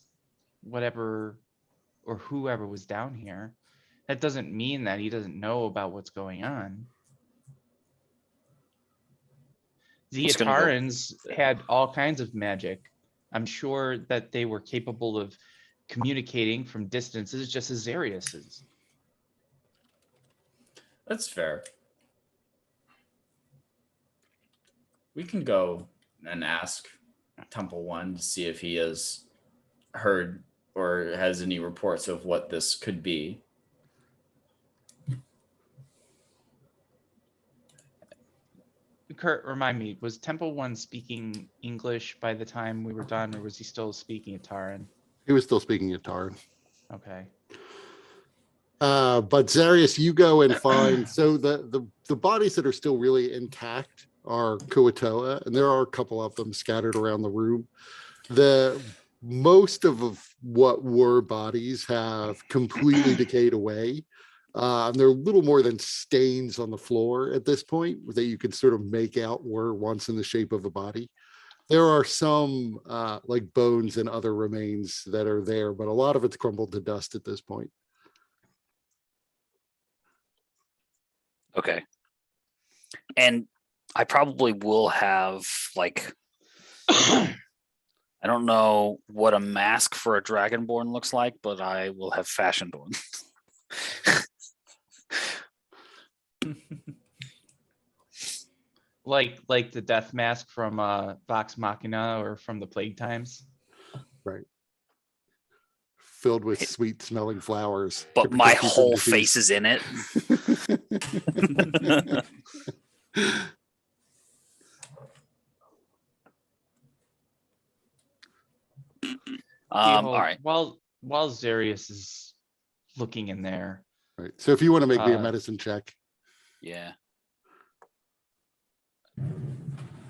whatever or whoever was down here. That doesn't mean that he doesn't know about what's going on. The It's gonna go- Atarans had all kinds of magic. I'm sure that they were capable of communicating from distances just as Zarius is. That's fair. We can go and ask Temple One to see if he has heard or has any reports of what this could be. Kurt, remind me, was Temple One speaking English by the time we were done, or was he still speaking Ataran? He was still speaking Atar. Okay. But Zarius, you go and find, so the bodies that are still really intact are Kuatoa, and there are a couple of them scattered around the room. The most of what were bodies have completely decayed away. And they're little more than stains on the floor at this point that you can sort of make out were once in the shape of a body. There are some like bones and other remains that are there, but a lot of it's crumbled to dust at this point. Okay. And I probably will have like I don't know what a mask for a dragonborn looks like, but I will have fashioned one. Like the death mask from Vox Machina or from the Plague Times. Right. Filled with sweet smelling flowers. to But my protect you from whole disease. face is in it. All right. While Zarius is looking in there, Right. So if you want to make me a Uh, medicine check. Yeah.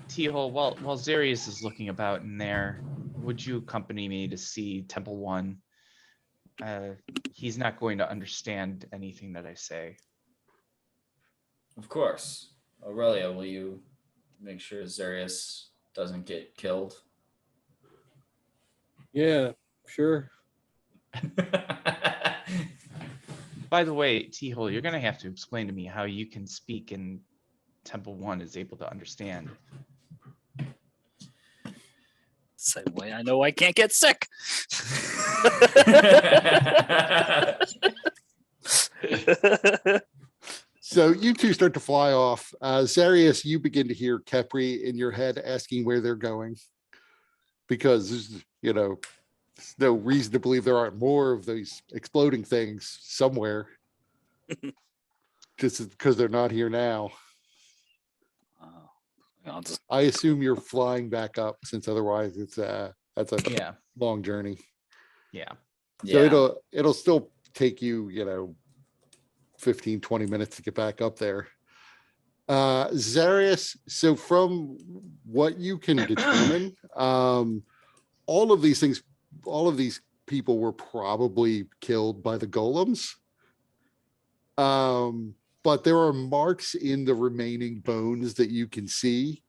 T-Hole, while Zarius is looking about in there, would you accompany me to see Temple One? He's not going to understand anything that I say. Of course. Aurelia, will you make sure Zarius doesn't get killed? Yeah, sure. By the way, T-Hole, you're gonna have to explain to me how you can speak and Temple One is able to understand. Same way I know I can't get sick. So you two start to fly off. Zarius, you begin to hear Kepri in your head asking where they're going. Because, you know, there's no reason to believe there aren't more of these exploding things somewhere. Just because they're not here now. I'll just I assume you're flying back up since otherwise that's a Yeah, long journey. yeah. So Yeah. it'll still take you, 15, 20 minutes to get back up there. Zarius, so from what you can determine, all of these people were probably killed by the golems. But there are marks in the remaining bones that you can see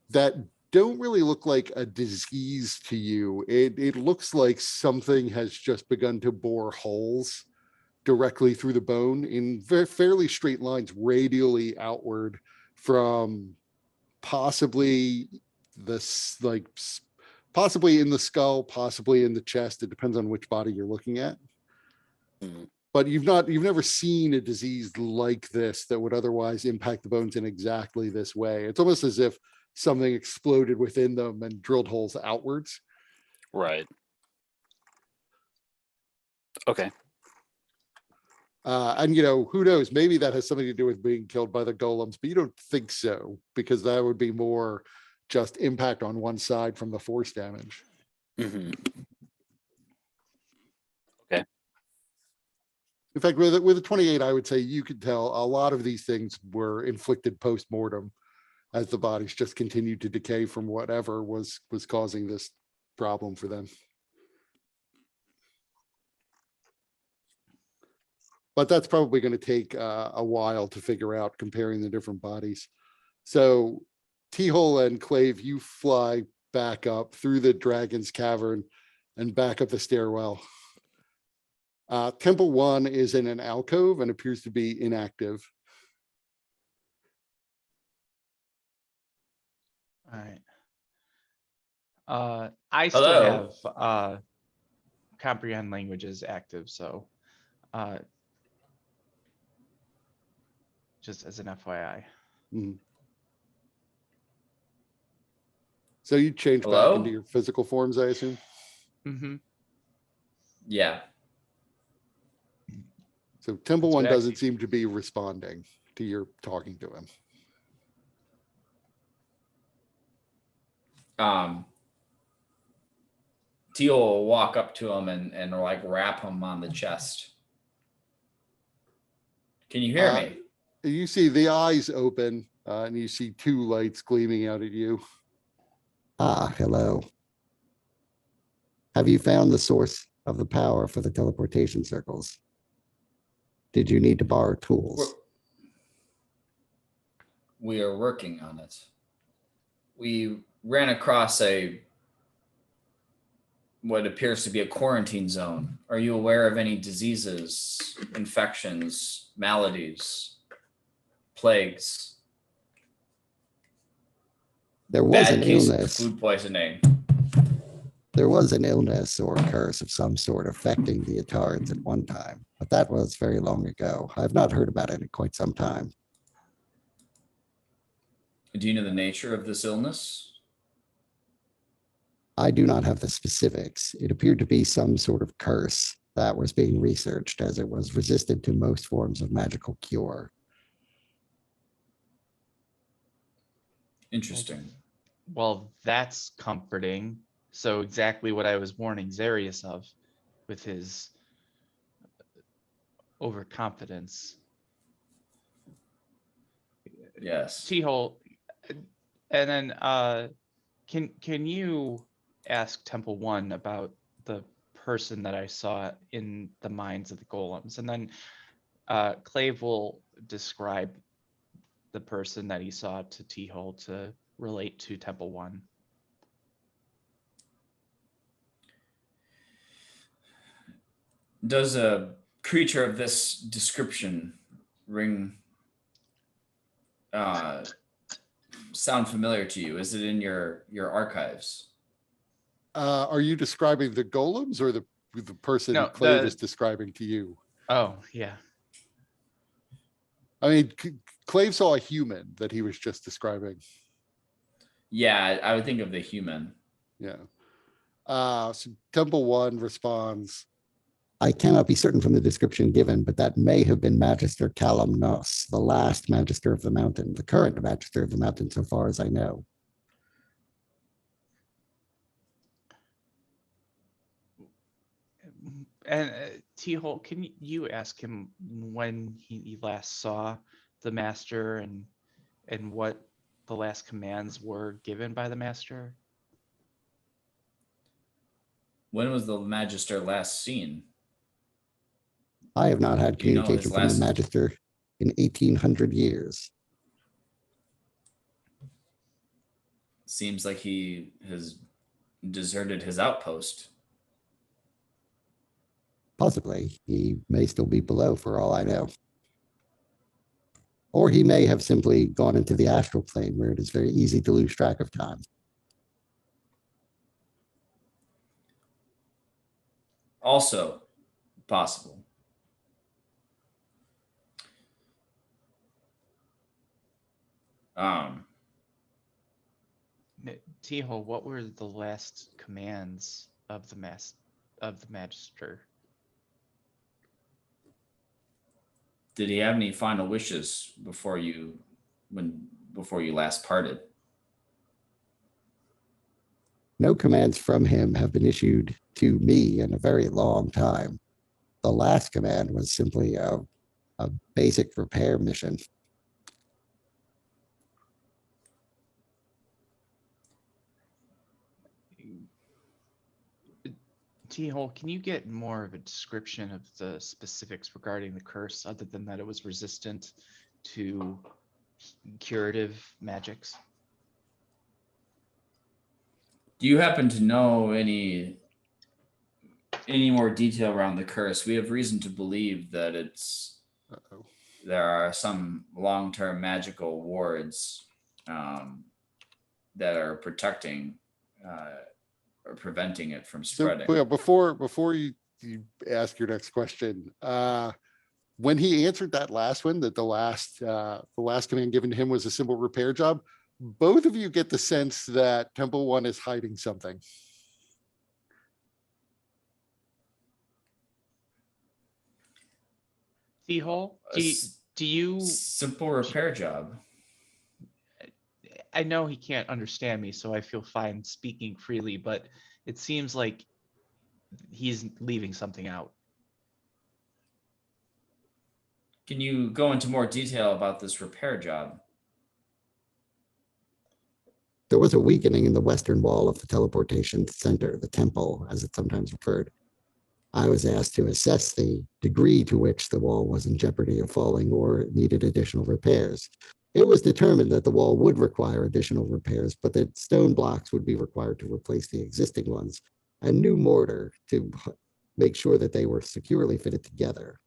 that don't really look like a disease to you. It looks like something has just begun to bore holes directly through the bone in fairly straight lines radially outward from possibly possibly in the skull, possibly in the chest. It depends on which body you're looking at. Mhm. But you've never seen a disease like this that would otherwise impact the bones in exactly this way. It's almost as if something exploded within them and drilled holes outwards. right. Okay. And who knows? Maybe that has something to do with being killed by the golems, but you don't think so because that would be more just impact on one side from the force damage. hmm In fact, with a 28, I would say you could tell a lot of these things were inflicted post-mortem as the bodies just continued to decay from whatever was causing this problem for them. But that's probably going to take a while to figure out comparing the different bodies. So T-Hole and Clave, you fly back up through the dragon's cavern and back up the stairwell. Temple 1 is in an alcove and appears to be inactive. Alright. I still Hello? have comprehend languages active, so just as an FYI. Mhm. So you change back Hello? into your physical forms, I assume? Mm-hmm. Yeah. So Temple That's 1 what doesn't actually- seem to be responding to your talking to him. Teal will walk up to him and like rap him on the chest. Can you hear me? You see the eyes open, and you see 2 lights gleaming out at you. Ah, hello. Have you found the source of the power for the teleportation circles? Did you need to borrow tools? We are working on it. We ran across what appears to be a quarantine zone. Are you aware of any diseases, infections, maladies, plagues, There was bad an case of illness. food poisoning? There was an illness or curse of some sort affecting the Atards at one time, but that was very long ago. I've not heard about it in quite some time. Do you know the nature of this illness? I do not have the specifics. It appeared to be some sort of curse that was being researched as it was resistant to most forms of magical cure. Interesting. Well, that's comforting. So exactly what I was warning Zarius of with his overconfidence. Yes. T-hole. And then can you ask Temple 1 about the person that I saw in the minds of the golems? And then Clave will describe the person that he saw to T-hole to relate to Temple 1. Does a creature of this description sound familiar to you? Is it in your archives? Are you describing the golems or the person No, Clay the- was describing to you? Oh, yeah. I mean, Clave saw a human that he was just describing. Yeah, I would think of the human. Yeah. So Temple 1 responds, I cannot be certain from the description given, but that may have been Magister Callum Nos, the last Magister of the Mountain, the current Magister of the Mountain, so far as I know. And T-hole, can you ask him when he last saw the master and what the last commands were given by the master? When was the Magister last seen? I have not had Do you know his communication from the last- Magister in 1800 years. Seems like he has deserted his outpost. Possibly, he may still be below for all I know. Or he may have simply gone into the astral plane where it is very easy to lose track of time. Also possible. T-hole, what were the last commands of the magister? Did he have any final wishes before you last parted? No commands from him have been issued to me in a very long time. The last command was simply a basic repair mission. T-hole, can you get more of a description of the specifics regarding the curse other than that it was resistant to curative magics? Do you happen to know any any more detail around the curse, we have reason to believe that Uh-oh. there are some long-term magical wards that are protecting or preventing it from So spreading. yeah, before you ask your next question, when he answered that last one, that the last command given to him was a simple repair job, both of you get the sense that Temple One is hiding something. T-hole, A do you, simple repair job. I know he can't understand me, so I feel fine speaking freely, but it seems like he's leaving something out. Can you go into more detail about this repair job? There was a weakening in the western wall of the teleportation center, the temple, as it's sometimes referred. I was asked to assess the degree to which the wall was in jeopardy of falling or needed additional repairs. It was determined that the wall would require additional repairs, but that stone blocks would be required to replace the existing ones, and new mortar to make sure that they were securely fitted together.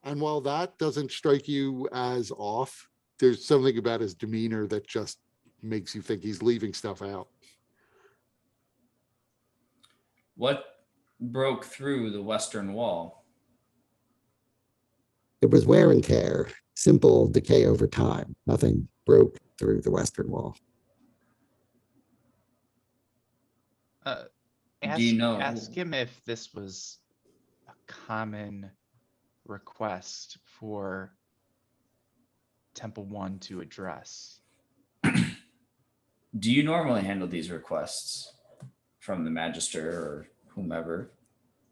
And while that doesn't strike you as off, there's something about his demeanor that just makes you think he's leaving stuff out. What broke through the western wall? It was wear and tear, simple decay over time. Nothing broke through the western wall. Do you know? Ask him if this was a common request for Temple One to address. Do you normally handle these requests from the Magister or whomever?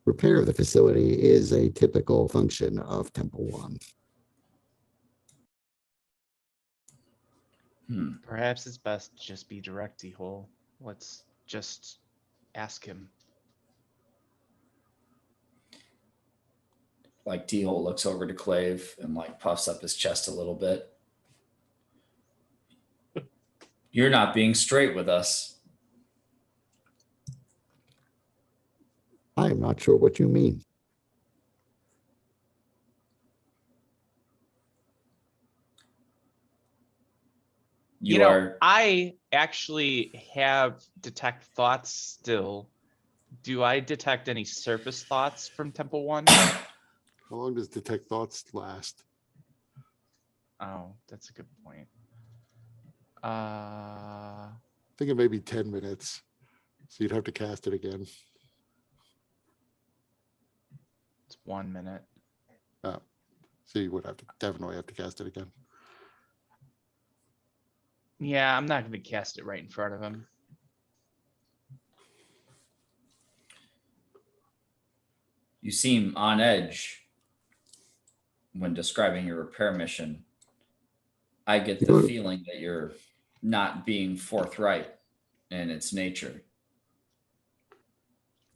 Repair of the facility is a typical function of Temple One. Perhaps it's best to just be direct, T-hole. Let's just ask him. Like T-hole looks over to Clave and like puffs up his chest a little bit. You're not being straight with us. I am not sure what you mean. You know, I actually have detect thoughts still. Do I detect any surface thoughts from Temple One? How long does detect thoughts last? Oh, that's a good point. I think it may be 10 minutes. So you'd have to cast it again. It's 1 minute. Oh, so you would have to definitely have to cast it again. Yeah, I'm not going to cast it right in front of him. You seem on edge when describing your repair mission. I get the feeling that you're not being forthright in its nature.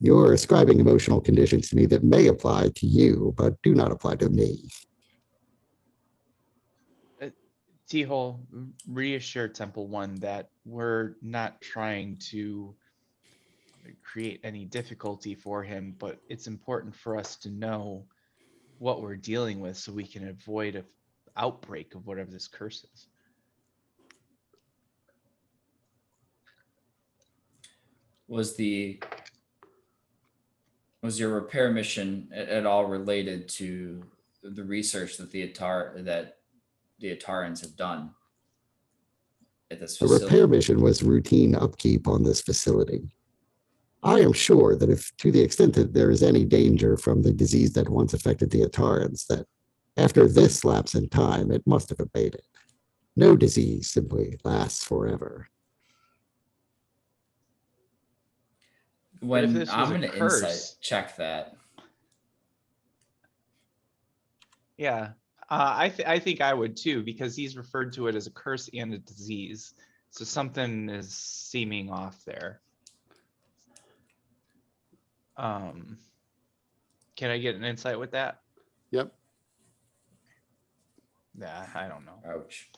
You're ascribing emotional conditions to me that may apply to you, but do not apply to me. T-hole, reassure Temple One that we're not trying to create any difficulty for him, but it's important for us to know what we're dealing with so we can avoid an outbreak of whatever this curse is. Was your repair mission at all related to the research that the Atarans have done at this The facility? repair mission was routine upkeep on this facility. I am sure that if, to the extent that there is any danger from the disease that once affected the Atarans, that after this lapse in time, it must have abated. No disease simply lasts forever. But if When this was I'm a going to curse- insight check that. Yeah, I think I would too, because he's referred to it as a curse and a disease. So something is seeming off there. Can I get an insight with that? Yep. Nah, I don't know. Ouch.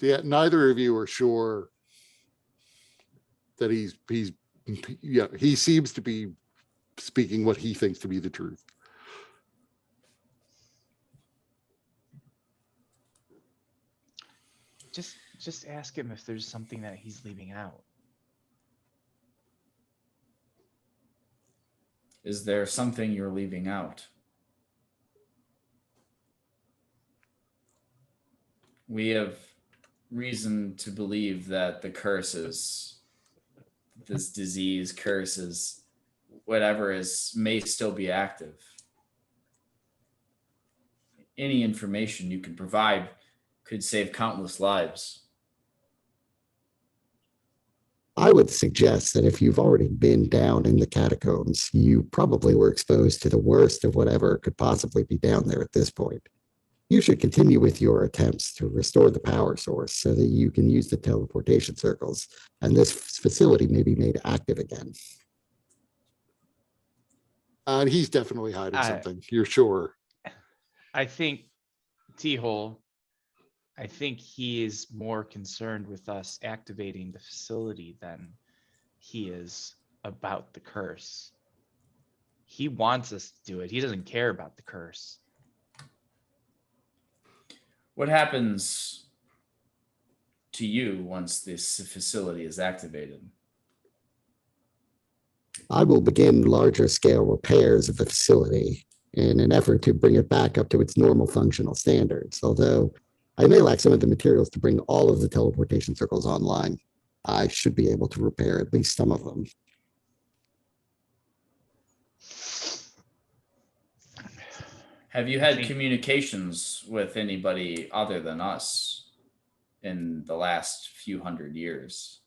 Yeah, neither of you are sure that yeah, he seems to be speaking what he thinks to be the truth. Just ask him if there's something that he's leaving out. Is there something you're leaving out? We have reason to believe that the curses, this disease curses, whatever is, may still be active. Any information you can provide could save countless lives. I would suggest that if you've already been down in the catacombs, you probably were exposed to the worst of whatever could possibly be down there at this point. You should continue with your attempts to restore the power source so that you can use the teleportation circles, and this facility may be made active again. And he's definitely hiding I- something, you're sure. I think T-Hole, I think he is more concerned with us activating the facility than he is about the curse. He wants us to do it. He doesn't care about the curse. What happens to you once this facility is activated? I will begin larger scale repairs of the facility in an effort to bring it back up to its normal functional standards. Although I may lack some of the materials to bring all of the teleportation circles online, I should be able to repair at least some of them. Have you had think- communications with anybody other than us in the last few hundred years?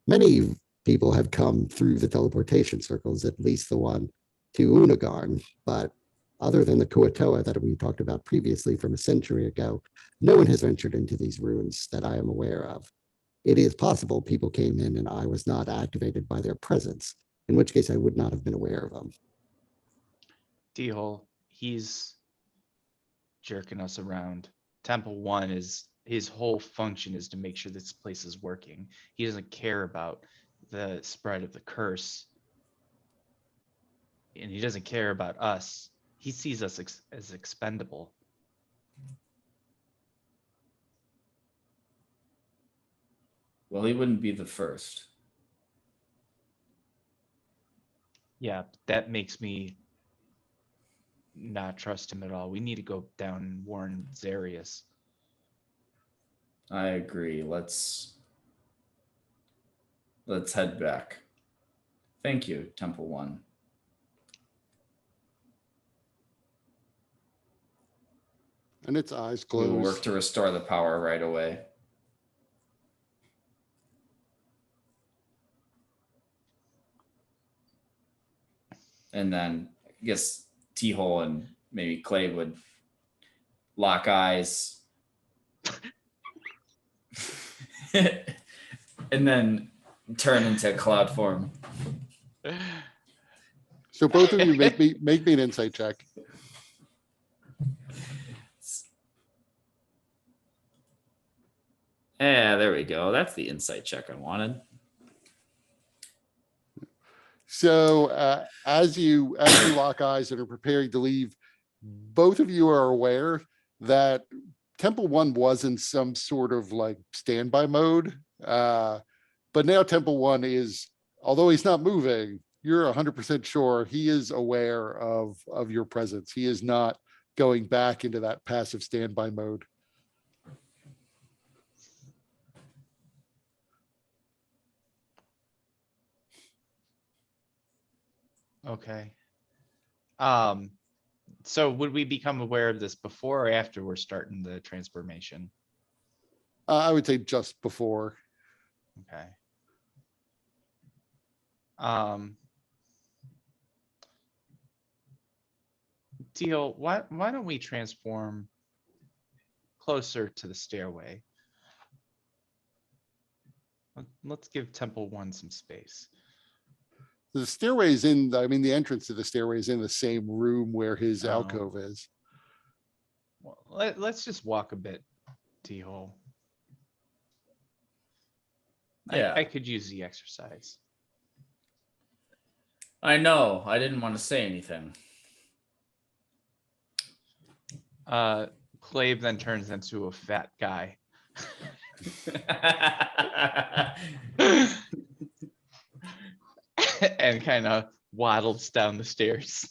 Many people have come through the teleportation circles, at least the one to Unagarn, but other than the Kuatoa that we talked about previously from a century ago, no one has ventured into these ruins that I am aware of. It is possible people came in and I was not activated by their presence, in which case I would not have been aware of them. T-Hole, he's jerking us around. Temple 1 is his whole function is to make sure this place is working. He doesn't care about the spread of the curse. And he doesn't care about us. He sees us as expendable. Well, he wouldn't be the first. Yeah, that makes me not trust him at all. We need to go down and warn Zarius. I agree. Let's head back. Thank you, Temple 1. And its eyes We will closed. work to restore the power right away. And then I guess T-Hole and maybe Clay would lock eyes. And then turn into cloud form. So both of you make me an insight check. Yeah, there we go. That's the insight check I wanted. So as you lock eyes and are preparing to leave, both of you are aware that Temple 1 was in some sort of like standby mode. But now Temple 1 is, although he's not moving, you're 100% sure he is aware of your presence. He is not going back into that passive standby mode. Okay. So would we become aware of this before or after we're starting the transformation? I would say just before. Okay. Teal, why don't we transform closer to the stairway? Let's give Temple 1 some space. The stairway is in, I mean, the entrance to the stairway is in the same room where his Oh. alcove is. Well, let's just walk a bit T-hole. Yeah. I could use the exercise. I know. I didn't want to say anything. Clave then turns into a fat guy. And kind of waddles down the stairs.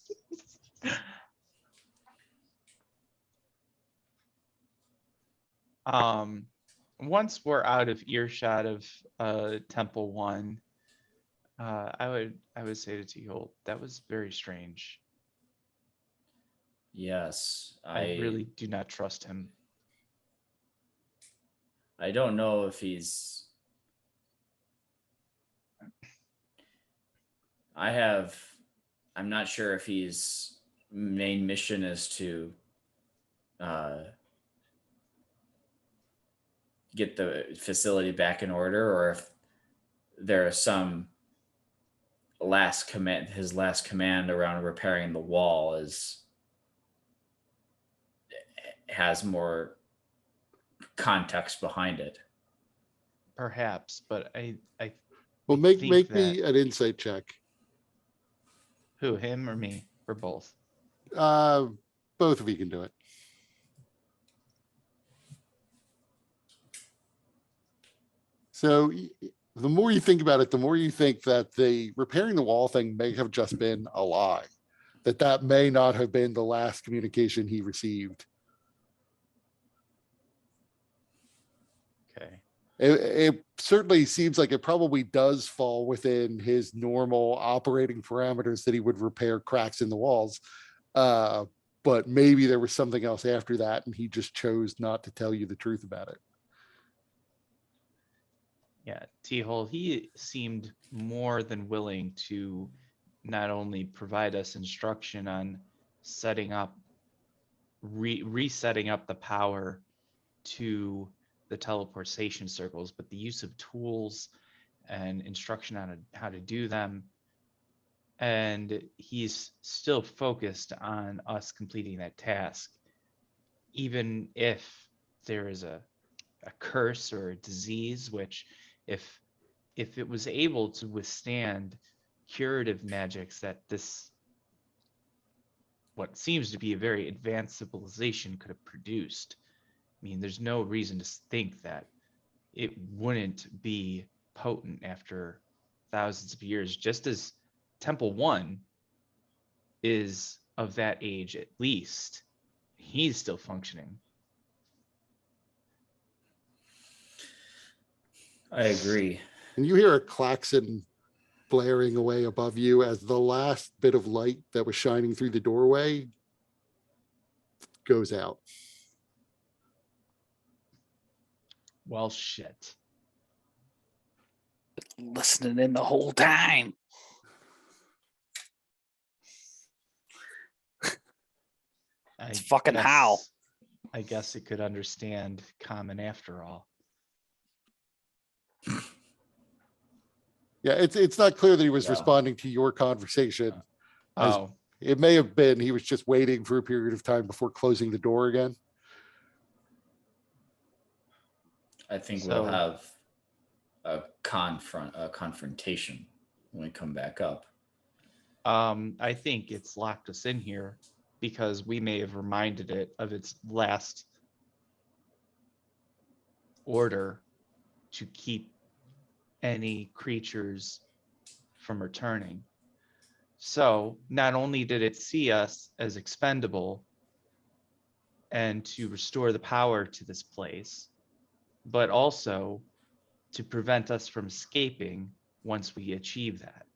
Once we're out of earshot of Temple 1, I would say to T-hole, that was very strange. Yes, I really do not trust him. I don't know if he's. I'm not sure if his main mission is to get the facility back in order, or if there are some his last command around repairing the wall has more context behind it. Perhaps, but I Well, think make that- me an insight check. who, him or me, or both? Both of you can do it. So the more you think about it, the more you think that the repairing the wall thing may have just been a lie, that may not have been the last communication he received. Okay. It certainly seems like it probably does fall within his normal operating parameters that he would repair cracks in the walls. But maybe there was something else after that, and he just chose not to tell you the truth about it. Yeah, T-hole, he seemed more than willing to not only provide us instruction on setting up, resetting up the power to the teleportation circles, but the use of tools and instruction on how to do them. And he's still focused on us completing that task, even if there is a curse or a disease, which if it was able to withstand curative magics that this what seems to be a very advanced civilization could have produced, I mean, there's no reason to think that it wouldn't be potent after thousands of years, just as Temple 1 is of that age at least. He's still functioning. I agree. And you hear a klaxon blaring away above you as the last bit of light that was shining through the doorway goes out. Well, shit. Listening in the whole time. It's fucking Hal. I guess it could understand common after all. Yeah, it's not clear that he was Yeah. responding to your conversation. As Oh, it may have been he was just waiting for a period of time before closing the door again. I think So- we'll have a confrontation when we come back up. I think it's locked us in here because we may have reminded it of its last order to keep any creatures from returning. So not only did it see us as expendable and to restore the power to this place, but also to prevent us from escaping once we achieve that.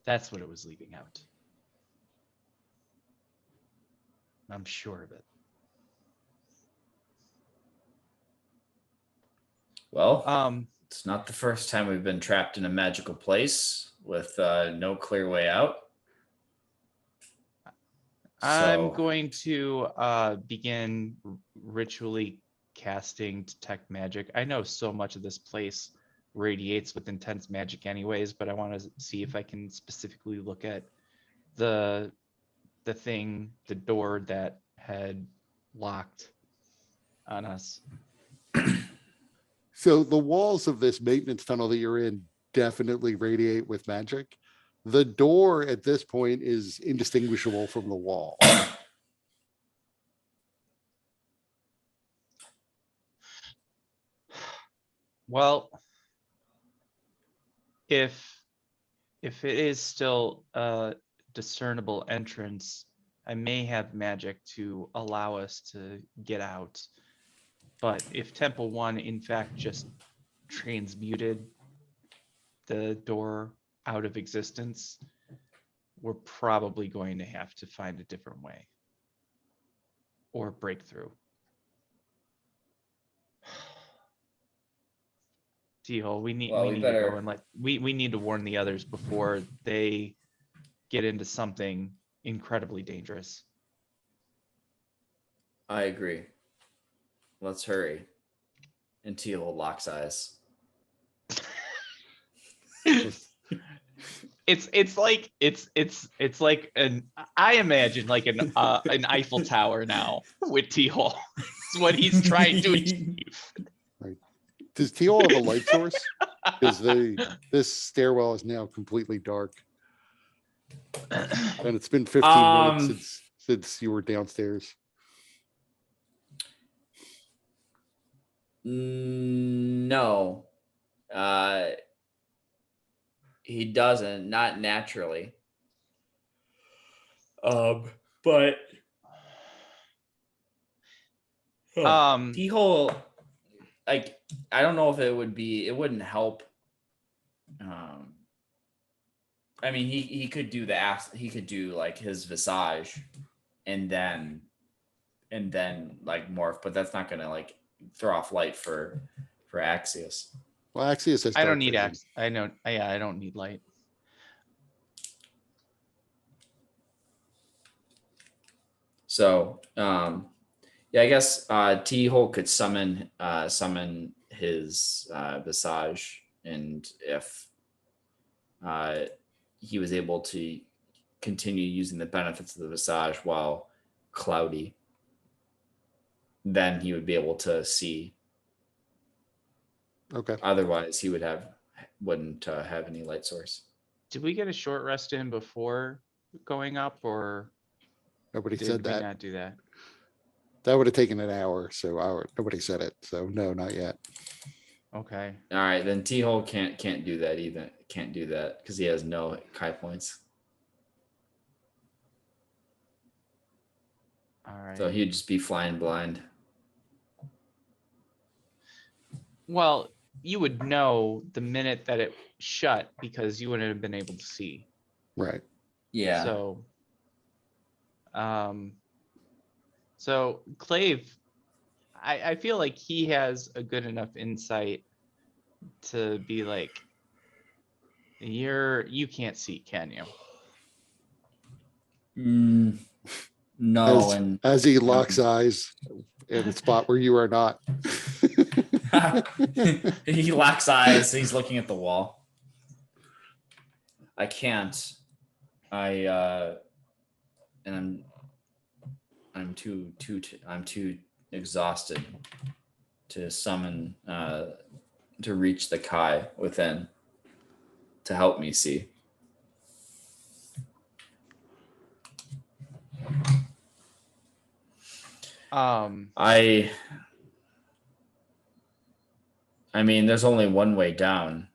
That's what it was leaving out. I'm sure of it. Well, it's not the first time we've been trapped in a magical place with no clear way out. I'm So- going to begin ritually casting detect magic. I know so much of this place radiates with intense magic anyways, but I want to see if I can specifically look at the door that had locked on us. So the walls of this maintenance tunnel that you're in definitely radiate with magic. The door at this point is indistinguishable from the wall. Well, if it is still a discernible entrance, I may have magic to allow us to get out. But if Temple 1 in fact just transmuted the door out of existence, we're probably going to have to find a different way or break through. T-hole, we need Well, we we need to better- go and we need to warn the others before they get into something incredibly dangerous. I agree. Let's hurry. And Teal locks eyes. It's like an I imagine like an Eiffel Tower now with T-hole. It's what he's trying to achieve. Does Teal have a light source? Because this stairwell is now completely dark. And it's been 15 minutes since you were downstairs. No. He doesn't, not naturally. But T-hole, like, I don't know if it wouldn't help. I mean, he could do he could do like his visage and then like morph, but that's not gonna like throw off light for Axios. Well, Axios has I don't dark need vision. X. I know. Yeah, I don't need light. So yeah, I guess T-hole could summon his visage, and if he was able to continue using the benefits of the visage while cloudy, then he would be able to see. Okay. Otherwise, he wouldn't have any light source. Did we get a short rest in before going up, or Nobody did said we that. not do that? That would have taken an hour. So nobody said it. So no, not yet. Okay. All right, then T-hole can't do that either. Can't do that because he has no Kai points. All right. So he'd just be flying blind. Well, you would know the minute that it shut because you wouldn't have been able to see. Right. Yeah. So Clave, I feel like he has a good enough insight to be like, you can't see, can you? No, As he locks eyes in a spot where you are not. he locks eyes. He's looking at the wall. I can't. And I'm too exhausted to summon to reach the Kai within to help me see. I mean, there's only one way down.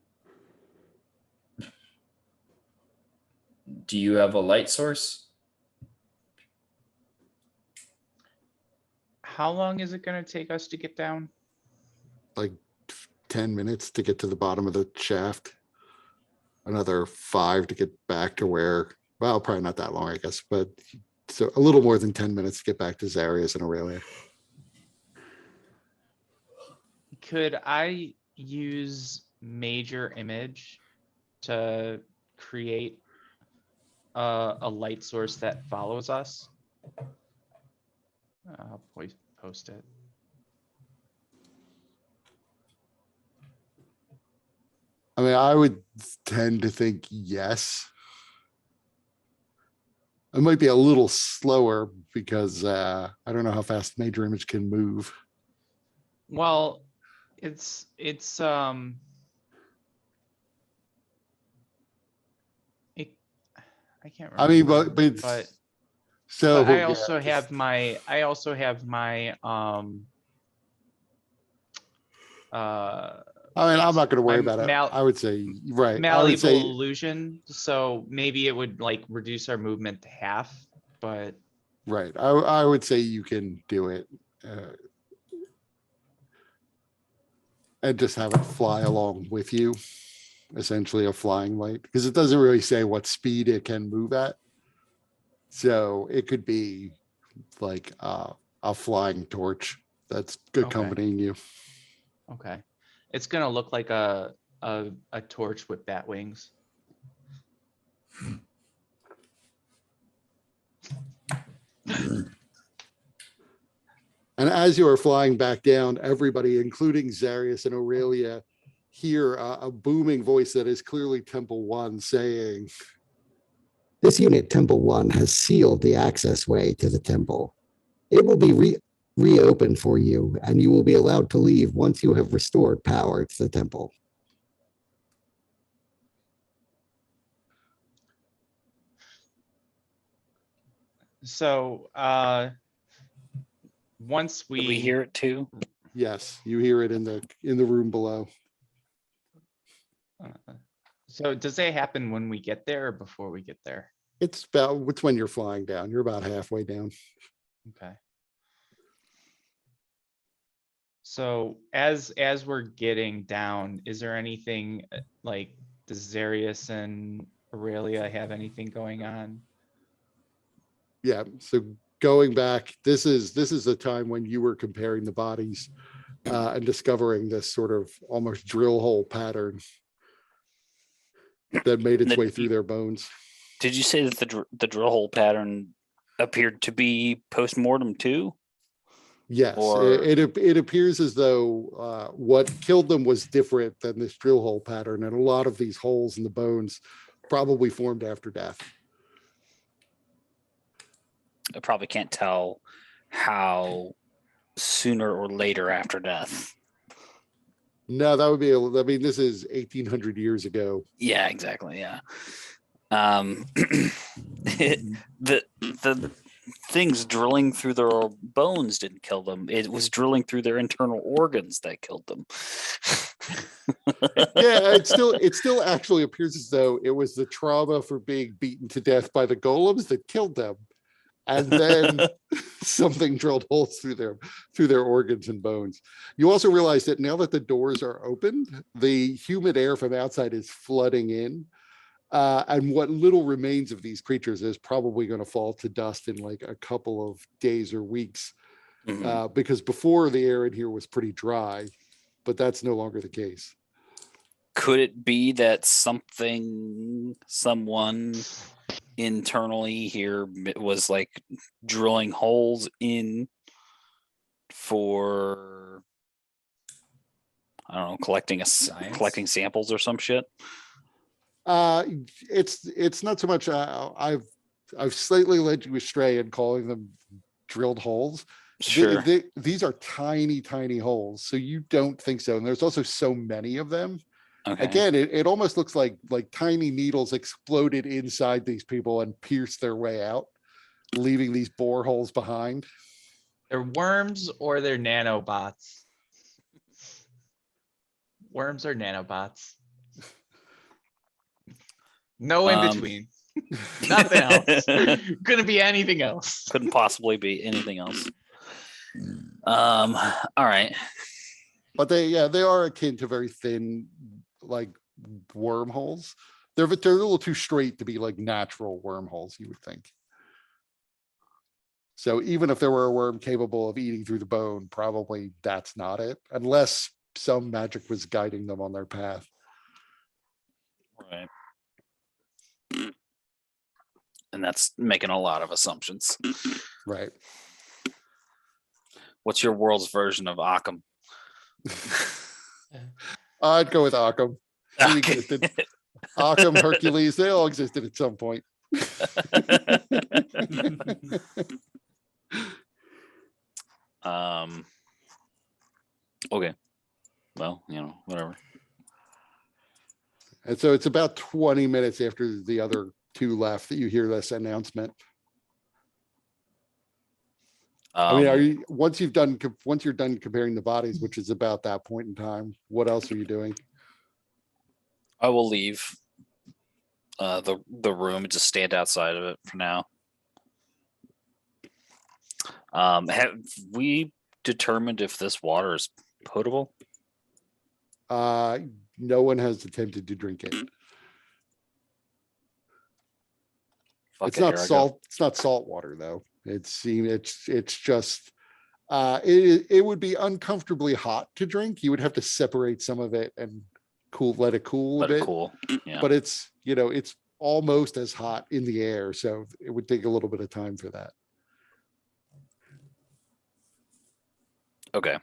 Do you have a light source? How long is it going to take us to get down? Like 10 minutes to get to the bottom of the shaft. Another 5 to get back to where, well, probably not that long, I guess, but so a little more than 10 minutes to get back to Zarius and Aurelia. Could I use major image to create a light source that follows us? I'll post it. I mean, I would tend to think yes. It might be a little slower because I don't know how fast major image can move. Well, it's it, I can't I mean, remember, but it's but so I yeah, also just- have my I mean, I'm not gonna worry my about it. I would say, right, I would malleable say, illusion, so maybe it would like reduce our movement to half, but right, I would say you can do it. And just have it fly along with you, essentially a flying light, because it doesn't really say what speed it can move at. So it could be like a flying torch that's Okay. accompanying you. okay. It's gonna look like a torch with bat wings. And as you are flying back down, everybody, including Zarius and Aurelia, hear a booming voice that is clearly Temple One saying, This unit, Temple 1, has sealed the access way to the temple. It will be reopened for you, and you will be allowed to leave once you have restored power to the temple. So once Did we hear it too? yes, you hear it in the room below. So does that happen when we get there or before we get there? It's when you're flying down. You're about halfway down. Okay. So as we're getting down, is there anything like, does Zarius and Aurelia have anything going on? Yeah. So going back, this is the time when you were comparing the bodies and discovering this sort of almost drill hole pattern that made its way through their bones. Did you say that the drill hole pattern appeared to be post-mortem too? Yes, Or- it appears as though what killed them was different than this drill hole pattern, and a lot of these holes in the bones probably formed after death. I probably can't tell how sooner or later after death. No, that would be. I mean, this is 1,800 years ago. Yeah, exactly. Yeah. The things drilling through their bones didn't kill them. It was drilling through their internal organs that killed them. Yeah, it still actually appears as though it was the trauma for being beaten to death by the golems that killed them, and then something drilled holes through their organs and bones. You also realize that now that the doors are opened, the humid air from outside is flooding in. And what little remains of these creatures is probably going to fall to dust in like a couple of days or weeks, Mhm. because before the air in here was pretty dry, but that's no longer the case. Could it be that someone internally here was like drilling holes in for, I don't know, collecting samples or some shit? It's not so much. I've slightly led you astray in calling them drilled holes. Sure. These are tiny holes, so you don't think so. And there's also so many of them. Okay. Again, it almost looks like tiny needles exploded inside these people and pierced their way out, leaving these boreholes behind. They're worms or they're nanobots? Worms or nanobots? No in between. Nothing else. Couldn't be anything else. Couldn't possibly be anything else. All right. But they are akin to very thin, like wormholes. They're a little too straight to be like natural wormholes, you would think. So even if there were a worm capable of eating through the bone, probably that's not it, unless some magic was guiding them on their path. Right. And that's making a lot of assumptions. Right. What's your world's version of Occam? I'd go with Occam. He Okay. existed. Occam, Hercules, they all existed at some point. Okay. Well, whatever. And so it's about 20 minutes after the other two left that you hear this announcement. I mean, are you once you're done comparing the bodies, which is about that point in time, what else are you doing? I will leave the room and just stand outside of it for now. Have we determined if this water is potable? No one has attempted to drink it. It's not salt. It's not salt water though. It's just it would be uncomfortably hot to drink. You would have to separate some of it and let it cool a bit. Yeah. But it's it's almost as hot in the air, so it would take a little bit of time for that. Okay.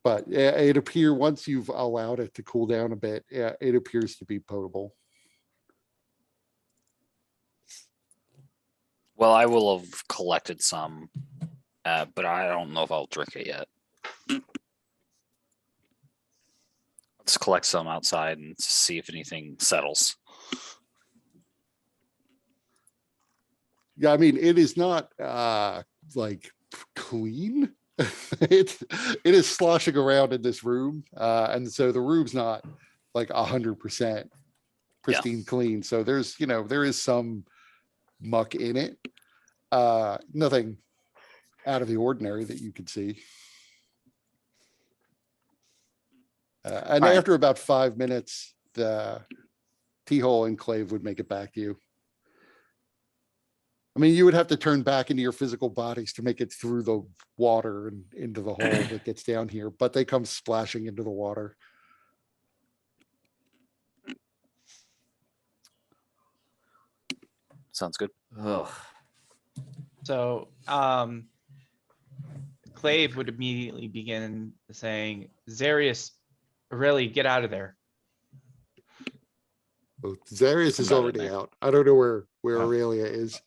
But it appears once you've allowed it to cool down a bit, it appears to be potable. Well, I will have collected some, but I don't know if I'll drink it yet. Let's collect some outside and see if anything settles. Yeah, I mean, it is not like clean. it is sloshing around in this room, and so the room's not like 100% pristine clean. So there's there is some muck in it. Nothing out of the ordinary that you could see. And after about 5 minutes, the T-hole enclave would make it back to you. I mean, you would have to turn back into your physical bodies to make it through the water and into the hole that gets down here, but they come splashing into the water. Sounds good. Ugh. So, Clave would immediately begin saying, Zarius, Aurelia, get out of there. Well, Zarius is About it already there. out. I don't know where Oh. Aurelia is.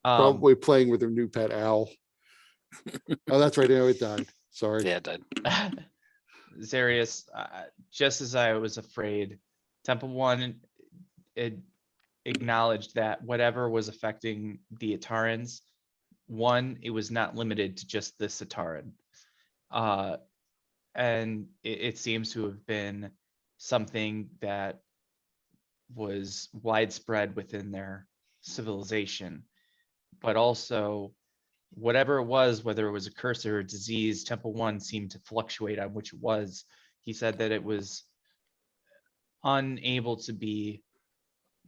Probably playing with her new pet owl. Oh, that's right. No, it died. Sorry. Yeah, it did. Zarius, just as I was afraid, Temple One acknowledged that whatever was affecting the Atarans, one, it was not limited to just this Ataran. And it seems to have been something that was widespread within their civilization. But also, whatever it was, whether it was a curse or a disease, Temple One seemed to fluctuate on which it was. He said that it was unable to be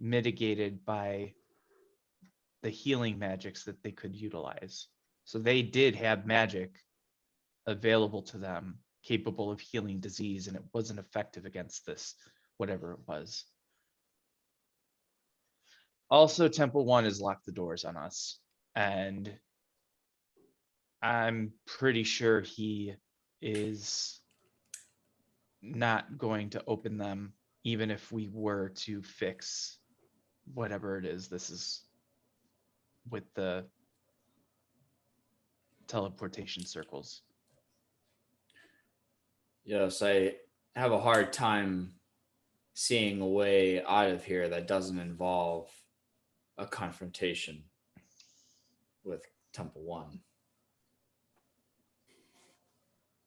mitigated by the healing magics that they could utilize. So they did have magic available to them capable of healing disease, and it wasn't effective against this, whatever it was. Also, Temple One has locked the doors on us, and I'm pretty sure he is not going to open them, even if we were to fix whatever it is this is with the teleportation circles. Yes, I have a hard time seeing a way out of here that doesn't involve a confrontation with Temple One.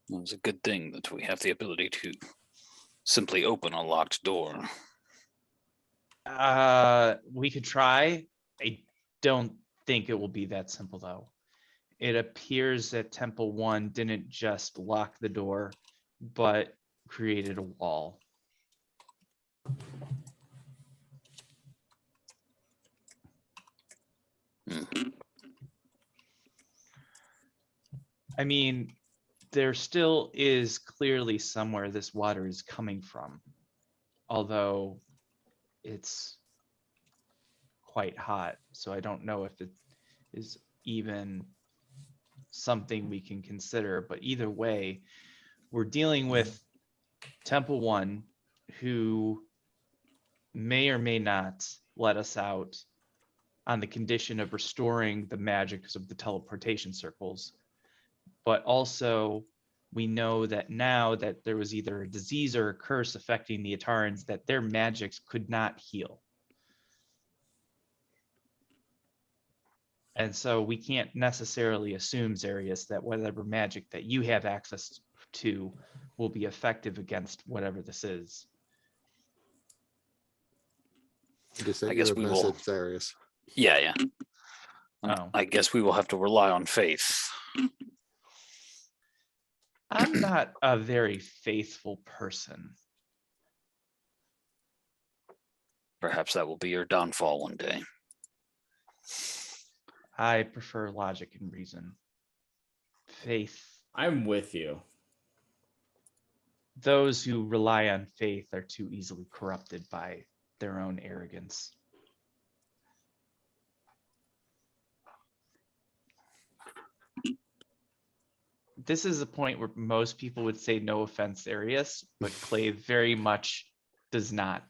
Well, it's a good thing that we have the ability to simply open a locked door. We could try. I don't think it will be that simple, though. It appears that Temple One didn't just lock the door, but created a wall. I mean, there still is clearly somewhere this water is coming from, although it's quite hot. So I don't know if it is even something we can consider, but either way, we're dealing with Temple One, who may or may not let us out on the condition of restoring the magics of the teleportation circles. But also, we know that now that there was either a disease or a curse affecting the Atarans, that their magics could not heal. And so we can't necessarily assume, Zarius, that whatever magic that you have access to will be effective against whatever this is. I just sent I guess you a we will- message, Darius. Yeah. Oh. I guess we will have to rely on faith. I'm not a very faithful person. Perhaps that will be your downfall one day. I prefer logic and reason. Faith. I'm with you. Those who rely on faith are too easily corrupted by their own arrogance. This is a point where most people would say no offense, Arius, but Clay very much does not.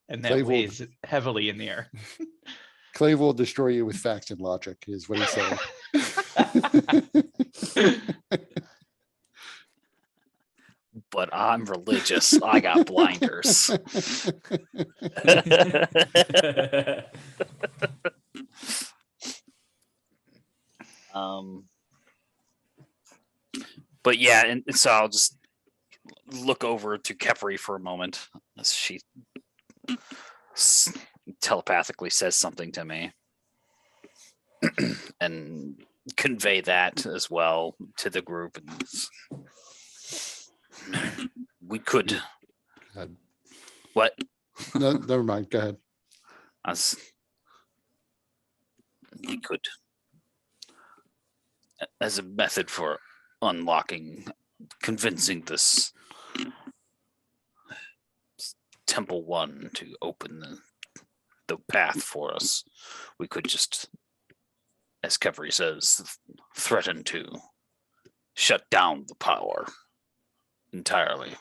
And that Clay will- weighs heavily in the air. Clave will destroy you with facts and logic, is what he's saying. But I'm religious. I got blinders. um, but yeah, and so I'll just look over to Kepri for a moment as she telepathically says something to me and convey that as well to the group. And we could. Go ahead. What? No, never mind. Go ahead. Us. We could, as a method for unlocking, convincing this Temple One to open the path for us, we could just, as Kevry says, threaten to shut down the power entirely.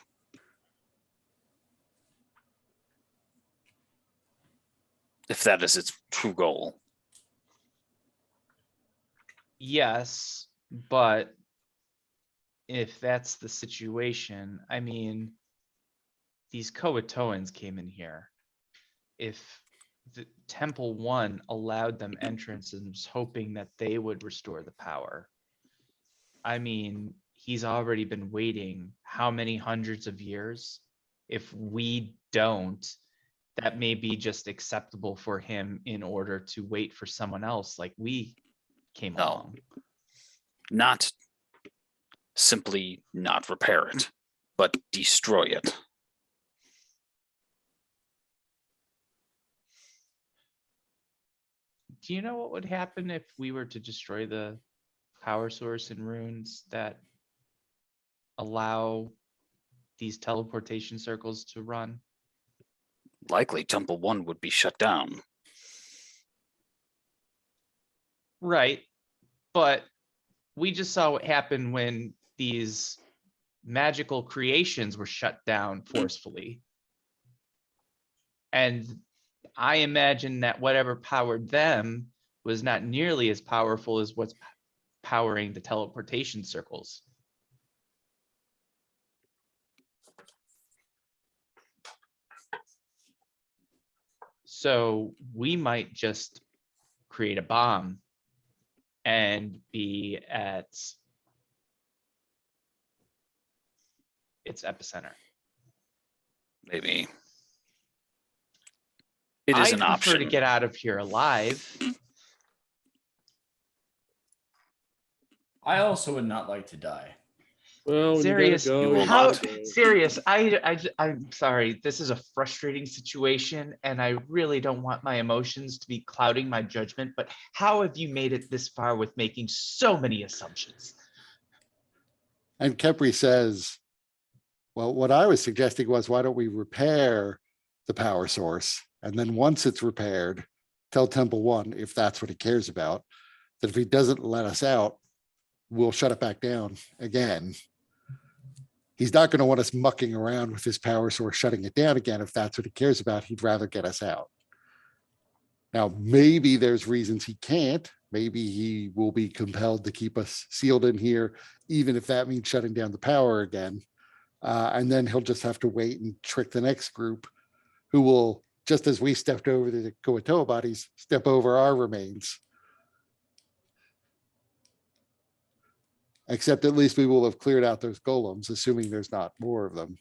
If that is its true goal. Yes, but if that's the situation, I mean, these Coatoans came in here. If the Temple One allowed them entrance and was hoping that they would restore the power, I mean, he's already been waiting how many hundreds of years? If we don't, that may be just acceptable for him in order to wait for someone else like we came No. along. Not simply not repair it, but destroy it. Do you know what would happen if we were to destroy the power source in runes that allow these teleportation circles to run? Likely Temple One would be shut down. Right. But we just saw what happened when these magical creations were shut down forcefully. And I imagine that whatever powered them was not nearly as powerful as what's powering the teleportation circles. So we might just create a bomb and be at its epicenter. Maybe. It is an I'd prefer option. to get out of here alive. I also would not like to die. Well, when Serious, you gotta you go, will How not. go. serious? I'm sorry. This is a frustrating situation, and I really don't want my emotions to be clouding my judgment. But how have you made it this far with making so many assumptions? And Kepri says, well, what I was suggesting was, why don't we repair the power source? And then once it's repaired, tell Temple One, if that's what he cares about, that if he doesn't let us out, we'll shut it back down again. He's not going to want us mucking around with his power source, shutting it down again. If that's what he cares about, he'd rather get us out. Now, maybe there's reasons he can't. Maybe he will be compelled to keep us sealed in here, even if that means shutting down the power again. And then he'll just have to wait and trick the next group who will, just as we stepped over the Koatoa bodies, step over our remains. Except at least we will have cleared out those golems, assuming there's not more of them.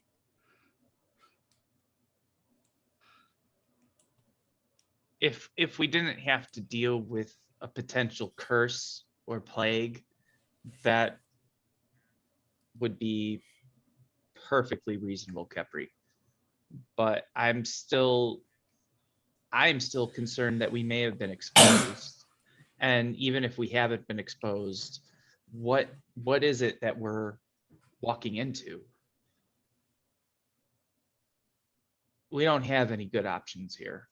If we didn't have to deal with a potential curse or plague, that would be perfectly reasonable, Kepri. But I'm still concerned that we may have been exposed. And even if we haven't been exposed, what is it that we're walking into? We don't have any good options here.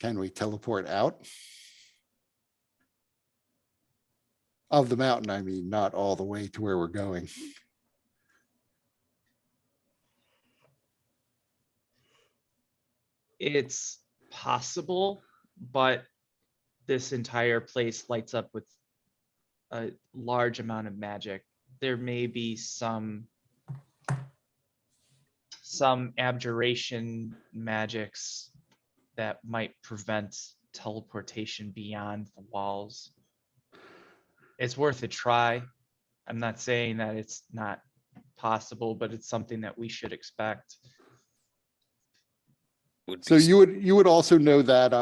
Can we teleport out? Of the mountain, I mean, not all the way to where we're going. It's possible, but this entire place lights up with a large amount of magic. There may be some abjuration magics that might prevent teleportation beyond the walls. It's worth a try. I'm not saying that it's not possible, but it's something that we should expect. So you would also know that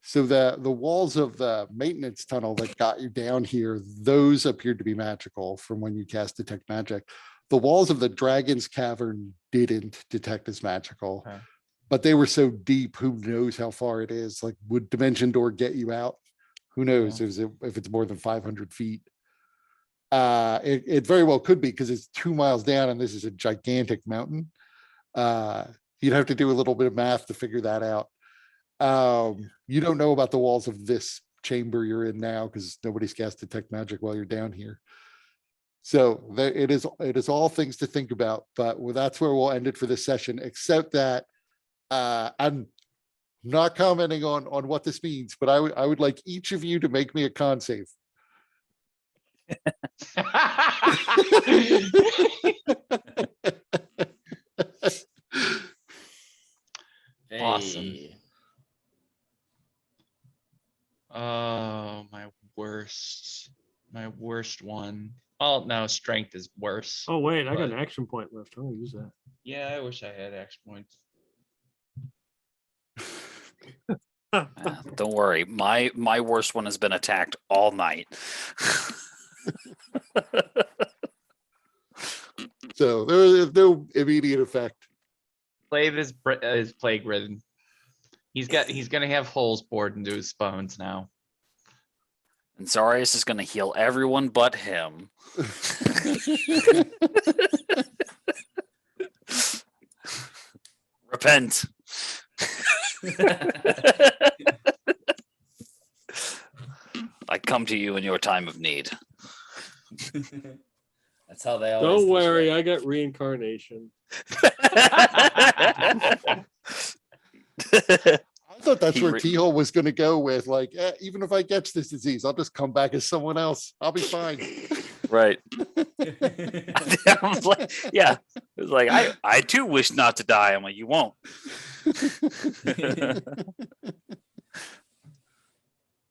so the walls of the maintenance tunnel that got you down here, those appeared to be magical from when you cast detect magic. The walls of the dragon's cavern didn't detect as magical. Okay. But they were so deep, who knows how far it is? Like, would Dimension Door get you out? Who knows if it's more than 500 feet? It very well could be, because it's 2 miles down and this is a gigantic mountain. You'd have to do a little bit of math to figure that out. You don't know about the walls of this chamber you're in now, because nobody's cast detect magic while you're down here. So it is all things to think about, but that's where we'll end it for this session, except that I'm not commenting on what this means, but I would like each of you to make me a con save. Awesome. Hey. Oh, my worst one. Oh no, strength is worse. Oh wait, I got But- an action point left. I'm gonna use that. Yeah, I wish I had action points. Don't worry, my worst one has been attacked all night. So there is no immediate effect. Clave is plague ridden. He's gonna have holes bored into his bones now. And Zarius is going to heal everyone but him. Repent. I come to you in your time of need. That's how they always. Don't worry, I got reincarnation. I thought that's He where re- T-Hole was going to go with, like, even if I catch this disease, I'll just come back as someone else. I'll be fine. Right. I was like, yeah. It was like, I too wish not to die. I'm like, you won't.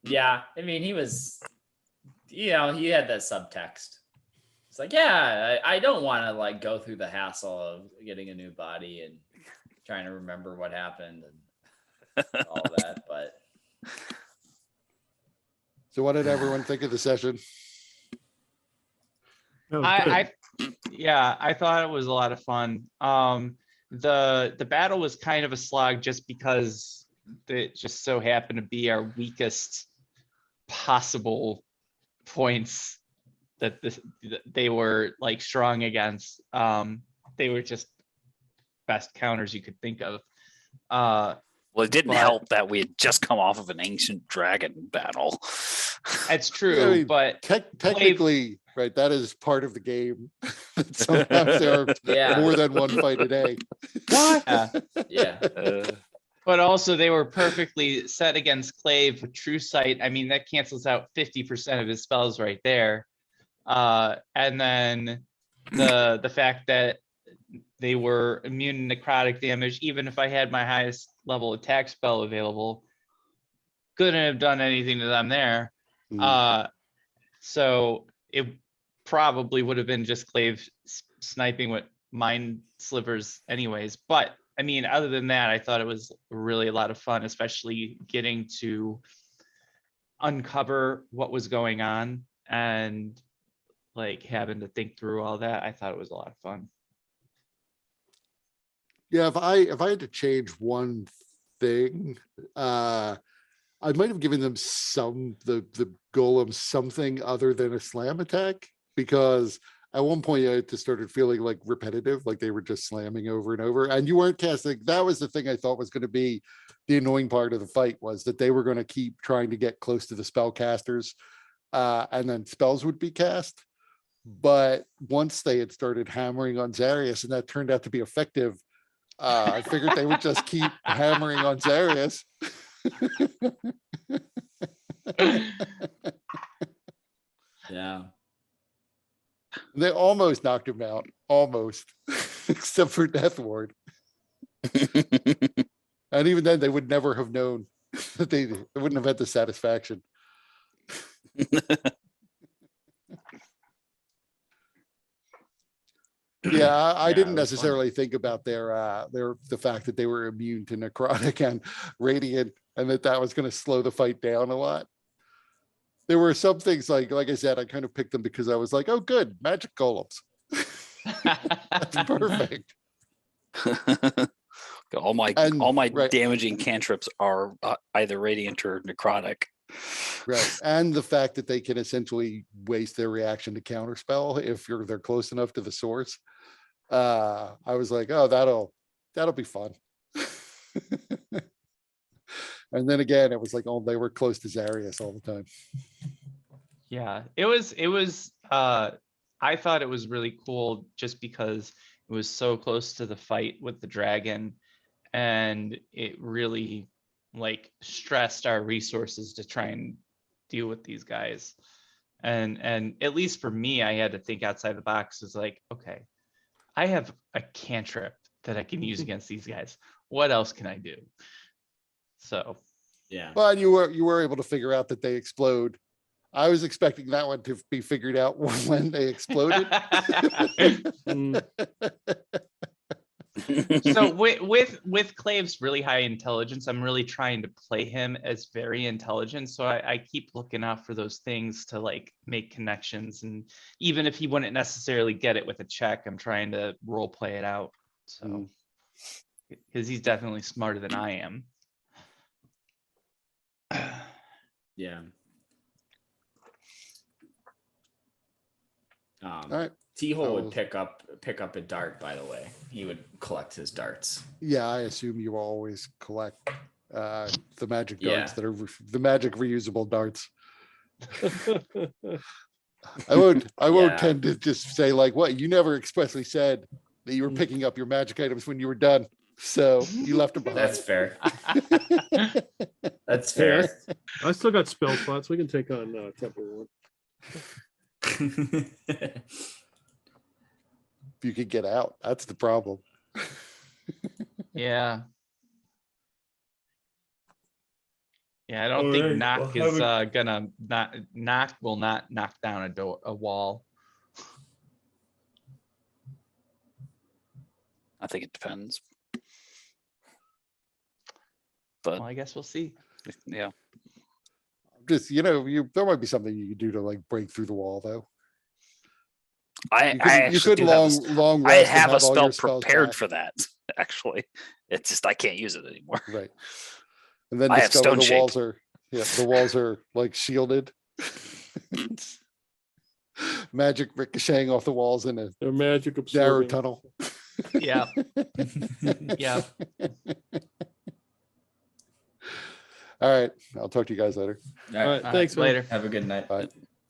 Yeah, I mean, he was, he had that subtext. It's like, yeah, I don't want to like go through the hassle of getting a new body and trying to remember what happened and all that, but So what did everyone think of the session? That was good. I thought it was a lot of fun. The battle was kind of a slog just because it just so happened to be our weakest possible points that they were like strong against. They were just best counters you could think of. Well, it didn't But- help that we had just come off of an ancient dragon battle. It's true, I mean, but Technically, right, that is part of the game. Sometimes there are yeah, more than one fight a day. what? yeah. Uh, But But also they were perfectly set against Clave with True Sight. I mean, that cancels out 50% of his spells right there. And then the fact that they were immune to necrotic damage, even if I had my highest level attack spell available, couldn't have done anything to them there. So it probably would have been just Clave sniping with mind slivers anyways. But I mean, other than that, I thought it was really a lot of fun, especially getting to uncover what was going on and like having to think through all that. I thought it was a lot of fun. Yeah, if I had to change one thing, I might have given them the golems something other than a slam attack, because at one point it just started feeling like repetitive, like they were just slamming over and over, and you weren't casting. That was the thing I thought was going to be the annoying part of the fight, was that they were going to keep trying to get close to the spellcasters, and then spells would be cast. But once they had started hammering on Zarius, and that turned out to be effective, I figured they would just keep hammering on Zarius. Yeah. They almost knocked him out, almost, except for Death Ward. And even then, they would never have known that they wouldn't have had the satisfaction. Yeah, I Yeah, didn't it was fun. necessarily think about the fact that they were immune to necrotic and radiant, and that was going to slow the fight down a lot. There were some things like I said, I kind of picked them because I was like, oh, good, magic golems. That's perfect. all my right. damaging cantrips are either radiant or necrotic. Right, and the fact that they can essentially waste their reaction to counterspell if they're close enough to the source. I was like, oh, that'll be fun. And then again, it was like, oh, they were close to Zarius all the time. Yeah, it was I thought it was really cool just because it was so close to the fight with the dragon, and it really like stressed our resources to try and deal with these guys. And at least for me, I had to think outside the box. It's like, okay, I have a cantrip that I can use against these guys. What else can I do? So Yeah. But you were able to figure out that they explode. I was expecting that one to be figured out when they exploded. So with Clave's really high intelligence, I'm really trying to play him as very intelligent. So I keep looking out for those things to like make connections. And even if he wouldn't necessarily get it with a check, I'm trying to role play it out. So because he's definitely smarter than I am. Yeah. All right. T-Hole would pick up a dart, by the way. He would collect his darts. Yeah, I assume you always collect the magic darts Yeah. that are the magic reusable darts. I won't Yeah. tend to just say like, what, you never expressly said that you were picking up your magic items when you were done. So you left them behind. That's fair. That's Hey, fair. I still got spell slots. We can take on Temple One. If you could get out, that's the problem. Yeah. Yeah, I don't think Alright, knock well, is gonna knock will not knock down a wall. I think it depends. But Well, I guess we'll see. yeah, Just, there might be something you could do to like break through the wall though. I You actually could do have a long I rest and have a all spell your spells prepared back. for that. Actually, it's just I can't use it anymore. Right. And then I have discover stone the shape. walls are like shielded. Magic ricocheting off the walls in a They're magic narrow absorbing. tunnel. Yeah. Yeah. All right. I'll talk to you guys later. All All right. right, thanks, man. Later. Have a good night. Bye.